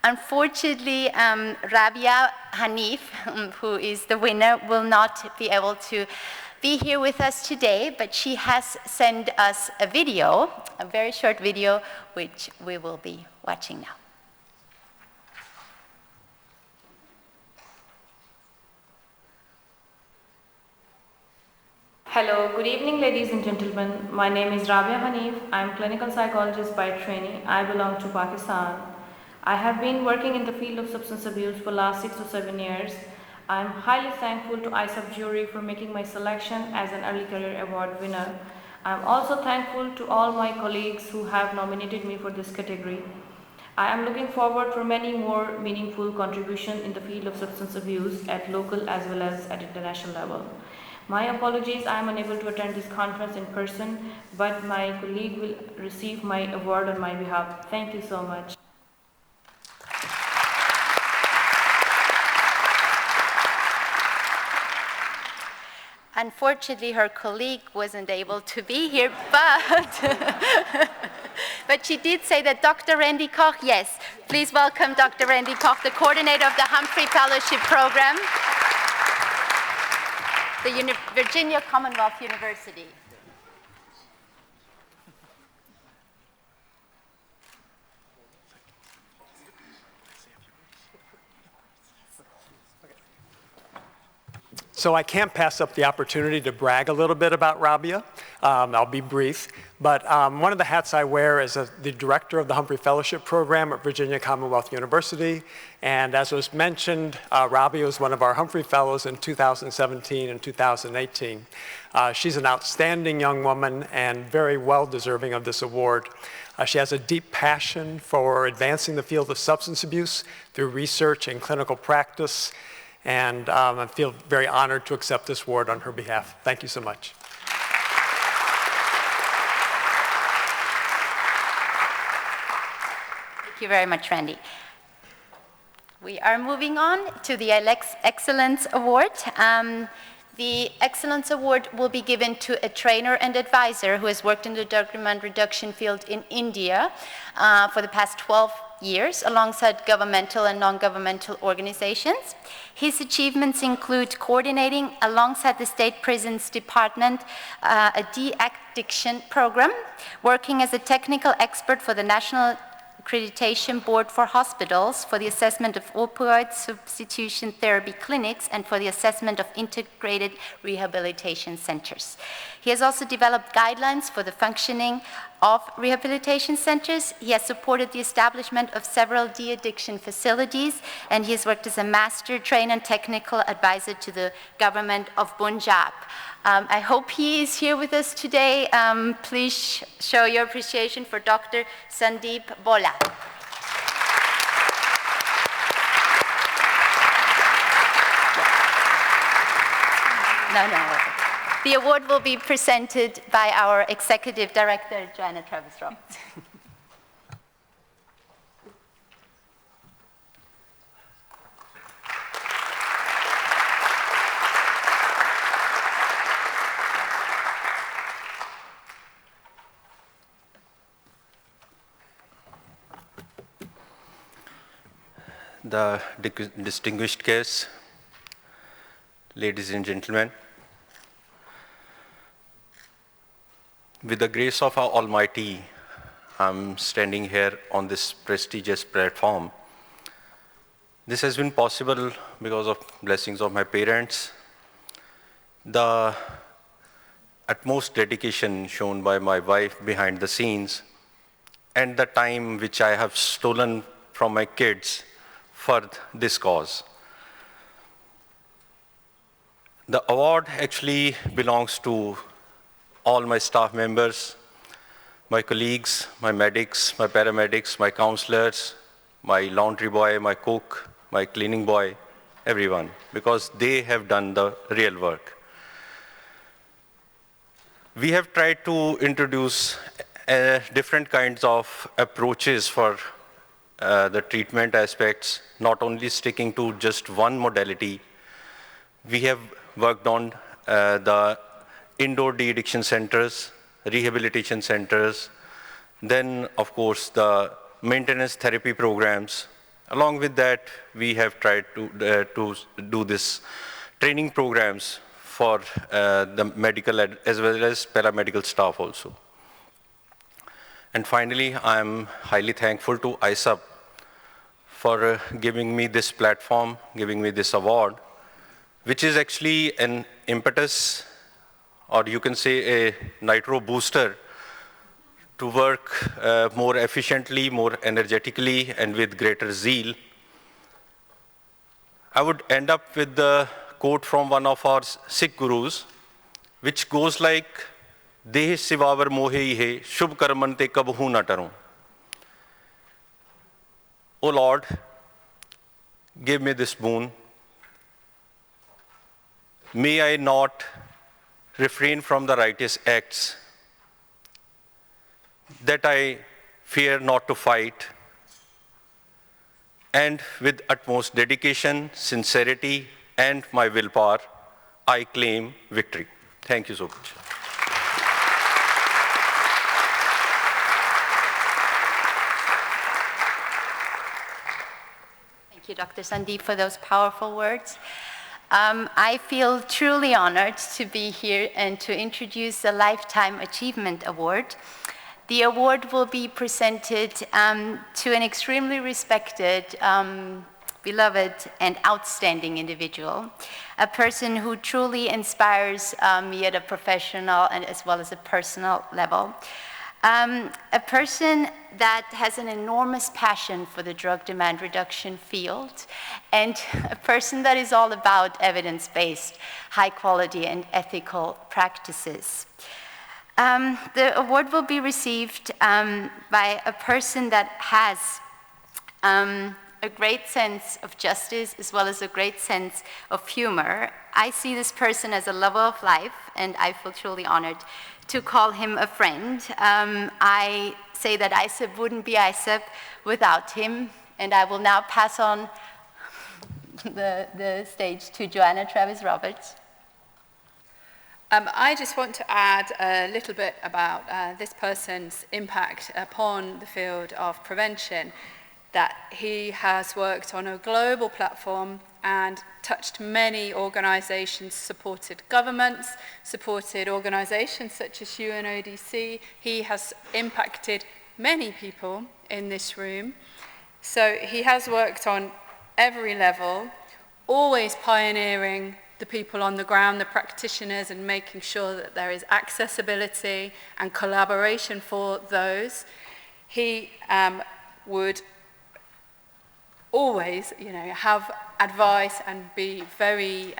Unfortunately, Rabia Hanif, who is the winner, will not be able to be here with us today, but she has sent us a video, a very short video, which we will be watching now. Hello, good evening ladies and gentlemen. My name is Rabia Hanif. I'm a clinical psychologist by training. I belong to Pakistan. I have been working in the field of substance abuse for the last 6 to 7 years. I'm highly thankful to ISSUP jury for making my selection as an early career award winner. I'm also thankful to all my colleagues who have nominated me for this category. I am looking forward for many more meaningful contributions in the field of substance abuse at local as well as at international level. My apologies, I am unable to attend this conference in person, but my colleague will receive my award on my behalf. Thank you so much. Unfortunately, her colleague wasn't able to be here, but she did say that Dr. Randy Koch, yes, please welcome Dr. Randy Koch, the coordinator of the Humphrey Fellowship Program, the Virginia Commonwealth University. So I can't pass up the opportunity to brag a little bit about Rabia. I'll be brief, but one of the hats I wear is the director of the Humphrey Fellowship Program at Virginia Commonwealth University. And as was mentioned, Rabia was one of our Humphrey Fellows in 2017 and 2018. She's an outstanding young woman and very well deserving of this award. She has a deep passion for advancing the field of substance abuse through research and clinical practice. And I feel very honored to accept this award on her behalf. Thank you so much. Thank you very much, Randy. We are moving on to the Excellence Award. The Excellence Award will be given to a trainer and advisor who has worked in the drug demand reduction field in India for the past 12 years alongside governmental and non-governmental organizations. His achievements include coordinating alongside the State Prisons Department a de-addiction program, working as a technical expert for the National Accreditation Board for Hospitals for the assessment of opioid substitution therapy clinics and for the assessment of integrated rehabilitation centers. He has also developed guidelines for the functioning of rehabilitation centers. He has supported the establishment of several de-addiction facilities, and he has worked as a master trainer and technical advisor to the government of Punjab. I hope he is here with us today. Please show your appreciation for Dr. Sandeep Bola. No. The award will be presented by our Executive Director, Joanna Travis-Roberts. The distinguished guests, ladies and gentlemen, with the grace of our Almighty, I'm standing here on this prestigious platform. This has been possible because of blessings of my parents, the utmost dedication shown by my wife behind the scenes, and the time which I have stolen from my kids for this cause. The award actually belongs to all my staff members, my colleagues, my medics, my paramedics, my counselors, my laundry boy, my cook, my cleaning boy, everyone, because they have done the real work. We have tried to introduce different kinds of approaches for the treatment aspects, not only sticking to just one modality. We have worked on the indoor de-addiction centers, rehabilitation centers, then, of course, the maintenance therapy programs. Along with that, we have tried to do this training programs for the medical as well as paramedical staff also. And finally, I'm highly thankful to ISSUP for giving me this platform, giving me this award, which is actually an impetus, or you can say a nitro booster, to work more efficiently, more energetically, and with greater zeal. I would end up with the quote from one of our Sikh gurus, which goes like, Deh sivavar mohe ihe, shubh karman te kabhu na taron. O Lord, give me this boon. May I not refrain from the righteous acts, that I fear not to fight, and with utmost dedication, sincerity, and my willpower, I claim victory. Thank you so much. Thank you, Dr. Sandeep, for those powerful words. I feel truly honored to be here and to introduce the Lifetime Achievement Award. The award will be presented to an extremely respected, beloved, and outstanding individual, a person who truly inspires me at a professional and as well as a personal level. A person that has an enormous passion for the drug demand reduction field, and a person that is all about evidence-based, high quality and ethical practices. The award will be received by a person that has a great sense of justice as well as a great sense of humor. I see this person as a lover of life, and I feel truly honored to call him a friend. I say that ISSUP wouldn't be ISSUP without him, and I will now pass on the stage to Joanna Travis-Roberts. I just want to add a little bit about this person's impact upon the field of prevention, that he has worked on a global platform and touched many organizations, supported governments, supported organizations such as UNODC. He has impacted many people in this room. So he has worked on every level, always pioneering the people on the ground, the practitioners, and making sure that there is accessibility and collaboration for those. He would always, have advice and be very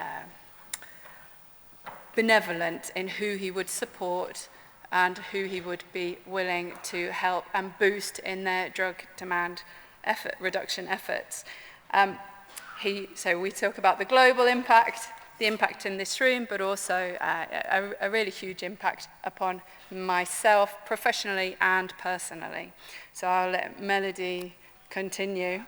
benevolent in who he would support and who he would be willing to help and boost in their drug demand reduction efforts. So we talk about the global impact, the impact in this room, but also a really huge impact upon myself professionally and personally. So I'll let Melody continue.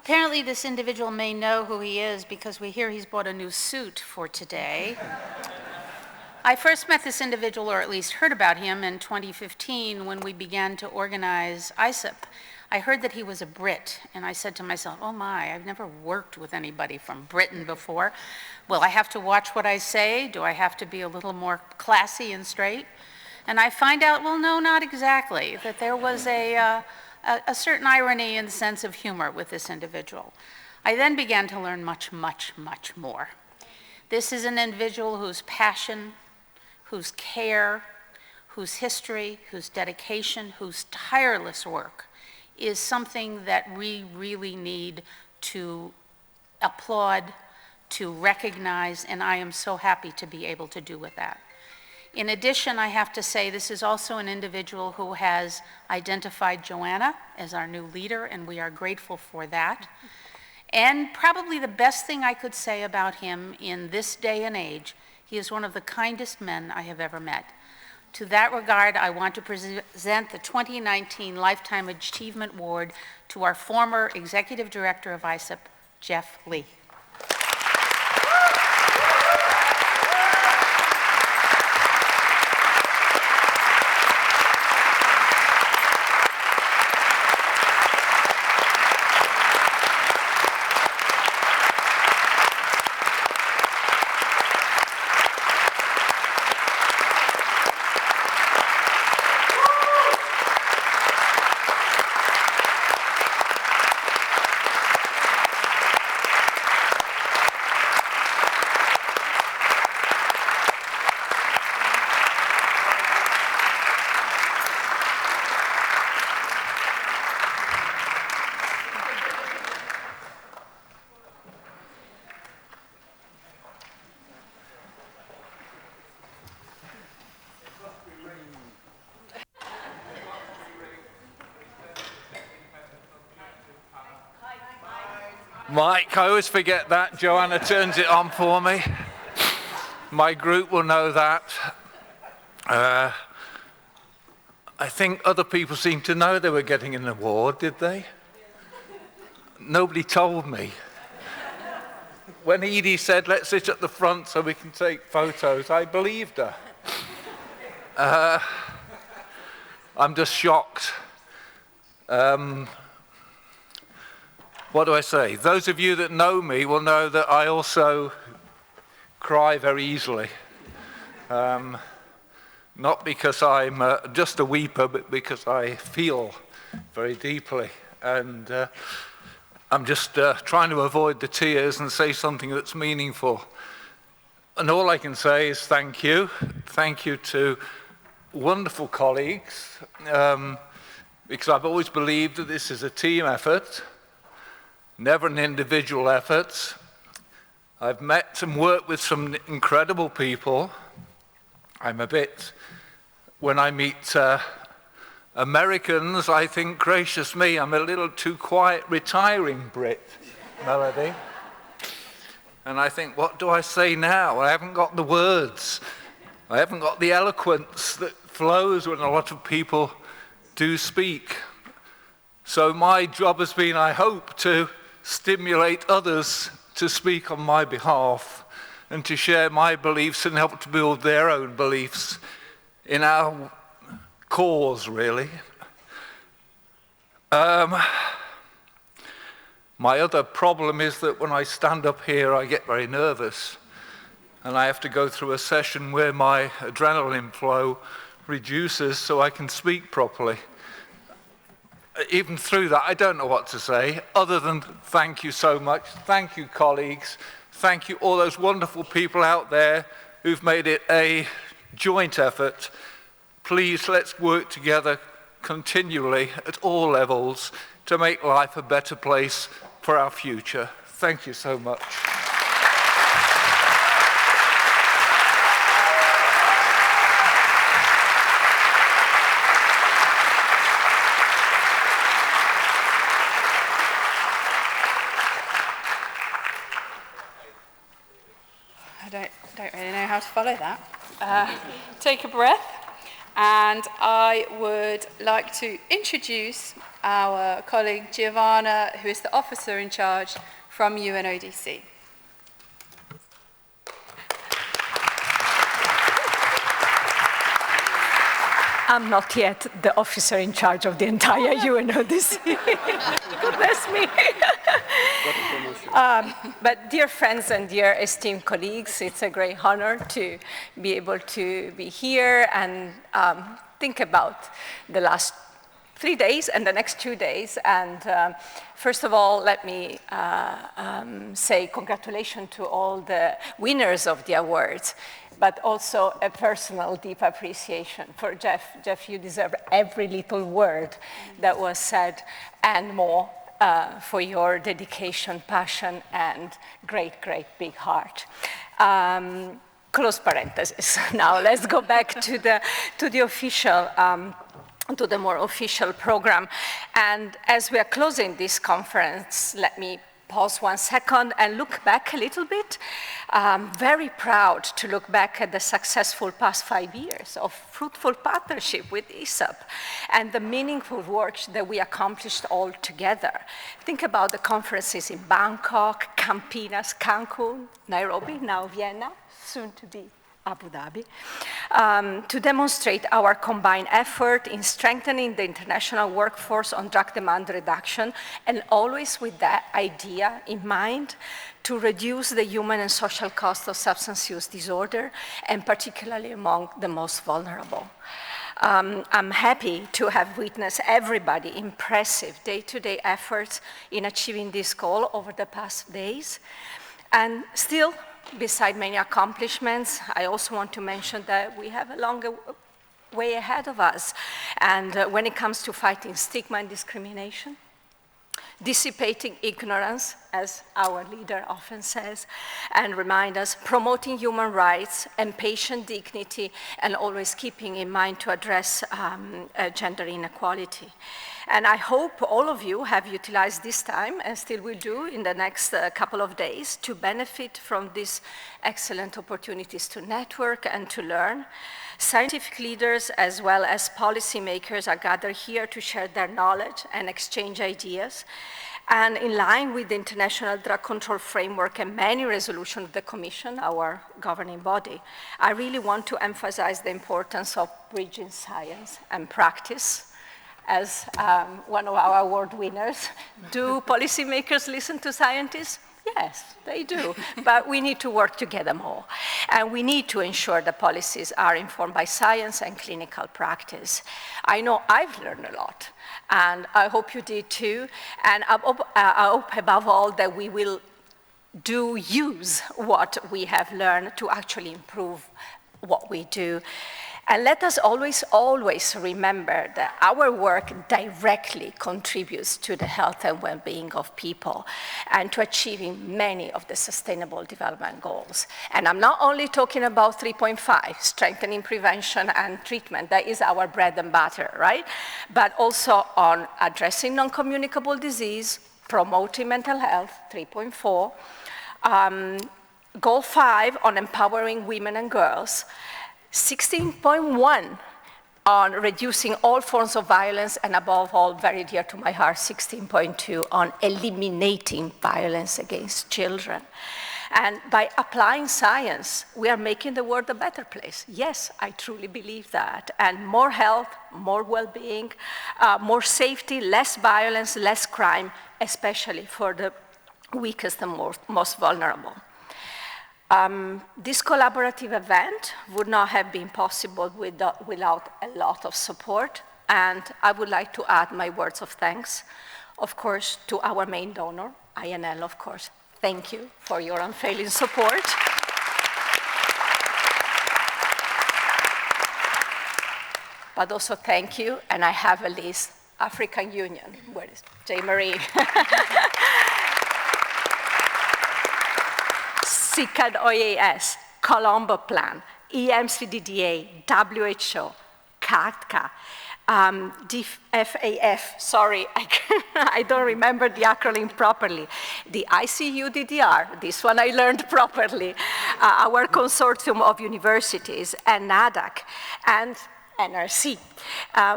Apparently this individual may know who he is because we hear he's bought a new suit for today. I first met this individual, or at least heard about him, in 2015 when we began to organize ISSUP. I heard that he was a Brit, and I said to myself, oh my, I've never worked with anybody from Britain before. Will I have to watch what I say? Do I have to be a little more classy and straight? And I find out, well, no, not exactly, that there was a certain irony and sense of humor with this individual. I then began to learn much, much, much more. This is an individual whose passion, whose care, whose history, whose dedication, whose tireless work is something that we really need to applaud, to recognize, and I am so happy to be able to do with that. In addition, I have to say this is also an individual who has identified Joanna as our new leader, and we are grateful for that. And probably the best thing I could say about him in this day and age, he is one of the kindest men I have ever met. To that regard, I want to present the 2019 Lifetime Achievement Award to our former Executive Director of ISSUP, Jeff Lee. Mike, I always forget that. Joanna turns it on for me. My group will know that. I think other people seem to know they were getting an award, did they? Nobody told me. When Edie said, let's sit at the front so we can take photos, I believed her. I'm just shocked. What do I say? Those of you that know me will know that I also cry very easily. Not because I'm just a weeper, but because I feel very deeply. And I'm just trying to avoid the tears and say something that's meaningful. And all I can say is thank you. Thank you to wonderful colleagues, because I've always believed that this is a team effort, never an individual effort. I've met and worked with some incredible people. When I meet Americans, I think, gracious me, I'm a little too quiet, retiring Brit, Melody. And I think, what do I say now? I haven't got the words. I haven't got the eloquence that flows when a lot of people do speak. So my job has been, I hope, to stimulate others to speak on my behalf and to share my beliefs and help to build their own beliefs in our cause, really. My other problem is that when I stand up here, I get very nervous, and I have to go through a session where my adrenaline flow reduces so I can speak properly. Even through that, I don't know what to say, other than thank you so much. Thank you, colleagues. Thank you, all those wonderful people out there who've made it a joint effort. Please, let's work together continually at all levels to make life a better place for our future. Thank you so much. I don't really know how to follow that. Take a breath, and I would like to introduce our colleague Joanna, who is the officer in charge from UNODC. I'm not yet the officer in charge of the entire UNODC. Goodness me. But dear friends and dear esteemed colleagues, it's a great honor to be able to be here and think about the last 3 days and the next 2 days. And first of all, let me say congratulations to all the winners of the awards, but also a personal deep appreciation for Jeff. Jeff, you deserve every little word that was said and more for your dedication, passion, and great, great big heart. close parenthesis. Now let's go back to the official, to the more official program. And as we are closing this conference, let me pause 1 second and look back a little bit. Very proud to look back at the successful past 5 years of fruitful partnership with ISSUP and the meaningful work that we accomplished all together. Think about the conferences in Bangkok, Campinas, Cancun, Nairobi, now Vienna, soon to be Abu Dhabi, to demonstrate our combined effort in strengthening the international workforce on drug demand reduction, and always with that idea in mind to reduce the human and social cost of substance use disorder, and particularly among the most vulnerable. I'm happy to have witnessed everybody's impressive day-to-day efforts in achieving this goal over the past days. And still, beside many accomplishments, I also want to mention that we have a longer way ahead of us. And when it comes to fighting stigma and discrimination, dissipating ignorance, as our leader often says, and remind us, promoting human rights and patient dignity, and always keeping in mind to address gender inequality. And I hope all of you have utilized this time, and still will do in the next couple of days, to benefit from these excellent opportunities to network and to learn. Scientific leaders as well as policymakers are gathered here to share their knowledge and exchange ideas. And in line with the International Drug Control Framework and many resolutions of the Commission, our governing body, I really want to emphasize the importance of bridging science and practice. As one of our award winners, do policymakers listen to scientists? Yes, they do, but we need to work together more. And we need to ensure the policies are informed by science and clinical practice. I know I've learned a lot, and I hope you did too. And I hope above all that we will use what we have learned to actually improve what we do. And let us always, always remember that our work directly contributes to the health and well-being of people and to achieving many of the Sustainable Development Goals. And I'm not only talking about 3.5, strengthening prevention and treatment, that is our bread and butter, right? But also on addressing non-communicable disease, promoting mental health, 3.4, Goal 5 on empowering women and girls, 16.1 on reducing all forms of violence, and above all, very dear to my heart, 16.2 on eliminating violence against children. And by applying science, we are making the world a better place. Yes, I truly believe that. And more health, more well-being, more safety, less violence, less crime, especially for the weakest and most vulnerable. This collaborative event would not have been possible without a lot of support, and I would like to add my words of thanks, of course, to our main donor, INL, of course. Thank you for your unfailing support. But also thank you, and I have a list, African Union, where is J. Marie? CICAD OAS, Colombo Plan, EMCDDA, WHO, CADCA, DFAF, sorry, I don't remember the acronym properly, the ICUDDR, this one I learned properly, our consortium of universities, and NADAC, and NRC,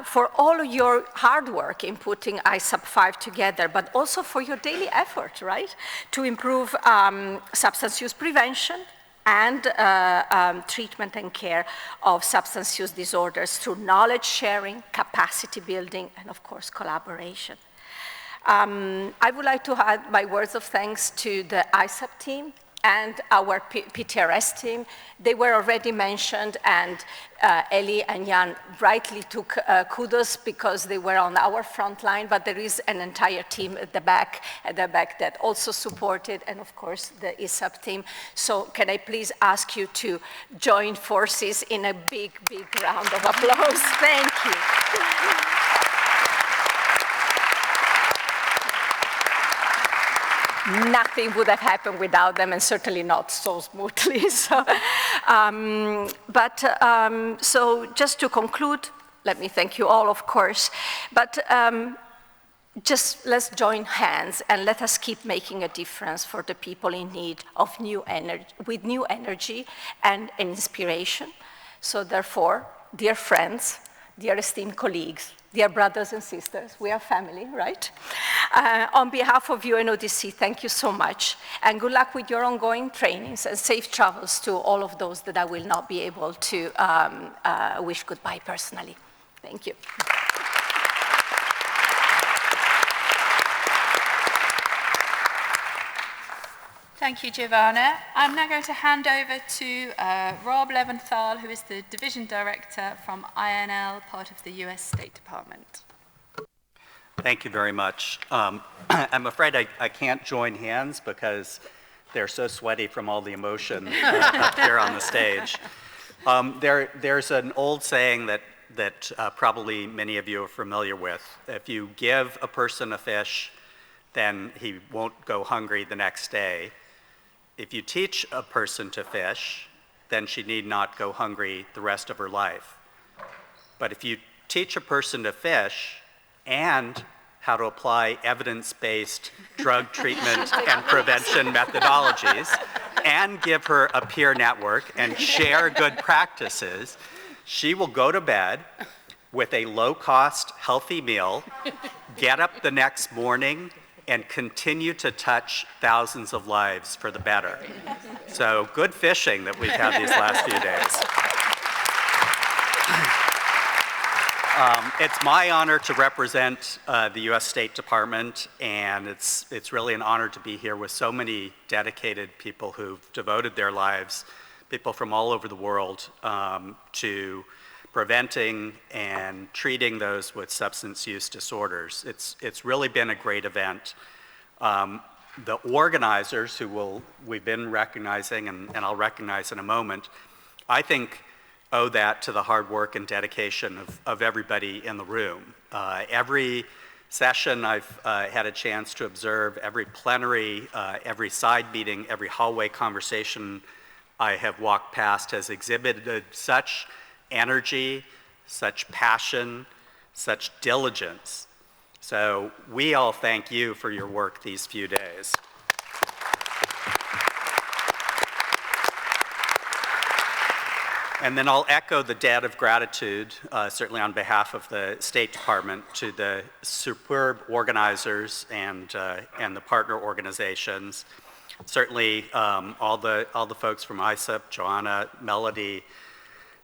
for all of your hard work in putting ISSUP 5 together, but also for your daily effort, right, to improve substance use prevention and treatment and care of substance use disorders through knowledge sharing, capacity building, and of course, collaboration. I would like to add my words of thanks to the ISSUP team and our PTRS team. They were already mentioned, and Ellie and Jan rightly took kudos because they were on our front line, but there is an entire team at the back that also supported, and of course the ISSUP team. So can I please ask you to join forces in a big, big round of applause? Thank you. nothing would have happened without them, and certainly not so smoothly. So, so just to conclude, let me thank you all, of course, but just let's join hands and let us keep making a difference for the people in need of new energy, with new energy and inspiration. So therefore, dear friends, dear esteemed colleagues, dear brothers and sisters, we are family, right? On behalf of UNODC, thank you so much, and good luck with your ongoing trainings and safe travels to all of those that I will not be able to wish goodbye personally. Thank you. Thank you, Giovanna. I'm now going to hand over to Rob Leventhal, who is the Division Director from INL, part of the US State Department. Thank you very much. I'm afraid I can't join hands because they're so sweaty from all the emotion up here on the stage. There's an old saying that probably many of you are familiar with. If you give a person a fish, then he won't go hungry the next day. If you teach a person to fish, then she need not go hungry the rest of her life. But if you teach a person to fish and how to apply evidence-based drug treatment and prevention methodologies, and give her a peer network and share good practices, she will go to bed with a low-cost, healthy meal, get up the next morning, and continue to touch thousands of lives for the better. So good fishing that we've had these last few days. It's my honor to represent the US State Department, and it's really an honor to be here with so many dedicated people who've devoted their lives, people from all over the world, to preventing and treating those with substance use disorders. It's really been a great event. The organizers we've been recognizing, and I'll recognize in a moment, I think owe that to the hard work and dedication of everybody in the room. Every session I've had a chance to observe, every plenary, every side meeting, every hallway conversation I have walked past has exhibited such energy, such passion, such diligence. So we all thank you for your work these few days. And then I'll echo the debt of gratitude, certainly on behalf of the State Department, to the superb organizers and the partner organizations. Certainly all the folks from ISSUP, Joanna, Melody,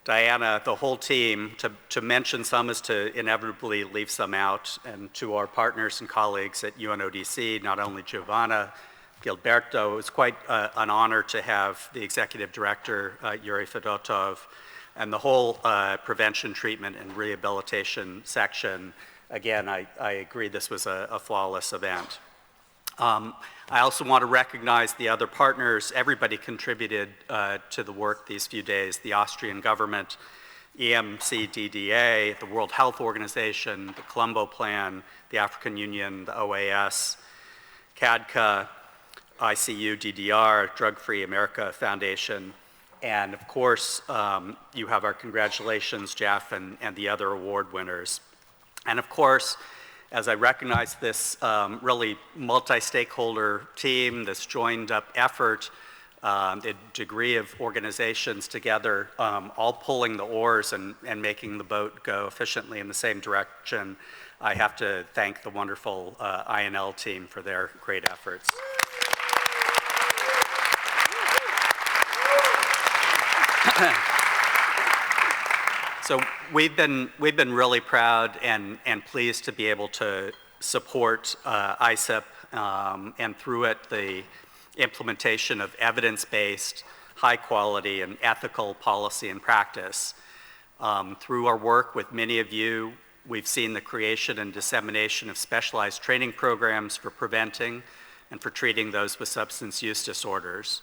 Diana, the whole team. To mention some is to inevitably leave some out, and to our partners and colleagues at UNODC, not only Giovanna, Gilberto. It was quite an honor to have the Executive Director, Yuri Fedotov, and the whole prevention, treatment, and rehabilitation section. Again, I agree this was a flawless event. I also want to recognize the other partners. Everybody contributed to the work these few days: the Austrian government, EMCDDA, the World Health Organization, the Colombo Plan, the African Union, the OAS, CADCA, ICUDDR, Drug Free America Foundation, and of course, you have our congratulations, Jeff, and the other award winners. And of course, as I recognize this really multi-stakeholder team, this joined-up effort, the degree of organizations together, all pulling the oars and making the boat go efficiently in the same direction, I have to thank the wonderful INL team for their great efforts. So we've been really proud and pleased to be able to support ISSUP and through it the implementation of evidence-based, high quality and ethical policy and practice. Through our work with many of you, we've seen the creation and dissemination of specialized training programs for preventing and for treating those with substance use disorders.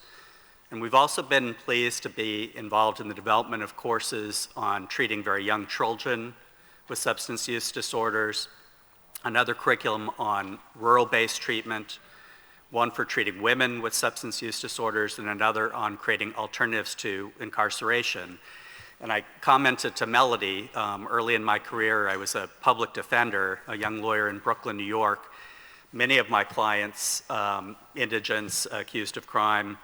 And we've also been pleased to be involved in the development of courses on treating very young children with substance use disorders, another curriculum on rural-based treatment. one for treating women with substance use disorders, and another on creating alternatives to incarceration. And I commented to Melody, early in my career, I was a public defender, a young lawyer in Brooklyn, New York. Many of my clients, indigents accused of crime,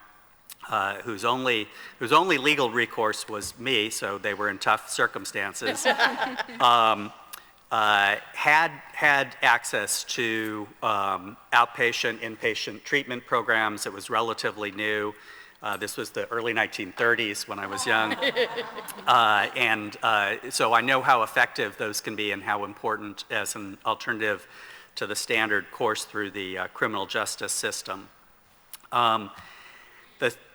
whose only legal recourse was me, so they were in tough circumstances, had access to outpatient, inpatient treatment programs. It was relatively new. This was the early 1930s when I was young. So I know how effective those can be and how important as an alternative to the standard course through the criminal justice system.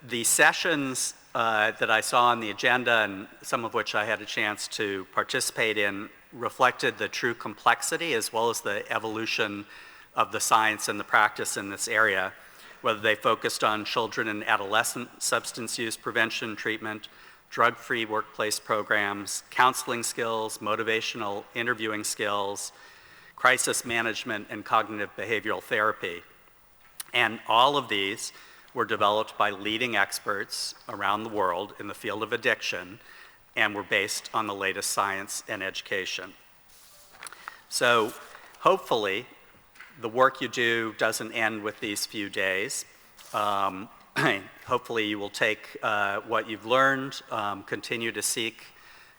The sessions that I saw on the agenda, and some of which I had a chance to participate in, reflected the true complexity as well as the evolution of the science and the practice in this area, whether they focused on children and adolescent substance use prevention treatment, drug-free workplace programs, counseling skills, motivational interviewing skills, crisis management, and cognitive behavioral therapy. And all of these were developed by leading experts around the world in the field of addiction and were based on the latest science and education. So hopefully, the work you do doesn't end with these few days. Hopefully you will take what you've learned, continue to seek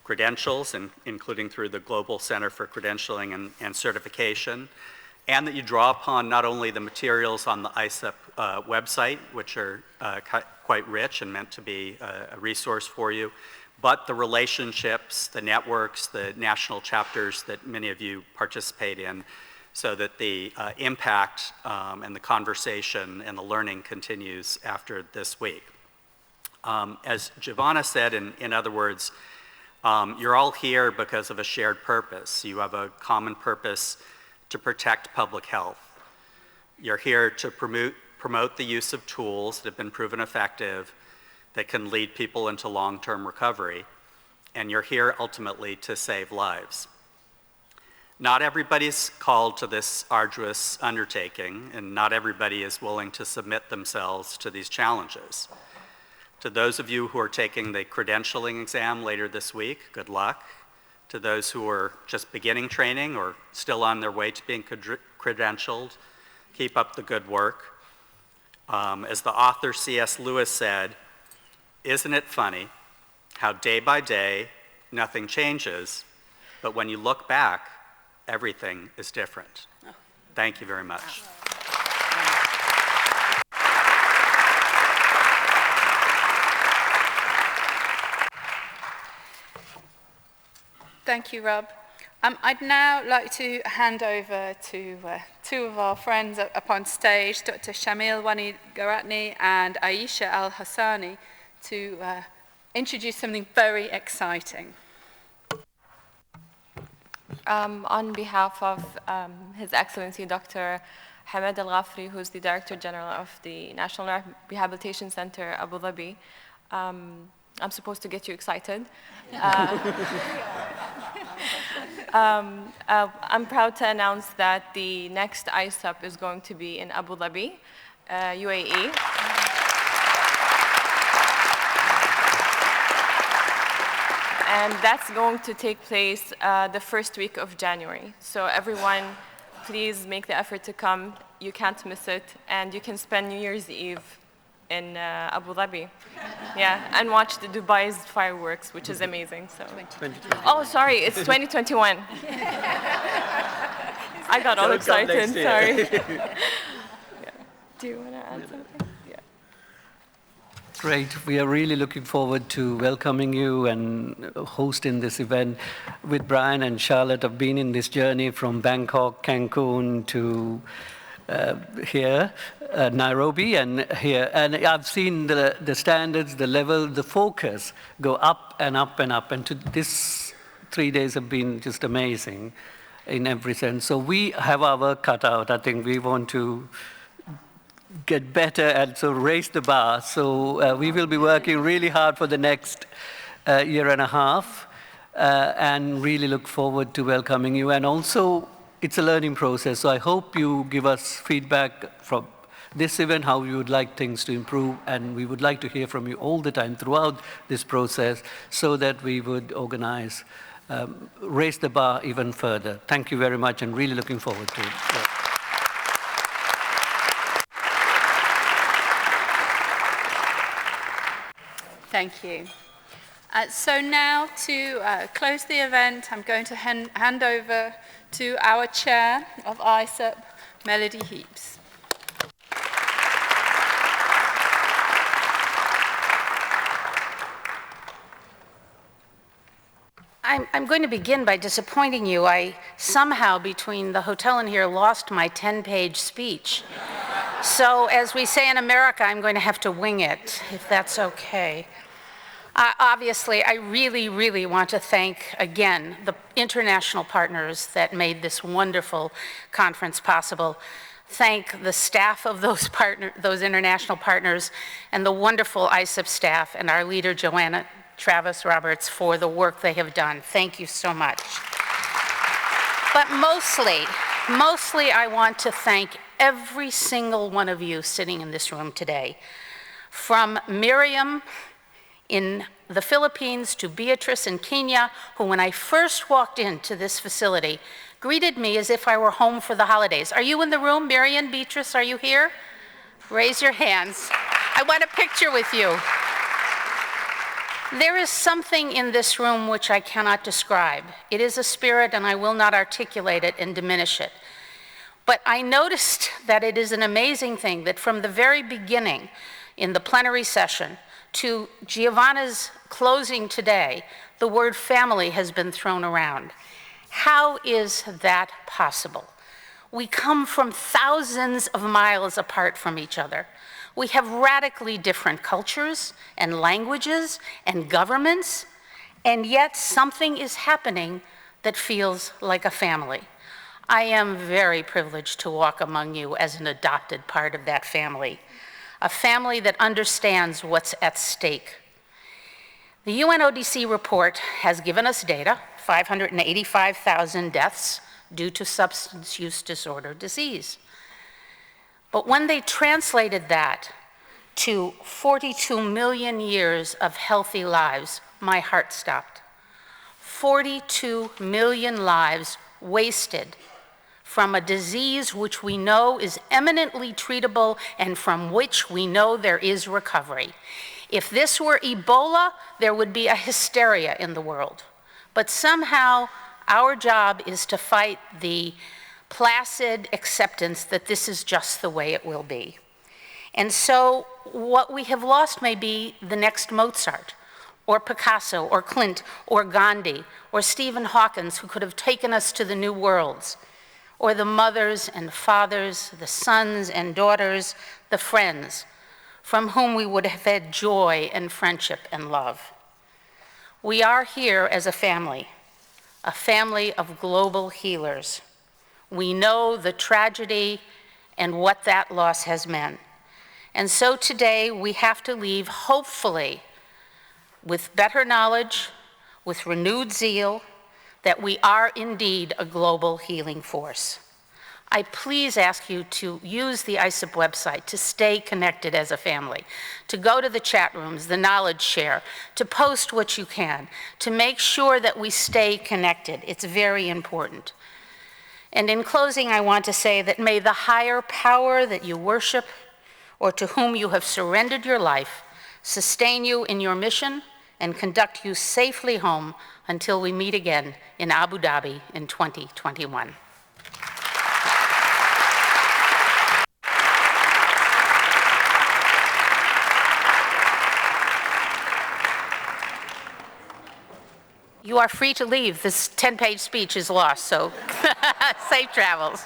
credentials, including through the Global Center for Credentialing and Certification, and that you draw upon not only the materials on the ISSUP website, which are quite rich and meant to be a resource for you, but the relationships, the networks, the national chapters that many of you participate in, so that the impact and the conversation and the learning continues after this week. As Joanna said, in other words, you're all here because of a shared purpose. You have a common purpose to protect public health. You're here to promote the use of tools that have been proven effective that can lead people into long-term recovery. And you're here ultimately to save lives. Not everybody's called to this arduous undertaking, and not everybody is willing to submit themselves to these challenges. To those of you who are taking the credentialing exam later this week, good luck. To those who are just beginning training or still on their way to being credentialed, keep up the good work. As the author C.S. Lewis said, "Isn't it funny how day by day nothing changes, but when you look back, everything is different." Thank you very much. Thank you, Rob. I'd now like to hand over to two of our friends up on stage, Dr. Shamil Wani-Garatni and Aisha Al-Hassani, to introduce something very exciting. On behalf of His Excellency Dr. Hamad Al-Ghafri, who's the Director General of the National Rehabilitation Center, Abu Dhabi, I'm supposed to get you excited. I'm proud to announce that the next ISSUP is going to be in Abu Dhabi, UAE. And that's going to take place the first week of January. So everyone, please make the effort to come. You can't miss it. And you can spend New Year's Eve in Abu Dhabi. Yeah, and watch the Dubai's fireworks, which is amazing. So. Oh, sorry, it's 2021. I got all excited, sorry. Yeah. Do you want to add something? Great. We are really looking forward to welcoming you and hosting this event with Brian and Charlotte. I've been in this journey from Bangkok, Cancun to here, Nairobi, and here. And I've seen the standards, the level, the focus go up and up and up. And this 3 days have been just amazing in every sense. So we have our work cut out. I think we want to get better and so raise the bar. So we will be working really hard for the next year and a half and really look forward to welcoming you. And also, it's a learning process. So I hope you give us feedback from this event, how you would like things to improve, and we would like to hear from you all the time throughout this process so that we would organize, raise the bar even further. Thank you very much, and really looking forward to it. Thank you. So now to close the event, I'm going to hand over to our chair of ISSUP, Melody Heaps. I'm going to begin by disappointing you. I somehow, between the hotel and here, lost my 10-page speech. So as we say in America, I'm going to have to wing it, if that's okay. Obviously, I really, really want to thank, again, the international partners that made this wonderful conference possible. Thank the staff of those international partners and the wonderful ISSUP staff and our leader, Joanna Travis Roberts, for the work they have done. Thank you so much. But mostly I want to thank every single one of you sitting in this room today. From Miriam in the Philippines to Beatrice in Kenya, who when I first walked into this facility, greeted me as if I were home for the holidays. Are you in the room, Miriam, Beatrice, are you here? Raise your hands. I want a picture with you. There is something in this room which I cannot describe. It is a spirit, and I will not articulate it and diminish it. But I noticed that it is an amazing thing that from the very beginning in the plenary session to Giovanna's closing today, the word family has been thrown around. How is that possible? We come from thousands of miles apart from each other. We have radically different cultures and languages and governments, and yet something is happening that feels like a family. I am very privileged to walk among you as an adopted part of that family, a family that understands what's at stake. The UNODC report has given us data, 585,000 deaths due to substance use disorder disease. But when they translated that to 42 million years of healthy lives, my heart stopped. 42 million lives wasted from a disease which we know is eminently treatable and from which we know there is recovery. If this were Ebola, there would be a hysteria in the world. But somehow, our job is to fight the placid acceptance that this is just the way it will be. And so what we have lost may be the next Mozart, or Picasso, or Klimt, or Gandhi, or Stephen Hawkins, who could have taken us to the new worlds, or the mothers and fathers, the sons and daughters, the friends, from whom we would have had joy and friendship and love. We are here as a family of global healers. We know the tragedy and what that loss has meant. And so today we have to leave, hopefully, with better knowledge, with renewed zeal, that we are indeed a global healing force. I please ask you to use the ISSUP website to stay connected as a family, to go to the chat rooms, the knowledge share, to post what you can, to make sure that we stay connected. It's very important. And in closing, I want to say that may the higher power that you worship or to whom you have surrendered your life sustain you in your mission and conduct you safely home until we meet again in Abu Dhabi in 2021. You are free to leave. This 10-page speech is lost, so safe travels.